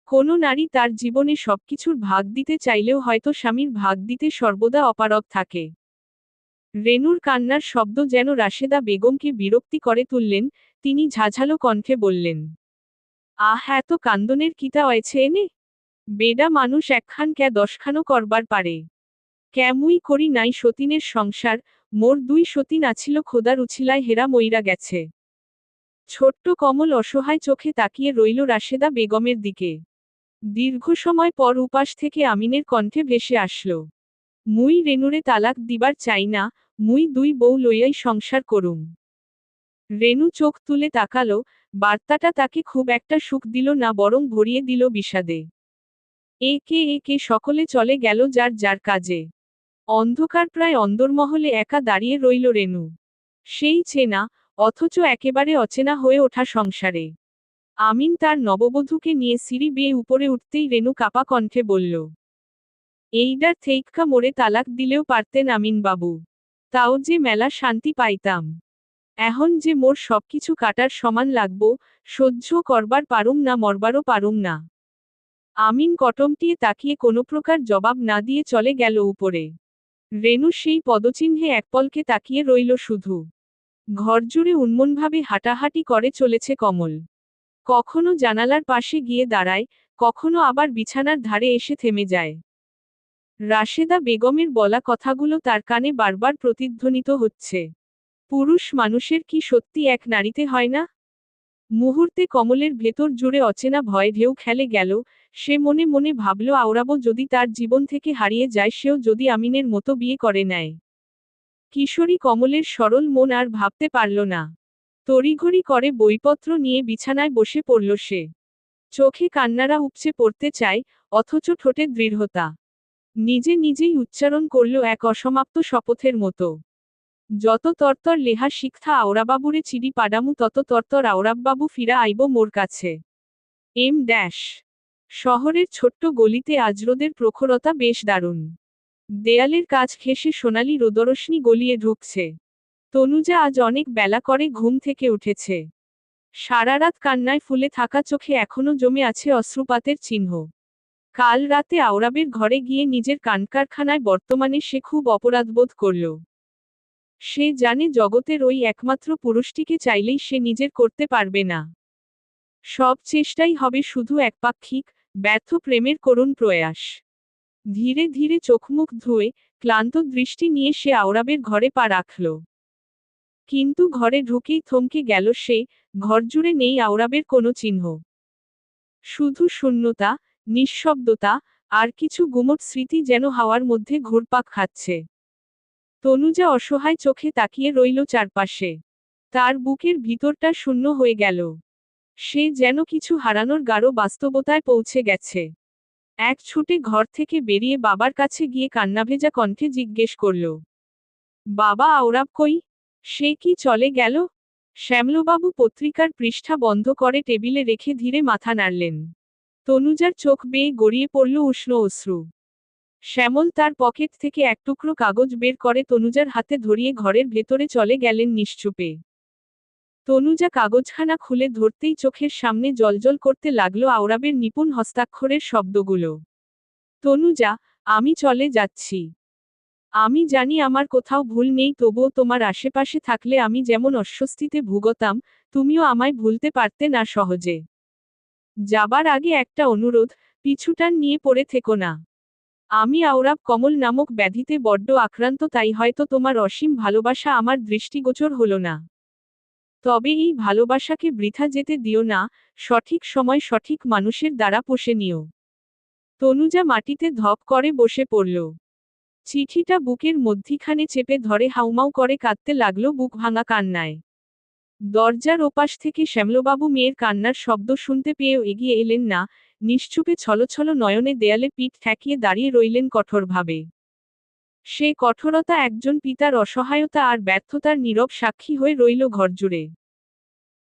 কোনো নারী তার জীবনে সবকিছুর ভাগ দিতে চাইলেও হয়তো স্বামীর ভাগ দিতে সর্বদা অপারগ থাকে। রেনুর কান্নার শব্দ যেন রাশেদা বেগমকে বিরক্তি করে তুললেন, তিনি ঝাঝালো কণ্ঠে বললেন, আহ, এত কান্দনের কিতা হয়েছে এনে? বেডা মানুষ একখান ক্যা দশখানো করবার পারে। ক্যামুই করি নাই সতীনের সংসার, মোর দুই সতীন আছিল খোদার উছিলায় হেরা মইরা গেছে। ছোট্ট কমল অসহায় চোখে তাকিয়ে রইল রাশেদা বেগমের দিকে। দীর্ঘ সময় পর উপাস থেকে আমিনের কণ্ঠে ভেসে আসল, মুই রেনুরে তালাক দিবার চাই না, মুই দুই বউ লইয়াই সংসার করুম। রেনু চোখ তুলে তাকালো, বার্তাটা তাকে খুব একটা সুখ দিল না, বরং ভরিয়ে দিল বিষাদে। একে একে সকলে চলে গেল যার যার কাজে। অন্ধকার প্রায় অন্দরমহলে একা দাঁড়িয়ে রইল রেনু। সেই চেনা, অথচ একেবারে অচেনা হয়ে ওঠা সংসারে। আমিন তার নববধূকে নিয়ে সিঁড়ি বেয়ে উপরে উঠতেই রেনু কাপা কণ্ঠে বলল, এইডার থেইক্কা মোরে তালাক দিলেও পারতেন আমিন বাবু, তাও যে মেলা শান্তি পাইতাম। এখন যে মোর সবকিছু কাটার সমান লাগবো, সহ্য করবার পারুম না, মরবারও পারুম না। আমিন কটমটিয়ে তাকিয়ে কোনো প্রকার জবাব না দিয়ে চলে গেল উপরে। রেনু সেই পদচিহ্নে একপলকে তাকিয়ে রইল শুধু। ঘরজুড়ে উন্মনভাবে হাঁটাহাঁটি করে চলেছে কমল। কখনো জানালার পাশে গিয়ে দাঁড়ায়, কখনো আবার বিছানার ধারে এসে থেমে যায়। রাশেদা বেগমের বলা কথাগুলো তার কানে বারবার প্রতিধ্বনিত হচ্ছে। পুরুষ মানুষের কি সত্যি এক নারীতে হয় না? মুহূর্তে কমলের ভেতর জুড়ে অচেনা ভয় ঢেউ খেলে গেল। সে মনে মনে ভাবল, আওরাবও যদি তার জীবন থেকে হারিয়ে যায়, সেও যদি আমিনের মতো বিয়ে করে নেয়। কিশোরী কমলের সরল মন আর ভাবতে পারল না। তড়িঘড়ি করে বইপত্র নিয়ে বিছানায় বসে পড়ল সে। চোখে কান্নারা উপচে পড়তে চায়, অথচ ঠোঁটে দৃঢ়তা। নিজে নিজেই উচ্চারণ করল এক অসমাপ্ত শপথের মতো। যত তরতর লেহা শিক্ষা আওরাবাবুরে চিড়ি পাডামু, তত তরতর আওরাববাবু ফিরা আইব মোর কাছে। এম ড্যাশ শহরের ছোট্ট গলিতে আজ রোদের প্রখরতা বেশ দারুণ। দেয়ালের কাছ ঘেঁষে সোনালি রোদরশ্মি গলিয়ে ঢুকছে। তনুজা আজ অনেক বেলা করে ঘুম থেকে উঠেছে। সারারাত কান্নায় ফুলে থাকা চোখে এখনো জমে আছে অশ্রুপাতের চিহ্ন। কাল রাতে আওরাবের ঘরে গিয়ে নিজের কানকারখানায় বর্তমানে সে খুব অপরাধবোধ করল। সে জানে জগতের ওই একমাত্র পুরুষটিকে চাইলেই সে নিজের করতে পারবে না। সব চেষ্টাই হবে শুধু একপাক্ষিক, ব্যর্থ প্রেমের করুণ প্রয়াস। ধীরে ধীরে চোখমুখ ধুয়ে, ক্লান্ত দৃষ্টি নিয়ে সে আওরাবের ঘরে পা রাখল। কিন্তু ঘরে ঢুকেই থমকে গেল সে। ঘরজুড়ে নেই আওরাবের কোনো চিহ্ন। শুধু শূন্যতা, নিঃশব্দতা, আর কিছু গুমট স্মৃতি যেন হাওয়ার মধ্যে ঘুরপাক খাচ্ছে। তনুজা অসহায় চোখে তাকিয়ে রইল চারপাশে। তার বুকের ভিতরটা শূন্য হয়ে গেল। সে যেন কিছু হারানোর গাঢ় বাস্তবতায় পৌঁছে গেছে। এক ছুটে ঘর থেকে বেরিয়ে বাবার কাছে গিয়ে কান্নাভেজা কণ্ঠে জিজ্ঞেস করল, বাবা, আওরাব কই? সে কি চলে গেল? শ্যামলবাবু পত্রিকার পৃষ্ঠা বন্ধ করে টেবিলে রেখে ধীরে মাথা নাড়লেন। তনুজার চোখ বেয়ে গড়িয়ে পড়ল উষ্ণ অশ্রু। শ্যামল তার পকেট থেকে এক টুকরো কাগজ বের করে তনুজার হাতে ধরিয়ে ঘরের ভেতরে চলে গেলেন নিশ্চুপে। তনুজা কাগজখানা খুলে ধরতেই চোখের সামনে জ্বলজ্বল করতে লাগলো আওরাবের নিপুণ হস্তাক্ষরের শব্দগুলো। তনুজা, আমি চলে যাচ্ছি। আমি জানি আমার কোথাও ভুল নেই, তবুও তোমার আশেপাশে থাকলে আমি যেমন অস্বস্তিতে ভুগতাম, তুমিও আমায় ভুলতে পারতে না সহজে। যাবার আগে একটা অনুরোধ, পিছুটান নিয়ে পড়ে থেকো না। আমি আওরাব কমল নামক ব্যাধিতে বড্ড আক্রান্ত, তাই হয়তো তোমার অসীম ভালোবাসা আমার দৃষ্টিগোচর হলো না। তবে এই ভালোবাসাকে বৃথা যেতে দিও না, সঠিক সময় সঠিক মানুষের দ্বারা পোষে নিও। তনুজা মাটিতে ধপ করে বসে পড়ল। চিঠিটা বুকের মধ্যিখানে চেপে ধরে হাউমাউ করে কাঁদতে লাগলো বুক ভাঙা কান্নায়। দরজার ওপাশ থেকে শ্যামলবাবু মেয়ের কান্নার শব্দ শুনতে পেয়েও এগিয়ে এলেন না। নিশ্চুপে ছলছল নয়নে দেয়ালে পিঠ ঠেকিয়ে দাঁড়িয়ে রইলেন কঠোরভাবে। সে কঠোরতা একজন পিতার অসহায়তা আর ব্যর্থতার নীরব সাক্ষী হয়ে রইল ঘরজুড়ে।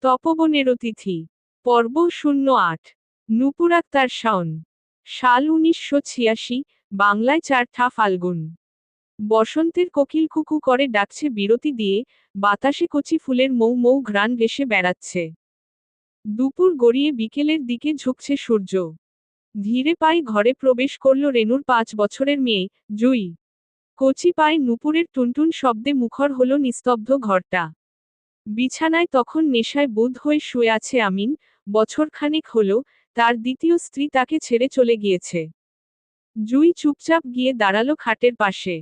তপবনের অতিথি পর্ব 08। নূপুর আক্তার শাওন। সাল 1986, বাংলায় 4 ফাল্গুন। বসন্তের কোকিল কুকু করে ডাকছে বিরতি দিয়ে, বাতাসে কচি ফুলের মৌ মৌ ঘ্রাণ ভেসে বেড়াচ্ছে। দুপুর গড়িয়ে বিকেলের দিকে ঝুঁকছে সূর্য। ধীরে পায়ে ঘরে প্রবেশ করল রেনুর 5 বছরের মেয়ে, জুই। কচি পায়ে নূপুরের টুনটুন শব্দে মুখর হলো নিস্তব্ধ ঘরটা। বিছানায় তখন নেশায় বুঁদ হয়ে শুয়ে আছে আমিন। বছরখানেক হলো, তার দ্বিতীয় স্ত্রী তাকে ছেড়ে চলে গিয়েছে। জুই চুপচাপ গিয়ে দাঁড়ালো খাটের পাশে।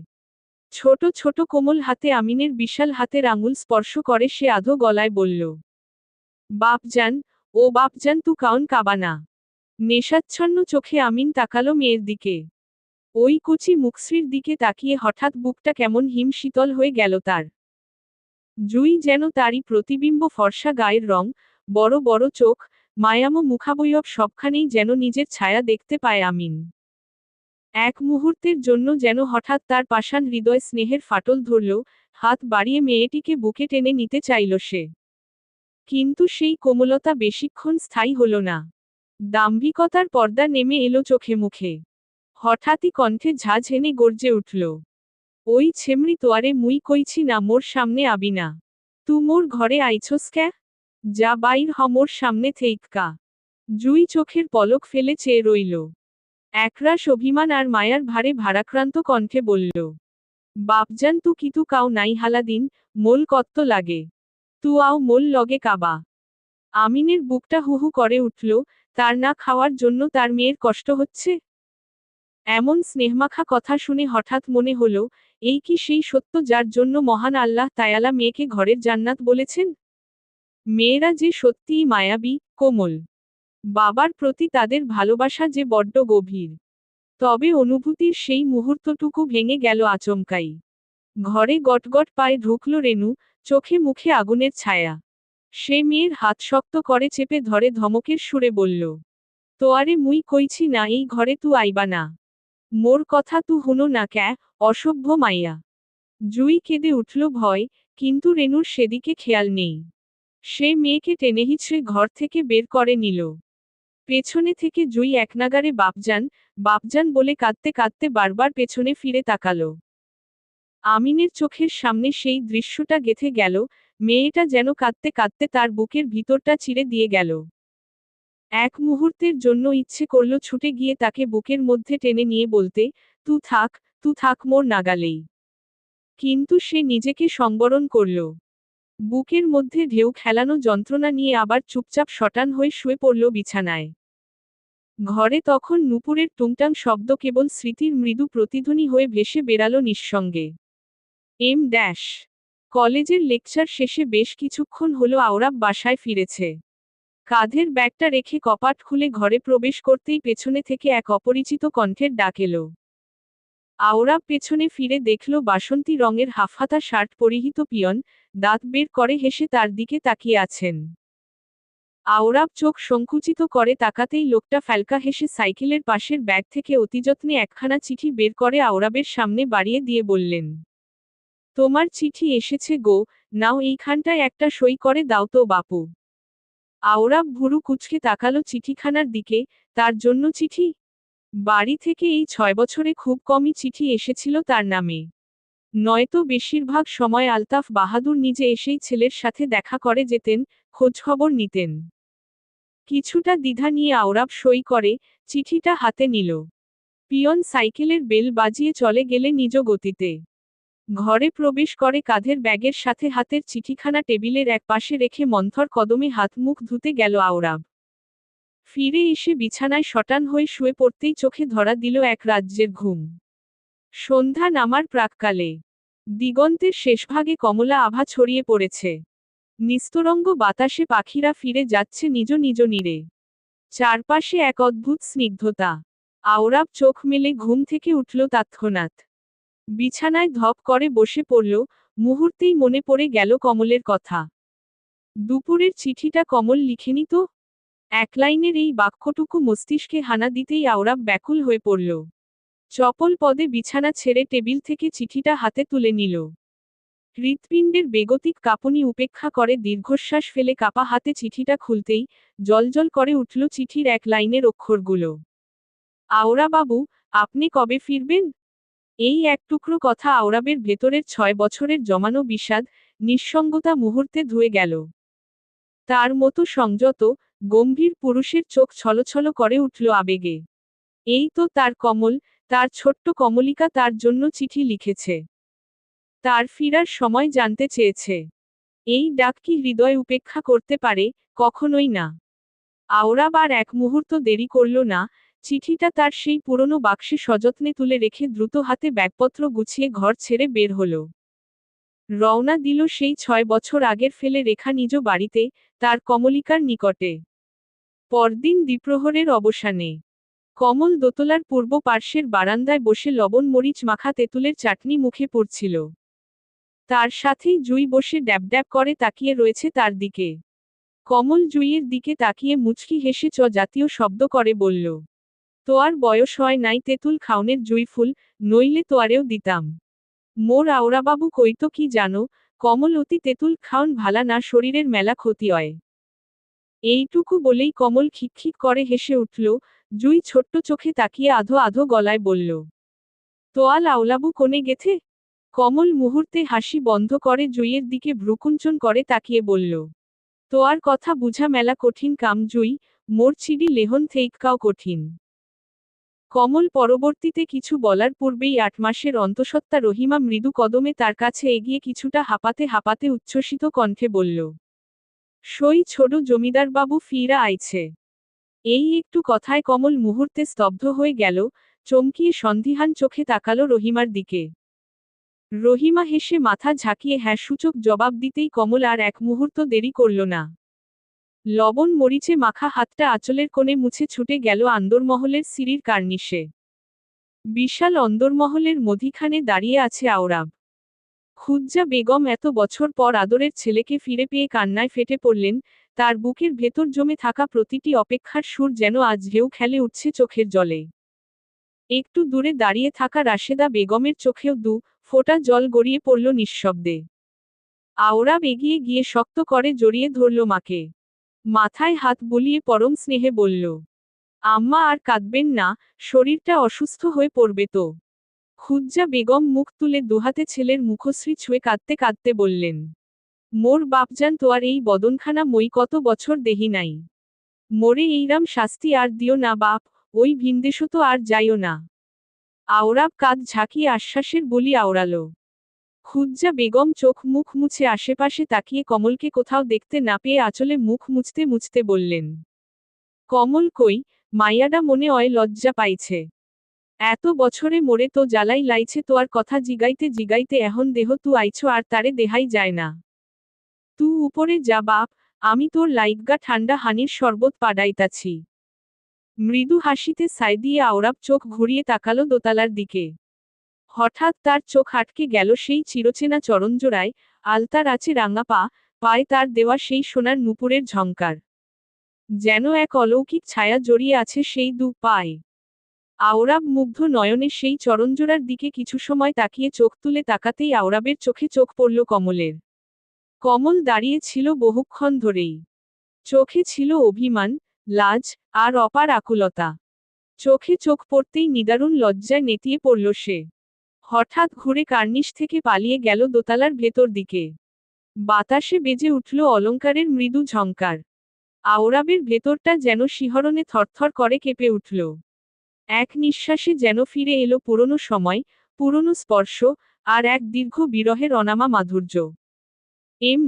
ছোট ছোট কোমল হাতে আমিনের বিশাল হাতের আঙুল স্পর্শ করে সে আধো গলায় বলল, বাপজান, ও বাপজান, তু কাউন কাবানা। নেশাচ্ছন্ন চোখে আমিন তাকালো মেয়ের দিকে। ওই কুচি মুখশ্রীর দিকে তাকিয়ে হঠাৎ বুকটা কেমন হিম শীতল হয়ে গেল তার। জুই যেন তারই প্রতিবিম্ব, ফর্সা গায়ের রং, বড় বড় চোখ, মায়ামো মুখাবয়ব, সবখানেই যেন নিজের ছায়া দেখতে পায় আমিন। এক মুহূর্তের জন্য যেন হঠাৎ তার পাষাণ হৃদয় স্নেহের ফাটল ধরল, হাত বাড়িয়ে মেয়েটিকে বুকে টেনে নিতে চাইল সে। কিন্তু সেই কোমলতা বেশিক্ষণ স্থায়ী হল না। দাম্ভিকতার পর্দা নেমে এলো চোখে মুখে। হঠাৎই কণ্ঠে ঝাঁঝ এনে গর্জে উঠল, ওই ছেমড়ি তোয়ারে মুই কইছি না মোর সামনে আবি না। তু মোর ঘরে আইছস ক্যা? যা বাইর হ মোর সামনে থেইক্কা। জুই চোখের পলক ফেলে চেয়ে রইল। একরাশ অভিমান আর মায়ার ভারে ভারাক্রান্ত কণ্ঠে বলল, বাপজান, তু কিতু কাউ নাই হালাদিন, মোল কত্ত লাগে। তু আও মোল লগে কাবা। আমিনের বুকটা হুহু করে উঠল, তার না খাওয়ার জন্য তার মেয়ের কষ্ট হচ্ছে। এমন স্নেহমাখা কথা শুনে হঠাৎ মনে হলো, এই কি সেই সত্য যার জন্য মহান আল্লাহ তায়ালা মেয়েকে ঘরের জান্নাত বলেছেন? মেয়েরা যে সত্যিই মায়াবী, কোমল। বাবার প্রতি তাদের ভালোবাসা যে বড্ড গভীর। তবে অনুভূতির সেই মুহূর্তটুকু ভেঙে গেল আচমকাই। ঘরে গটগট পায়ে ঢুকল রেনু, চোখে মুখে আগুনের ছায়া। সে মেয়ের হাত শক্ত করে চেপে ধরে ধমকের সুরে বলল, তোয়ারে মুই কইছি না এই ঘরে তু আইবা না। মোর কথা তু হুনো না ক্যা, অসভ্য মাইয়া। জুই কেঁদে উঠল ভয়, কিন্তু রেনুর সেদিকে খেয়াল নেই। সে মেয়েকে টেনে হিঁচড়ে ঘর থেকে বের করে নিল। পেছনে থেকে জুই একনাগাড়ে বাপজান, বাপজান বলে কাঁদতে কাঁদতে বারবার পেছনে ফিরে তাকালো। আমিনের চোখের সামনে সেই দৃশ্যটা গেঁথে গেল, মেয়েটা যেন কাঁদতে কাঁদতে তার বুকের ভিতরটা চিরে দিয়ে গেল। এক মুহূর্তের জন্য ইচ্ছে করল ছুটে গিয়ে তাকে বুকের মধ্যে টেনে নিয়ে বলতে, তু থাক মোর নাগালেই। কিন্তু সে নিজেকে সংবরণ করল। বুকের মধ্যে ঢেউ খেলানো যন্ত্রণা নিয়ে আবার চুপচাপ শটান হয়ে শুয়ে পড়ল বিছানায়। ঘরে তখন নুপুরের টুংটাং শব্দ কেবল স্মৃতির মৃদু প্রতিধ্বনি হয়ে ভেসে বেড়ালো নিঃসঙ্গে। এম ড্যাশ কলেজের লেকচার শেষে বেশ কিছুক্ষণ হলো আওরাব বাসায় ফিরেছে। কাঁধের ব্যাগটা রেখে কপাট খুলে ঘরে প্রবেশ করতেই পেছনে থেকে এক অপরিচিত কণ্ঠের ডাক এলো। আওরাব পেছনে ফিরে দেখল বাসন্তী রঙের হাফহাতা শার্ট পরিহিত পিয়ন, দাঁত বের করে হেসে তার দিকে তাকিয়ে আছেন। আওরাব চোখ সংকুচিত করে তাকাতেই লোকটা ফ্যালকা হেসে সাইকেলের পাশের ব্যাগ থেকে অতিযত্নে একখানা চিঠি বের করে আওরাবের সামনে বাড়িয়ে দিয়ে বললেন, তোমার চিঠি এসেছে গো, নাও এইখানটায় একটা সই করে দাও তো বাপু। আওরাব ভুরু কুঁচকে তাকালো চিঠিখানার দিকে, তার জন্য চিঠি? বাড়ি থেকে এই 6 বছরে খুব কমই চিঠি এসেছিল তার নামে। নয়তো বেশিরভাগ সময় আলতাফ বাহাদুর নিজে এসেই ছেলের সাথে দেখা করে যেতেন, খোঁজখবর নিতেন। কিছুটা দ্বিধা নিয়ে আওরাব সই করে, চিঠিটা হাতে নিল। পিয়ন সাইকেলের বেল বাজিয়ে চলে গেলে নিজ গতিতে। ঘরে প্রবেশ করে কাঁধের ব্যাগের সাথে হাতের চিঠিখানা টেবিলের এক পাশে রেখে মন্থর কদমে হাত মুখ ধুতে গেল আওরাব। ফিরে এসে বিছানায় শটান হয়ে শুয়ে পড়তেই চোখে ধরা দিল এক রাজ্যের ঘুম। সন্ধ্যা নামার প্রাক্কালে দিগন্তের শেষভাগে কমলা আভা ছড়িয়ে পড়েছে। নিস্তরঙ্গ বাতাসে পাখিরা ফিরে যাচ্ছে নিজ নিজ নীড়ে। চারপাশে এক অদ্ভুত স্নিগ্ধতা। আওরাব চোখ মেলে ঘুম থেকে উঠল তৎক্ষণাৎ। বিছানায় ধপ করে বসে পড়ল, মুহূর্তেই মনে পড়ে গেল কমলের কথা। দুপুরের চিঠিটা কমল লিখেনি তো? এক লাইনের এই বাক্যটুকু মস্তিষ্কে হানা দিতেই আওরাব ব্যাকুল হয়ে পড়ল। চপল পদে বিছানা ছেড়ে টেবিল থেকে চিঠিটা হাতে তুলে নিল। হৃৎপিণ্ডের বেগতিক কাঁপুনি উপেক্ষা করে দীর্ঘশ্বাস ফেলে কাপা হাতে চিঠিটা খুলতেই জলজল করে উঠল চিঠির এক লাইনের অক্ষরগুলো। আওরা বাবু, আপনি কবে ফিরবেন? এই এক টুকরো কথা আওরাবের ভেতরের 6 বছরের জমানো বিষাদ, নিঃসঙ্গতা মুহূর্তে ধুয়ে গেল। তার মতো সংযত, গম্ভীর পুরুষের চোখ ছলছল করে উঠল আবেগে। এই তো তার কমল, তার ছোট্ট কমলিকা তার জন্য চিঠি লিখেছে। তার ফিরার সময় জানতে চেয়েছে। এই ডাক কি হৃদয় উপেক্ষা করতে পারে? কখনোই না। আওরাব আর এক মুহূর্ত দেরি করল না, চিঠিটা তার সেই পুরনো বাক্সে সযত্নে তুলে রেখে দ্রুত হাতে ব্যাগপত্র গুছিয়ে ঘর ছেড়ে বের হল। রওনা দিল সেই 6 বছর আগের ফেলে রেখা নিজ বাড়িতে, তার কমলিকার নিকটে। পরদিন দ্বিপ্রহরের অবসানে কমল দোতলার পূর্ব পার্শ্বের বারান্দায় বসে লবণ মরিচ মাখা তেঁতুলের চাটনি মুখে পড়ছিল। তার সাথেই জুই বসে ড্যাব করে তাকিয়ে রয়েছে তার দিকে। কমল জুইয়ের দিকে তাকিয়ে মুচকি হেসে চ জাতীয় শব্দ করে বলল, তোয়ার বয়স হয় নাই তেঁতুল খাওনের জুই ফুল, নইলে তোয়ারেও দিতাম। মোর আওরাবাবু কইতো কি জানো, কমল অতি তেঁতুল খাওন ভালা না, শরীরের মেলা ক্ষতি হয়। এইটুকু বলেই কমল খিকখিক করে হেসে উঠল। জুই ছোট্ট চোখে তাকিয়ে আধো আধো গলায় বলল, তোয়াল আওলাবু কোনে গেথে? কমল মুহূর্তে হাসি বন্ধ করে জুইয়ের দিকে ভ্রুকুঞ্চন করে তাকিয়ে বলল, তোয়ার কথা বুঝা মেলা কঠিন কাম জুই, মোর চিডি লেহন থেইক্কাও কঠিন। কমল পরবর্তীতে কিছু বলার পূর্বেই 8 মাসের অন্তঃসত্ত্বা রহিমা মৃদু কদমে তার কাছে এগিয়ে কিছুটা হাঁপাতে হাঁপাতে উচ্ছ্বসিত কণ্ঠে বলল, সই ছোট জমিদার বাবু ফিরা আইছে। এই একটু কথায় কমল মুহূর্তে স্তব্ধ হয়ে গেল, চমকিয়ে সন্দিহান চোখে তাকালো রহিমার দিকে। রহিমা হেসে মাথা ঝাঁকিয়ে হ্যাঁ সূচক জবাব দিতেই কমল আর এক মুহূর্ত দেরি করল না। লবণ মরিচে মাখা হাতটা আঁচলের কোণে মুছে ছুটে গেল আন্দরমহলের সিঁড়ির কার্নিশে। বিশাল অন্দরমহলের মধ্যিখানে দাঁড়িয়ে আছে আওরাব। খুজ্জা বেগম এত বছর পর আদরের ছেলেকে ফিরে পেয়ে কান্নায় ফেটে পড়লেন, তার বুকের ভেতর জমে থাকা প্রতিটি অপেক্ষার সুর যেন আজ ঢেউ খেলে উঠছে চোখের জলে। একটু দূরে দাঁড়িয়ে থাকা রাশেদা বেগমের চোখেও দু ফোঁটা জল গড়িয়ে পড়ল নিঃশব্দে। আওরাব এগিয়ে গিয়ে শক্ত করে জড়িয়ে ধরল মাকে। মাথায় হাত বুলিয়ে পরম স্নেহে বলল, আম্মা আর কাঁদবেন না, শরীরটা অসুস্থ হয়ে পড়বে তো। খুজ্জা বেগম মুখ তুলে দুহাতে ছেলের মুখশ্রী ছুঁয়ে কাঁদতে কাঁদতে বললেন, মোর বাপজান তো আর এই বদনখানা মই কত বছর দেহি নাই। মোরে এইরাম শাস্তি আর দিও না বাপ, ওই ভিনদেশও তো আর যাইও না। আওরাব কাঁধ ঝাঁকিয়ে আশ্বাসের বলি আওড়ালো। খুজ্জা বেগম চোখ মুখ মুছে আশেপাশে তাকিয়ে কমলকে কোথাও দেখতে না পেয়ে আঁচলে মুখ মুছতে মুছতে বললেন, কমল কই, মাইয়াডা মনে অয় লজ্জা পাইছে। এত বছরে মোরে তো জ্বালাই লাইছে তোয়ার কথা জিগাইতে জিগাইতে এহন দেহ তু আইছো আর তারে দেহাই যায় না। তু উপরে যা বাপ, আমি তোর লাইগা ঠান্ডা হানির শরবত পাডাইতাছি। মৃদু হাসিতে সায় দিয়ে আওরাব চোখ ঘুরিয়ে তাকালো দোতলার দিকে। হঠাৎ তার চোখ আটকে গেল সেই চিরচেনা চরণজোড়ায়, আলতার আছে রাঙা পা, পায়ে তার দেওয়া সেই সোনার নুপুরের ঝংকার। যেন এক অলৌকিক ছায়া জড়িয়ে আছে সেই দু পায়ে। আওরাব মুগ্ধ নয়নে সেই চরণজোড়ার দিকে কিছু সময় তাকিয়ে চোখ তুলে তাকাতেই আওরাবের চোখে চোখ পড়ল কমলের। কমল দাঁড়িয়ে ছিল বহুক্ষণ ধরেই। চোখে ছিল অভিমান, লাজ, আর অপার আকুলতা। চোখে চোখ পড়তেই নিদারুণ লজ্জায় নেতিয়ে পড়ল সে। হঠাৎ ঘুরে কার্নিশ থেকে পালিয়ে গেল দোতলার ভেতর দিকে। বাতাসে বেজে উঠল অলংকারের মৃদু ঝংকার। আওরাবের ভেতরটা যেন শিহরণে থরথর করে কেঁপে উঠল। এক নিঃশ্বাসে যেন ফিরে এলো পুরনো সময়, পুরনো স্পর্শ, আর এক দীর্ঘ বিরহের অনামা মাধুর্য।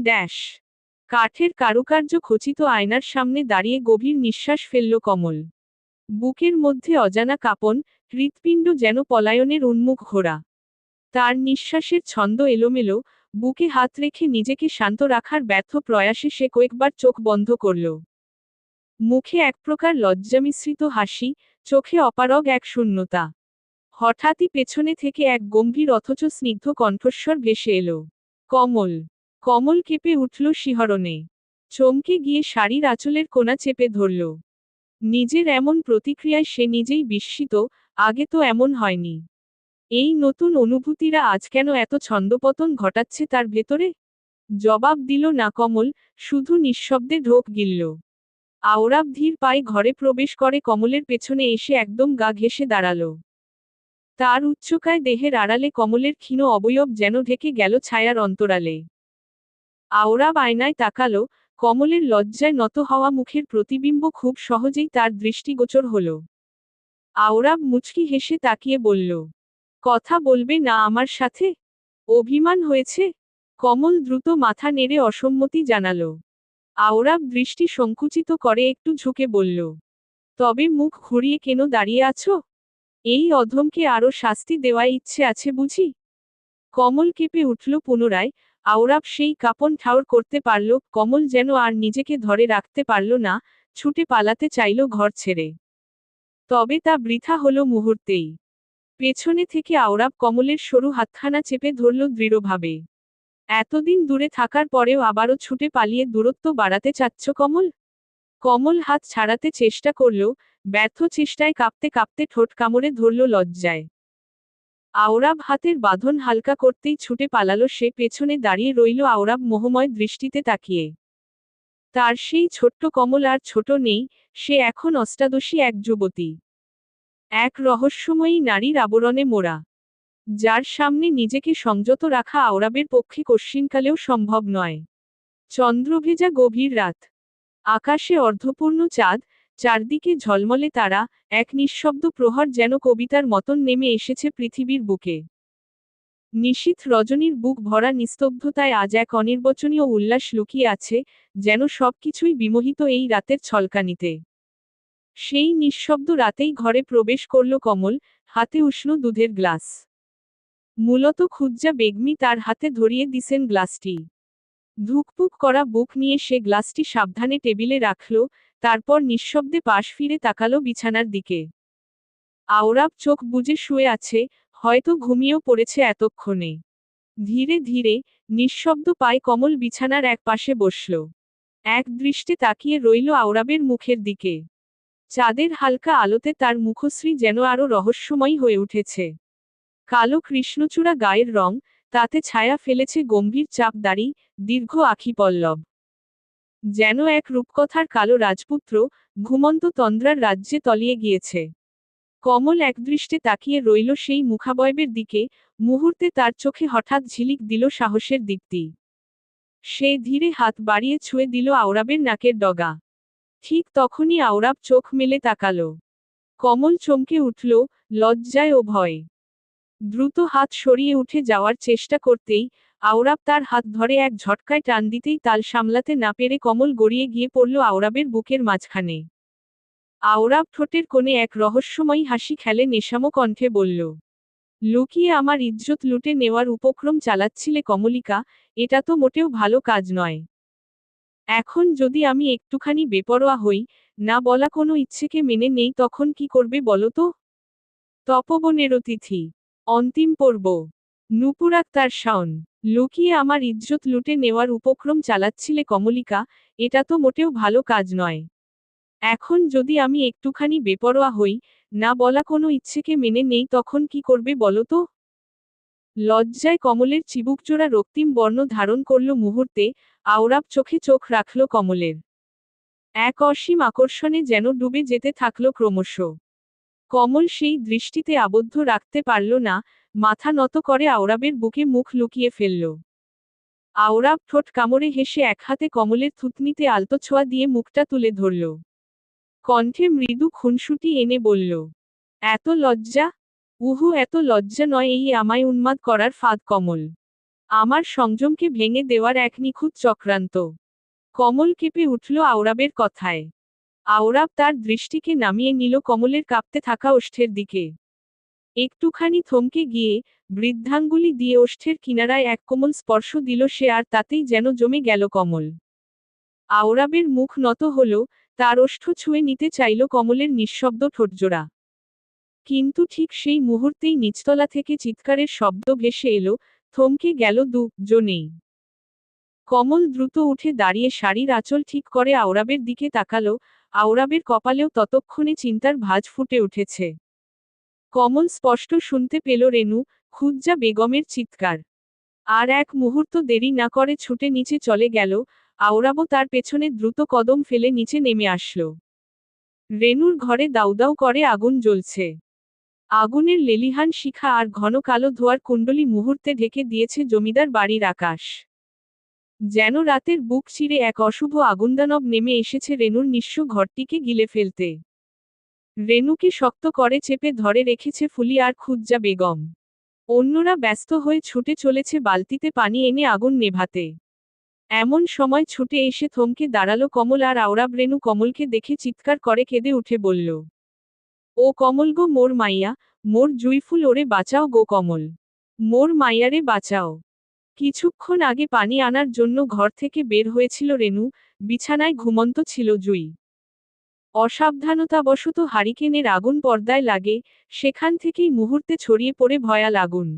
ড্যাশ কাঠের কারুকার্য খচিত আয়নার সামনে দাঁড়িয়ে গভীর নিঃশ্বাস ফেলল কমল। বুকের মধ্যে অজানা কাঁপন, হৃৎপিণ্ড যেন পলায়নের উন্মুখ ঘোড়া। তার নিঃশ্বাসের ছন্দ এলোমেলো, বুকে হাত রেখে নিজেকে শান্ত রাখার ব্যর্থ প্রয়াসে সে কয়েকবার চোখ বন্ধ করল। মুখে এক প্রকার লজ্জামিশ্রিত হাসি, চোখে অপারগ এক শূন্যতা। হঠাৎই পেছনে থেকে এক গম্ভীর অথচ স্নিগ্ধ কণ্ঠস্বর ভেসে এলো, কমল। কমল কেঁপে উঠল শিহরণে। চমকে গিয়ে শাড়ির আঁচলের কোণা চেপে ধরল। নিজের এমন প্রতিক্রিয়ায় সে নিজেই বিস্মিত, আগে তো এমন হয়নি। এই নতুন অনুভূতিরা আজ কেন এত ছন্দপতন ঘটাচ্ছে তার ভেতরে? জবাব দিল না কমল, শুধু নিঃশব্দে ঢোক গিলল। আওরাব ধীর পায়ে ঘরে প্রবেশ করে কমলের পেছনে এসে একদম গা ঘেঁষে দাঁড়াল। তার উচ্চকায় দেহের আড়ালে কমলের ক্ষীণ অবয়ব যেন ঢেকে গেল ছায়ার অন্তরালে। আওরাব আয়নায় তাকালো, কমলের লজ্জায় নত হওয়া মুখের প্রতিবিম্ব খুব সহজেই তার দৃষ্টিগোচর হল। আওরাব মুচকি হেসে তাকিয়ে বলল, কথা বলবে না আমার সাথে? অভিমান হয়েছে? কমল দ্রুত মাথা নেড়ে অসম্মতি জানালো। আওরাব দৃষ্টি সংকুচিত করে একটু ঝুঁকে বলল, তবে মুখ ঘুরিয়ে কেন দাঁড়িয়ে আছো? এই অধমকে আরো শাস্তি দেওয়ার ইচ্ছে আছে বুঝি? কমল কেঁপে উঠল পুনরায়। আওরাব সেই কাঁপন ঠাউর করতে পারল, কমল যেন আর নিজেকে ধরে রাখতে পারল না, ছুটে পালাতে চাইল ঘর ছেড়ে। তবে তা বৃথা হলো মুহূর্তেই। পেছনে থেকে আওরাব কমলের সরু হাতখানা চেপে ধরল দৃঢ়ভাবে। এতদিন দূরে থাকার পরেও আবারও ছুটে পালিয়ে দূরত্ব বাড়াতে চাচ্ছ কমল? কমল হাত ছাড়াতে চেষ্টা করল, ব্যর্থ চেষ্টায় কাঁপতে কাঁপতে ঠোঁট কামড়ে ধরল লজ্জায়। আওরাব হাতের বাঁধন হালকা করতেই ছুটে পালালো সে, পেছনে দাঁড়িয়ে রইল আওরাব মোহময় দৃষ্টিতে তাকিয়ে। তার সেই ছোট্ট কমল আর ছোট নেই, সে এখন অষ্টাদশী এক যুবতী। এক রহস্যময়ী নারীর আবরণে মোড়া, যার সামনে নিজেকে সংযত রাখা আওরাবের পক্ষে কশ্চিনকালেও সম্ভব নয়। চন্দ্রভেজা গভীর রাত। আকাশে অর্ধপূর্ণ চাঁদ, চারদিকে ঝলমলে তারা, এক নিঃশব্দ প্রহর যেন কবিতার মতন নেমে এসেছে পৃথিবীর বুকে। নিশীথ রজনীর বুক ভরা নিস্তব্ধতায় আজ এক অনির্বচনীয় উল্লাস লুকিয়ে আছে, যেন সবকিছুই বিমোহিত এই রাতের ছলকানিতে। সেই নিঃশব্দ রাতেই ঘরে প্রবেশ করল কমল, হাতে উষ্ণ দুধের গ্লাস। মূলত খুজ্জা বেগমি তার হাতে ধরিয়ে দিছেন গ্লাসটি। ধুকপুক করা বুক নিয়ে সে গ্লাসটি সাবধানে টেবিলে রাখল, তারপর নিঃশব্দে পাশ ফিরে তাকালো বিছানার দিকে। আওরাব চোখ বুজে শুয়ে আছে, হয়তো ঘুমিয়েও পড়েছে এতক্ষণে। ধীরে ধীরে, নিঃশব্দ পায়ে কমল বিছানার এক পাশে বসল। এক দৃষ্টে তাকিয়ে রইল আওরাবের মুখের দিকে। চাঁদের হালকা আলোতে তার মুখশ্রী যেন আরো রহস্যময়ী হয়ে উঠেছে। কালো কৃষ্ণচূড়া গায়ের রং, তাতে ছায়া ফেলেছে গম্ভীর চাপ দাড়ি, দীর্ঘ আখি পল্লব। যেন এক রূপকথার কালো রাজপুত্র, ঘুমন্ত তন্দ্রার রাজ্যে তলিয়ে গিয়েছে। কমল একদৃষ্টে তাকিয়ে রইল সেই মুখাবয়বের দিকে, মুহূর্তে তার চোখে হঠাৎ ঝিলিক দিল সাহসের দীপ্তি। সে ধীরে হাত বাড়িয়ে ছুঁয়ে দিল আওরাবের নাকের ডগা। ঠিক তখনই আওরাব চোখ মেলে তাকালো। কমল চমকে উঠল, লজ্জায় ও ভয়ে। দ্রুত হাত সরিয়ে উঠে যাওয়ার চেষ্টা করতেই, আওরাব তার হাত ধরে এক ঝটকায় টান দিতেই তাল সামলাতে না পেরে কমল গড়িয়ে গিয়ে পড়ল আওরাবের বুকের মাঝখানে। আওরাব ঠোঁটের কোণে এক রহস্যময়ী হাসি খেলে নেশামো কণ্ঠে বলল, লুকিয়ে আমার ইজ্জত লুটে নেওয়ার উপক্রম চালাচ্ছিলে কমলিকা, এটা তো মোটেও ভালো কাজ নয়। এখন যদি আমি একটুখানি বেপরোয়া হই, না বলা কোনো ইচ্ছেকে মেনে নেই, তখন কি করবে বলো তো? তপবনের অতিথি। অন্তিম পর্ব। নূপুর আক্তার শাওন। লুকিয়ে আমার ইজ্জত লুটে নেওয়ার উপক্রম চালাচ্ছিলে কমলিকা, এটা তো মোটেও ভালো কাজ নয়। এখন যদি আমি একটুখানি বেপরোয়া হই, না বলা কোনো ইচ্ছেকে মেনে নেই, তখন কি করবে বলো তো? লজ্জায় কমলের চিবুকজোড়া রক্তিম বর্ণ ধারণ করল মুহূর্তে, আওরাব চোখে চোখ রাখল কমলের। এক অসীম আকর্ষণে যেন ডুবে যেতে থাকল ক্রমশ। কমল সেই দৃষ্টিতে আবদ্ধ রাখতে পারল না, মাথা নত করে আওরাবের বুকে মুখ লুকিয়ে ফেলল। আওরাব ঠোঁট কামড়ে হেসে এক হাতে কমলের থুতনিতে আলতো ছোঁয়া দিয়ে মুখটা তুলে ধরল। কণ্ঠে মৃদু খুনসুটি এনে বলল, এত লজ্জা? উহু, এত লজ্জা নয়, এই আমায় উন্মাদ করার ফাঁদ কমল। আমার সংযমকে ভেঙে দেওয়ার এক নিখুঁত চক্রান্ত। কমল কেঁপে উঠল আওরাবের কথায়। আওরাব তার দৃষ্টিকে নামিয়ে নিল কমলের কাঁপতে থাকা ওষ্ঠের দিকে। একটুখানি থমকে গিয়ে, বৃদ্ধাঙ্গুলি দিয়ে ওষ্ঠের কিনারায় এক কোমল স্পর্শ দিল সে, আর তাতেই যেন জমে গেল কমল। আওরাবের মুখ নত হল, তার ওষ্ঠ ছুঁয়ে নিতে চাইল কমলের নিঃশব্দ ঠোঁটজোড়া। কিন্তু ঠিক সেই মুহূর্তেই নিচতলা থেকে চিৎকারের শব্দ ভেসে এলো, থমকে গেল দুজনেই। কমল দ্রুত উঠে দাঁড়িয়ে শাড়ির আঁচল ঠিক করে আওরাবের দিকে তাকালো, আওরাবের কপালেও ততক্ষণে চিন্তার ভাঁজ ফুটে উঠেছে। কমল স্পষ্ট শুনতে পেল রেনু, খুজ্জা বেগমের চিৎকার। আর এক মুহূর্ত দেরি না করে ছুটে নিচে চলে গেল, আওরাবও তার পেছনে দ্রুত কদম ফেলে নিচে নেমে আসলো। রেনুর ঘরে দাউদাউ করে আগুন জ্বলছে। আগুনের লেলিহান শিখা আর ঘন কালো ধোঁয়ার কুণ্ডলী মুহূর্তে ঢেকে দিয়েছে জমিদার বাড়ির আকাশ। যেন রাতের বুক চিরে এক অশুভ আগুনদানব নেমে এসেছে রেনুর নিঃস্ব ঘরটিকে গিলে ফেলতে। রেনুকে শক্ত করে চেপে ধরে রেখেছে ফুলি আর খুজ্জা বেগম। অন্যরা ব্যস্ত হয়ে ছুটে চলেছে বালতিতে পানি এনে আগুন নেভাতে। এমন সময় ছুটে এসে থমকে দাঁড়ালো কমল, আর আওরাব রেনু কমলকে দেখে চিৎকার করে কেঁদে উঠে বলল, ও কমল গো, মোর মাইয়া, মোর জুইফুল, ওরে বাঁচাও গো কমল, মোর মাইয়ারে বাঁচাও। কিছুক্ষণ আগে পানি আনার জন্য ঘর থেকে বের হয়েছিল রেনু, বিছানায় ঘুমন্ত ছিল জুই। অসাবধানতাবশত হারিকেনের আগুন পর্দায় লাগে, সেখান থেকেই মুহূর্তে ছড়িয়ে পড়ে ভয়াল আগুন।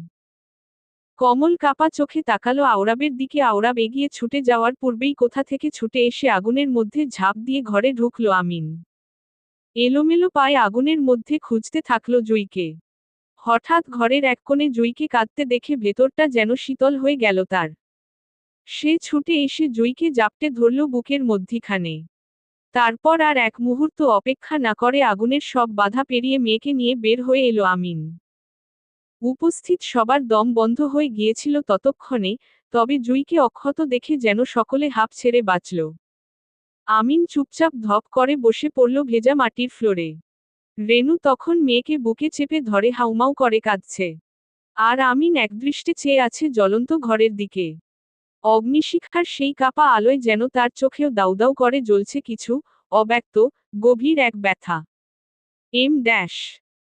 কমল কাপা চোখে তাকালো আওরাবের দিকে। আওরাব এগিয়ে ছুটে যাওয়ার পূর্বেই কোথা থেকে ছুটে এসে আগুনের মধ্যে ঝাঁপ দিয়ে ঘরে ঢুকল আমিন। এলোমেলো পায়ে আগুনের মধ্যে খুঁজতে থাকলো জুইকে। হঠাৎ ঘরের এক কোণে জুইকে কাঁদতে দেখে ভেতরটা যেন শীতল হয়ে গেল তার। সে ছুটে এসে জুইকে জাপটে ধরল বুকের মধ্যিখানে। তারপর আর এক মুহূর্ত অপেক্ষা না করে আগুনের সব বাধা পেরিয়ে মেয়েকে নিয়ে বের হয়ে এলো আমিন। উপস্থিত সবার দম বন্ধ হয়ে গিয়েছিল ততক্ষণে, তবে জুইকে অক্ষত দেখে যেন সকলে হাঁপ ছেড়ে বাঁচল। আমিন চুপচাপ ধপ করে বসে পড়ল ভেজা মাটির ফ্লোরে। রেনু তখন মেয়েকে বুকে চেপে ধরে হাউমাউ করে কাঁদছে। আর আমিন একদৃষ্টে চেয়ে আছে জ্বলন্ত ঘরের দিকে। অগ্নিশিখার সেই কাপা আলোয় যেন তার চোখেও দাউদাউ করে জ্বলছে কিছু অব্যক্ত, গভীর এক ব্যথা। ড্যাশ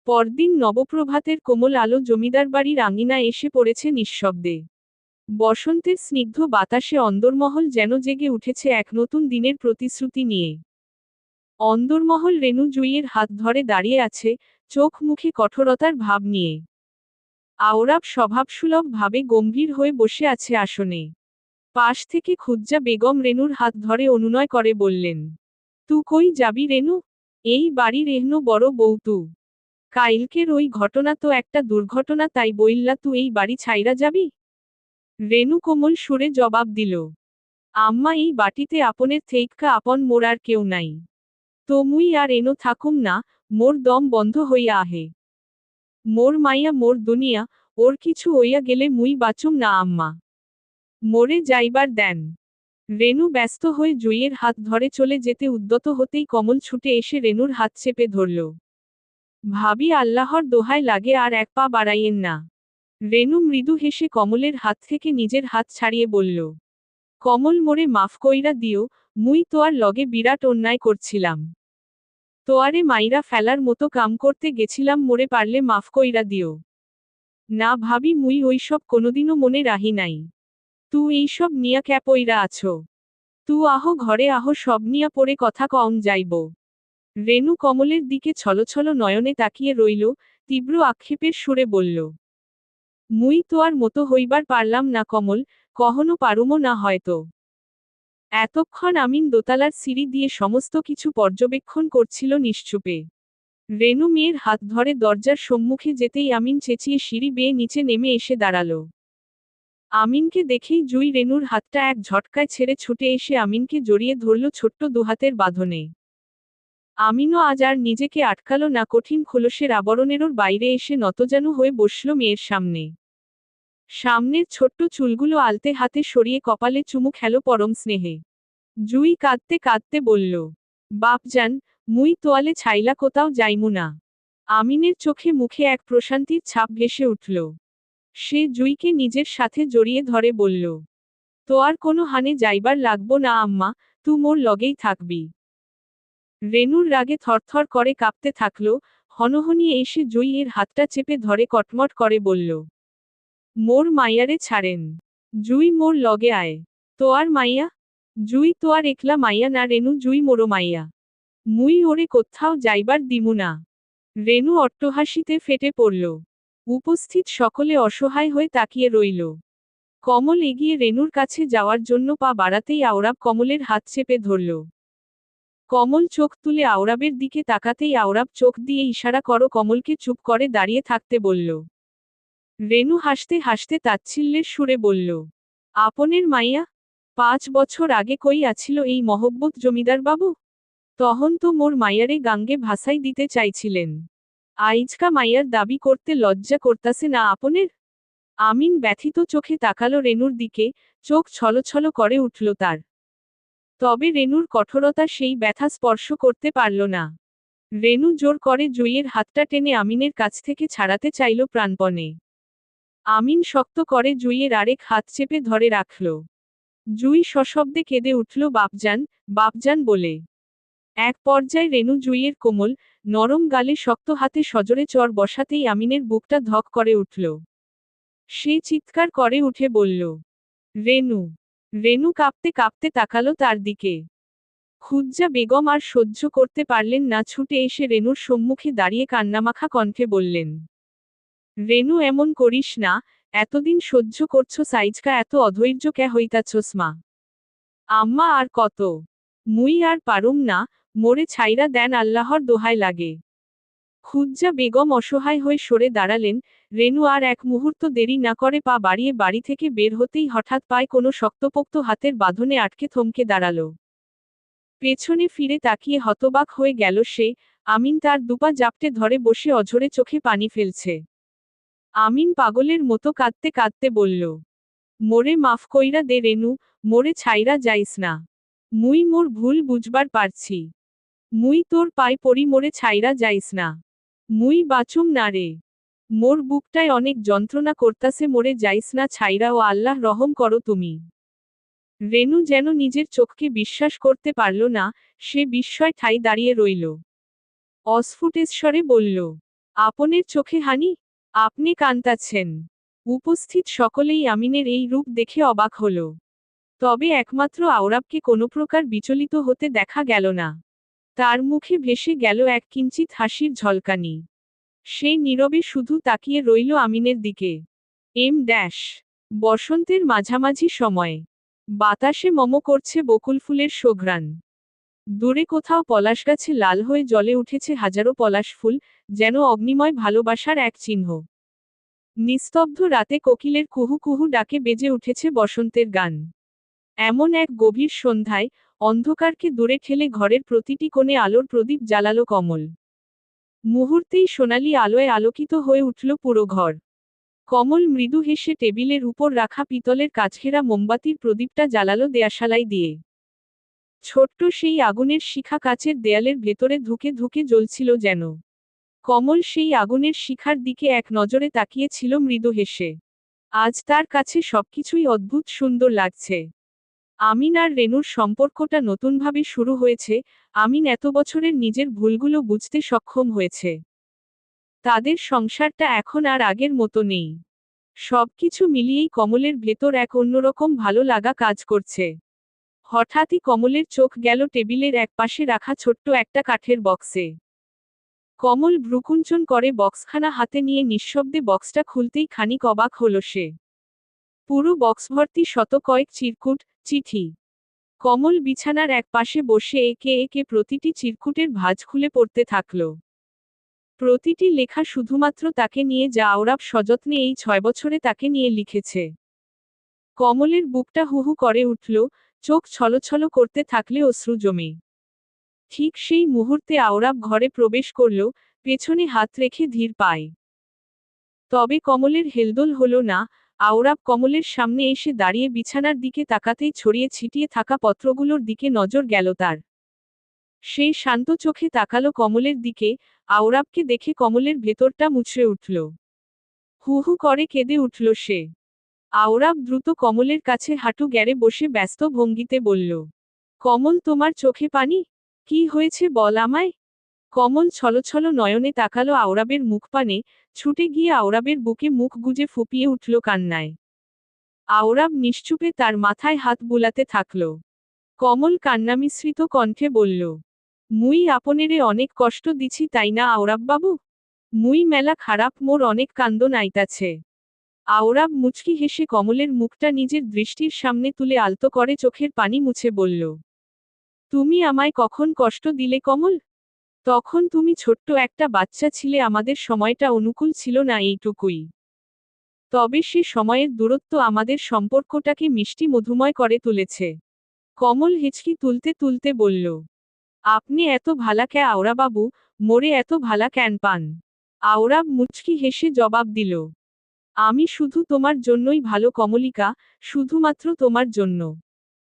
পরদিন নবপ্রভাতের কোমল আলো জমিদার বাড়ির আঙিনায় এসে পড়েছে নিঃশব্দে। বসন্তের স্নিগ্ধ বাতাসে অন্দরমহল যেন জেগে উঠেছে এক নতুন দিনের প্রতিশ্রুতি নিয়ে। অন্দরমহল রেণু জুইয়ের হাত ধরে দাঁড়িয়ে আছে, চোখ মুখে কঠোরতার ভাব নিয়ে। আওরাব স্বভাবসুলভ ভাবে গম্ভীর হয়ে বসে আছে আসনে। পাশ থেকে খুজ্জা বেগম রেণুর হাত ধরে অনুনয় করে বললেন, তু কই যাবি রেণু? এই বাড়ির এহনো বড় বউ তু। কাইলকের ওই ঘটনা তো একটা দুর্ঘটনা, তাই বইল্লা তু এই বাড়ি ছাইরা যাবি? রেণু কোমল সুরে জবাব দিল, আম্মা এই বাটিতে আপনের থেইক্কা আপন মোর আর কেউ নাই। তো মুই আর এনো থাকুম না, মোর দম বন্ধ হইয়া আহে। মোর মাইয়া মোর দুনিয়া, ওর কিছু হইয়া গেলে মুই বাঁচুম না আম্মা। মোরে যাইবার দেন। রেণু ব্যস্ত হয়ে জুইয়ের হাত ধরে চলে যেতে উদ্যত হতেই কমল ছুটে এসে রেণুর হাত চেপে ধরল। ভাবি আল্লাহর দোহাই লাগে আর এক পা বাড়াইয়েন না। রেণু মৃদু হেসে কমলের হাত থেকে নিজের হাত ছাড়িয়ে বলল, কমল মোরে মাফ কইরা দিও, মুই তোয়ার লগে বিরাট অন্যায় করছিলাম। তোয়ারে মাইরা ফেলার মতো কাম করতে গেছিলাম, মোরে পারলে মাফ কইরা দিও। না ভাবি, মুই ওইসব কোনোদিনও মনে রাহি নাই। তু এইসব নিয়া ক্যাপইরা আছো। তু আহো ঘরে আহো, সব নিয়া পড়ে কথা কওন যাইব। রেণু কমলের দিকে ছলছল নয়নে তাকিয়ে রইল, তীব্র আক্ষেপের সুরে বলল, মুই তোয়ার মতো হইবার পারলাম না কমল, কখনো পারুমো না হয়তো। এতক্ষণ আমিন দোতলার সিঁড়ি দিয়ে সমস্ত কিছু পর্যবেক্ষণ করছিল নিশ্চুপে। রেণু মেয়ের হাত ধরে দরজার সম্মুখে যেতেই আমিন চেঁচিয়ে সিঁড়ি বেয়ে নিচে নেমে এসে দাঁড়াল। আমিনকে দেখেই জুই রেণুর হাতটা এক ঝটকায় ছেড়ে ছুটে এসে আমিনকে জড়িয়ে ধরল ছোট্ট দুহাতের বাঁধনে। আমিনও আজ আর নিজেকে আটকালো না, কঠিন খোলসের আবরণেরও বাইরে এসে নতজানু হয়ে বসল মেয়ের সামনে। সামনের ছোট্ট চুলগুলো আলতে হাতে সরিয়ে কপালে চুমু খেল পরম স্নেহে। জুই কাঁদতে কাঁদতে বলল, বাপজান, মুই তোয়ালে ছাইলা কোথাও যাইমু না। আমিনের চোখে মুখে এক প্রশান্তির ছাপ ভেসে উঠল। সে জুইকে নিজের সাথে জড়িয়ে ধরে বলল, তোয়ার কোনো হানে যাইবার লাগবো না আম্মা, তু মোর লগেই থাকবি। রেণুর রাগে থরথর করে কাঁপতে থাকল, হনহনি এসে জুই এর হাতটা চেপে ধরে কটমট করে বলল, মোর মাইয়ারে ছাড়েন। জুই মোর লগে আয়। তোয়ার মাইয়া? জুই তোয়ার একলা মাইয়া না রেণু, জুই মোরো মাইয়া। মুই ওরে কোত্থাও যাইবার দিমু না। রেণু অট্টহাসিতে ফেটে পড়ল। উপস্থিত সকলে অসহায় হয়ে তাকিয়ে রইল। কমল এগিয়ে রেণুর কাছে যাওয়ার জন্য পা বাড়াতেই আওরাব কমলের হাত চেপে ধরল। কমল চোখ তুলে আওরাবের দিকে তাকাতেই আওরাব চোখ দিয়ে ইশারা করো কমলকে চুপ করে দাঁড়িয়ে থাকতে বলল। রেণু হাসতে হাসতে তাচ্ছিল্যের সুরে বলল, আপনের মাইয়া? 5 বছর আগে কই আছিল এই মহব্বত জমিদার বাবু? তখন তো মোর মাইয়ারে গাঙ্গে ভাসাই দিতে চাইছিলেন। আইজকা মাইয়ার দাবি করতে লজ্জা করতাছে না আপনের? আমিন ব্যথিত চোখে তাকালো রেণুর দিকে, চোখ ছলছল করে উঠল তার। তবে রেণুর কঠোরতা সেই ব্যথা স্পর্শ করতে পারল না। রেণু জোর করে জুইয়ের হাতটা টেনে আমিনের কাছ থেকে ছাড়াতে চাইল প্রাণপণে। আমিন শক্ত করে জুইয়ের আরেক হাত চেপে ধরে রাখল। জুই সশব্দে কেঁদে উঠল বাপজান, বাপজান বলে। এক পর্যায়ে রেণু জুইয়ের কোমল, নরম গালে শক্ত হাতে সজোরে চর বসাতেই আমিনের বুকটা ধক করে উঠল। সে চিৎকার করে উঠে বলল, রেণু। রেণু কাঁপতে কাঁপতে তাকালো তার দিকে। খুজ্জা বেগম আর সহ্য করতে পারলেন না, ছুটে এসে রেণুর সম্মুখে দাঁড়িয়ে কান্নামাখা কণ্ঠে বললেন, রেণু এমন করিস না, এতদিন সহ্য করছো সাইজকা, এত অধৈর্য কে হইতাছোস মা? আম্মা আর কত? মুই আর পারুম না, মোরে ছাইরা দেন আল্লাহর দোহাই লাগে। খুজ্জা বেগম অসহায় হয়ে সরে দাঁড়ালেন। রেণু আর এক মুহূর্ত দেরি না করে পা বাড়িয়ে বাড়ি থেকে বের হতেই হঠাৎ পায় কোনো শক্তপোক্ত হাতের বাঁধনে আটকে থমকে দাঁড়াল। পেছনে ফিরে তাকিয়ে হতবাক হয়ে গেল সে। আমিন তার দুপা জাপটে ধরে বসে অঝরে চোখে পানি ফেলছে। আমিন পাগলের মতো কাঁদতে কাঁদতে বলল, মোরে মাফ কইরা দে রেণু, মোরে ছাইরা যাইস না। মুই মোর ভুল বুঝবার পারছি। মুই তোর পায় পড়ি, মোরে ছাইরা যাইস না। মুই বাঁচুম না রে। মোর বুকটায় অনেক যন্ত্রণা করতাছে, মরে যাইস না ছাইরা, ও আল্লাহ রহম করো তুমি। রেনু যেন নিজের চোখকে বিশ্বাস করতে পারল না, সে বিস্ময় ঠাই দাঁড়িয়ে রইল। অস্ফুটেশ্বরে বলল, আপনের চোখে হানি? আপনি কান্তাছেন? উপস্থিত সকলেই আমিনের এই রূপ দেখে অবাক হল। তবে একমাত্র আওরাবকে কোনো প্রকার বিচলিত হতে দেখা গেল না। তার মুখে ভেসে গেল এক কিঞ্চিত হাসির ঝলকানি। সে নীরবে শুধু তাকিয়ে রইল আমিনের দিকে। বসন্তের মাঝামাঝি সময়। বাতাসে মম করছে বকুল ফুলের সুঘ্রাণ। দূরে কোথাও পলাশগাছে লাল হয়ে জ্বলে উঠেছে হাজারো পলাশ ফুল, যেন অগ্নিময় ভালোবাসার এক চিহ্ন। নিস্তব্ধ রাতে কোকিলের কুহু কুহু ডাকে বেজে উঠেছে বসন্তের গান। এমন এক গভীর সন্ধ্যায়, অন্ধকারকে দূরে ঠেলে ঘরের প্রতিটি কোণে আলোর প্রদীপ জ্বালালো কমল। মুহূর্তেই সোনালি আলোয় আলোকিত হয়ে উঠল পুরো ঘর। কমল মৃদু হেসে টেবিলের উপর রাখা পিতলের কাচঘেরা মোমবাতির প্রদীপটা জ্বালালো দেয়াশালাই দিয়ে। ছোট্ট সেই আগুনের শিখা কাচের দেয়ালের ভেতরে ধুকে ধুকে জ্বলছিল যেন। কমল সেই আগুনের শিখার দিকে এক নজরে তাকিয়েছিল মৃদু হেসে। আজ তার কাছে সবকিছুই অদ্ভুত সুন্দর লাগছে। আমিন আর রেনুর সম্পর্কটা নতুনভাবে শুরু হয়েছে। আমিন এত বছরের নিজের ভুলগুলো বুঝতে সক্ষম হয়েছে। তাদের সংসারটা এখন আর আগের মতো নেই। সবকিছু মিলিয়েই কমলের ভেতর এক অন্যরকম ভালো লাগা কাজ করছে। হঠাৎই কমলের চোখ গেল টেবিলের একপাশে রাখা ছোট্ট একটা কাঠের বক্সে। কমল ভ্রুকুঞ্চন করে বক্সখানা হাতে নিয়ে নিঃশব্দে বক্সটা খুলতেই খানিক অবাক হল সে। পুরো বক্স ভর্তি শত কয়েক চিরকুট, চিঠি। কমল বিছানার এক পাশে বসে একে একে প্রতিটি চিরকুটের ভাঁজ খুলে পড়তে থাকল। প্রতিটি লেখা শুধুমাত্র তাকে নিয়ে, যা আওরাব সযত্নে এই 6 বছরে তাকে নিয়ে লিখেছে। কমলের বুকটা হুহু করে উঠল, চোখ ছলছল করতে থাকলে অশ্রু জমে। ঠিক সেই মুহূর্তে আওরাব ঘরে প্রবেশ করল, পেছনে হাত রেখে ধীর পায়। তবে কমলের হেলদোল হলো না। আওরাব কমলের সামনে এসে দাঁড়িয়ে বিছানার দিকে তাকাতেই ছড়িয়ে ছিটিয়ে থাকা পত্রগুলোর দিকে নজর গেল তার। সে শান্ত চোখে তাকালো কমলের দিকে। আওরাবকে দেখে কমলের ভেতরটা মুচড়ে উঠল। হু হু করে কেঁদে উঠল সে। আওরাব দ্রুত কমলের কাছে হাঁটু গেড়ে বসে ব্যস্ত ভঙ্গিতে বলল, কমল, তোমার চোখে পানি? কি হয়েছে বল আমায়। কমল ছলছল নয়নে তাকালো আওরাবের মুখপানে, ছুটে গিয়ে আওরাবের বুকে মুখ গুজে ফুপিয়ে উঠল কান্নায়। আওরাব নিশ্চুপে তার মাথায় হাত বুলাতে থাকল। কমল কান্নামিশ্রিত কণ্ঠে বলল, মুই আপনেরে অনেক কষ্ট দিছি তাই না আওরাব বাবু? মুই মেলা খারাপ, মোর অনেক কান্দন আইতাছে। আওরাব মুচকি হেসে কমলের মুখটা নিজের দৃষ্টির সামনে তুলে আলতো করে চোখের পানি মুছে বলল, তুমি আমায় কখন কষ্ট দিলে কমল? তখন তুমি ছোট্ট একটা বাচ্চা ছিলে, আমাদের সময়টা অনুকূল ছিল না, এইটুকুই। তবে সে সময়ের দূরত্ব আমাদের সম্পর্কটাকে মিষ্টি মধুময় করে তুলেছে। কমল হিচকি তুলতে তুলতে বলল, আপনি এত ভালা ক্যা আওরা বাবু, মোরে এত ভালা ক্যান পান? আওরাব মুচকি হেসে জবাব দিল, আমি শুধু তোমার জন্যই ভালো কমলিকা, শুধুমাত্র তোমার জন্য।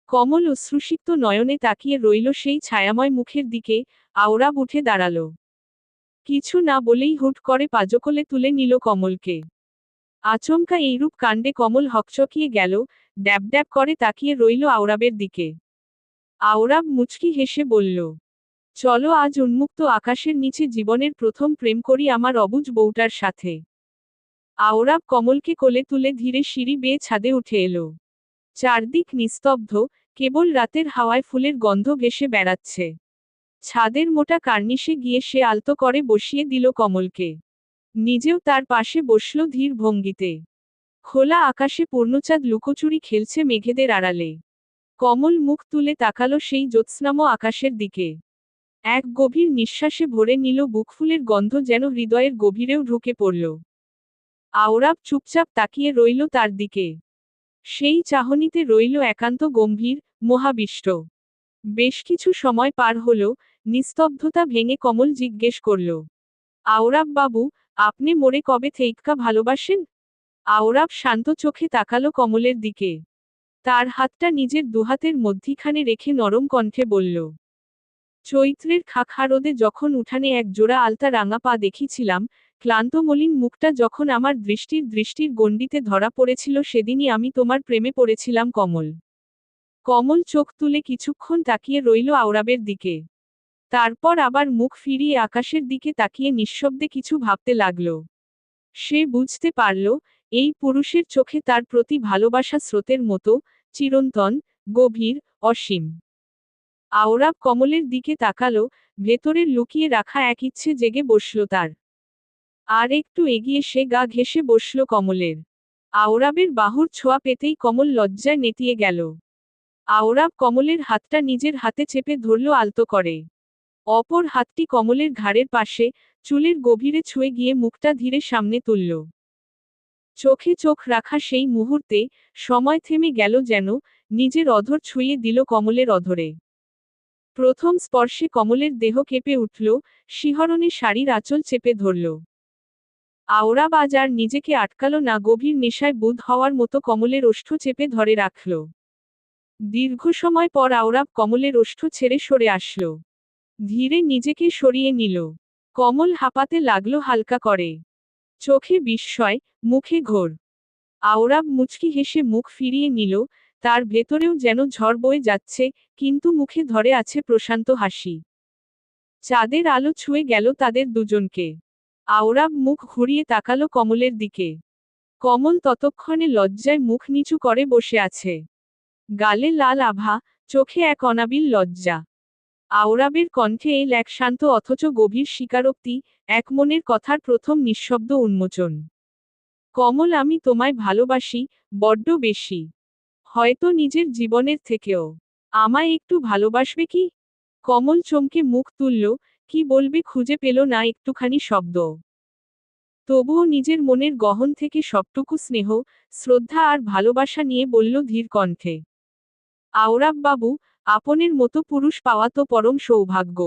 কমল অশ্রুসিক্ত নয়নে তাকিয়ে রইল সেই ছায়াময় মুখের দিকে। আওরাব উঠে দাঁড়াল। কিছু না বলেই হুট করে পাজকলে তুলে নিল কমলকে। আচমকা এইরূপ কাণ্ডে কমল হকচকিয়ে গেল, ড্যাব ড্যাব করে তাকিয়ে রইল আওরাবের দিকে। আওরাব মুচকি হেসে বলল, চলো আজ উন্মুক্ত আকাশের নিচে জীবনের প্রথম প্রেম করি আমার অবুঝ বউটার সাথে। আওরাব কমলকে কোলে তুলে ধীরে সিঁড়ি বেয়ে ছাদে উঠে এলো। চারদিক নিস্তব্ধ, কেবল রাতের হাওয়ায় ফুলের গন্ধ ভেসে বেড়াচ্ছে। ছাদের মোটা কার্নিশে গিয়ে সে আলতো করে বসিয়ে দিল কমলকে। নিজেও তার পাশে বসল ধীর ভঙ্গিতে। খোলা আকাশে পূর্ণচাঁদ লুকোচুরি খেলছে মেঘেদের আড়ালে। কমল মুখ তুলে তাকালো সেই জ্যোৎস্নাম আকাশের দিকে। এক গভীর নিঃশ্বাসে ভরে নিল বুকফুলের গন্ধ, যেন হৃদয়ের গভীরেও ঢুকে পড়ল। আওরাব চুপচাপ তাকিয়ে রইল তার দিকে। সেই চাহনিতে রইল একান্ত গম্ভীর, মহাবিষ্ট। বেশ কিছু সময় পার হল, নিস্তব্ধতা ভেঙে কমল জিজ্ঞেস করল, আওরাব বাবু, আপনি মোরে কবে থেইক্কা ভালোবাসেন? আওরাব শান্ত চোখে তাকালো কমলের দিকে। তার হাতটা নিজের দুহাতের মধ্যিখানে রেখে নরম কণ্ঠে বলল, চৈত্রের খাখা রোদে যখন উঠানে এক জোড়া আলতা রাঙা পা দেখিছিলাম, ক্লান্ত মলিন মুখটা যখন আমার দৃষ্টির গণ্ডিতে ধরা পড়েছিল সেদিনই আমি তোমার প্রেমে পড়েছিলাম কমল। কমল চোখ তুলে কিছুক্ষণ তাকিয়ে রইল আওরাবের দিকে। তারপর আবার মুখ ফিরিয়ে আকাশের দিকে তাকিয়ে নিঃশব্দে কিছু ভাবতে লাগল। সে বুঝতে পারল, এই পুরুষের চোখে তার প্রতি ভালোবাসা স্রোতের মতো, চিরন্তন, গভীর, অসীম। আওরাব কমলের দিকে তাকালো, ভেতরের লুকিয়ে রাখা এক ইচ্ছে জেগে বসল তার। আর একটু এগিয়ে সে গা ঘেঁষে বসল কমলের। আওরাবের বাহুর ছোঁয়া পেতেই কমল লজ্জায় নেতিয়ে গেল। আওরাব কমলের হাতটা নিজের হাতে চেপে ধরল আলতো করে। অপর হাতটি কমলের ঘাড়ের পাশে, চুলের গভীরে ছুঁয়ে গিয়ে মুখটা ধীরে সামনে তুলল। চোখে চোখ রাখা সেই মুহূর্তে, সময় থেমে গেল যেন, নিজের অধর ছুঁয়ে দিল কমলের অধরে। প্রথম স্পর্শে কমলের দেহ কেঁপে উঠল, শিহরণে শাড়ির আঁচল চেপে ধরল। আওরাব আজ আর নিজেকে আটকাল না, গভীর নেশায় বুঁদ হওয়ার মতো কমলের ওষ্ঠ চেপে ধরে রাখল। দীর্ঘ সময় পর আওরাব কমলের ওষ্ঠ ছেড়ে সরে আসল। ধীরে নিজেকে সরিয়ে নিল। কমল হাঁপাতে লাগলো হালকা করে। চোখে বিস্ময়, মুখে ঘোর। আওরাব মুচকি হেসে মুখ ফিরিয়ে নিল, তার ভেতরেও যেন ঝড় বয়ে যাচ্ছে, কিন্তু মুখে ধরে আছে প্রশান্ত হাসি। চাঁদের আলো ছুঁয়ে গেল তাদের দুজনকে। আওরাব মুখ ঘুরিয়ে তাকালো কমলের দিকে। কমল ততক্ষণে লজ্জায় মুখ নিচু করে বসে আছে। গালে লাল আভা, চোখে এক অনাবিল লজ্জা। আওরাবের কণ্ঠে এল এক শান্ত অথচ গভীর স্বীকারোক্তি, এক মনের কথার প্রথম নিঃশব্দ উন্মোচন। কমল, আমি তোমায় ভালোবাসি, বড্ড বেশি। হয়তো নিজের জীবনের থেকেও। আমায় একটু ভালোবাসবে কি? কমল চমকে মুখ তুলল, কি বলবে খুঁজে পেল না একটুখানি শব্দ। তবুও নিজের মনের গহন থেকে সবটুকু স্নেহ, শ্রদ্ধা আর ভালোবাসা নিয়ে বলল ধীর কণ্ঠে। আওরাব বাবু, আপনের মতো পুরুষ পাওয়া তো পরম সৌভাগ্য।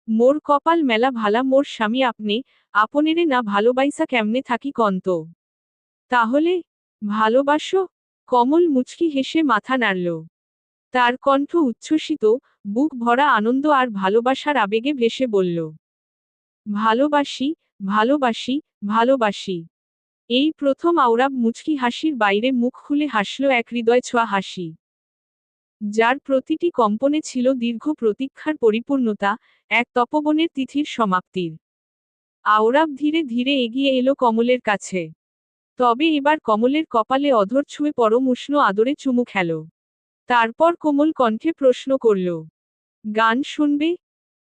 মোর কপাল মেলা ভালা, মোর স্বামী আপনি, আপনেরে না ভালোবাইসা কেমনে থাকি কন্ত। তাহলে ভালোবাসো? কমল মুচকি হেসে মাথা নাড়ল। তার কণ্ঠ উচ্ছ্বসিত, বুক ভরা আনন্দ আর ভালোবাসার আবেগে ভেসে বলল, ভালোবাসি, ভালোবাসি, ভালোবাসি। এই প্রথম আওরাব মুচকি হাসির বাইরে মুখ খুলে হাসল এক হৃদয় ছোঁয়া হাসি, যার প্রতিটি কম্পনে ছিল দীর্ঘ প্রতীক্ষার পরিপূর্ণতা, এক তপবনের তিথির সমাপ্তির। আওরাব ধীরে ধীরে এগিয়ে এলো কমলের কাছে। তবে এবার কমলের কপালে অধর ছুঁয়ে পরম উষ্ণ আদরে চুমু খেল। তারপর কোমল কণ্ঠে প্রশ্ন করল, গান শুনবে?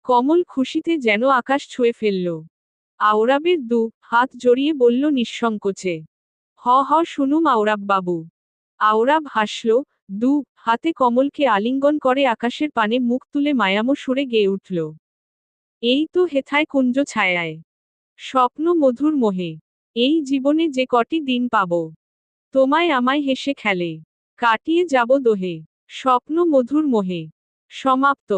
কমল খুশিতে যেন আকাশ ছুঁয়ে ফেলল। আওরাবের দু হাত জড়িয়ে বলল নিঃসংকোচে, হ হ শুনুম আওরাব বাবু। আওরাব হাসল, দু হাতে কমলকে আলিঙ্গন করে আকাশের পানে মুখ তুলে মায়ামো সুরে গেয়ে উঠল, এই তো হেথায় কুঞ্জ ছায়ায়, স্বপ্ন মধুর মোহে, এই জীবনে যে কটি দিন পাব, তোমায় আমায় হেসে খেলে কাটিয়ে যাব দোহে, স্বপ্ন মধুর মোহে। সমাপ্ত।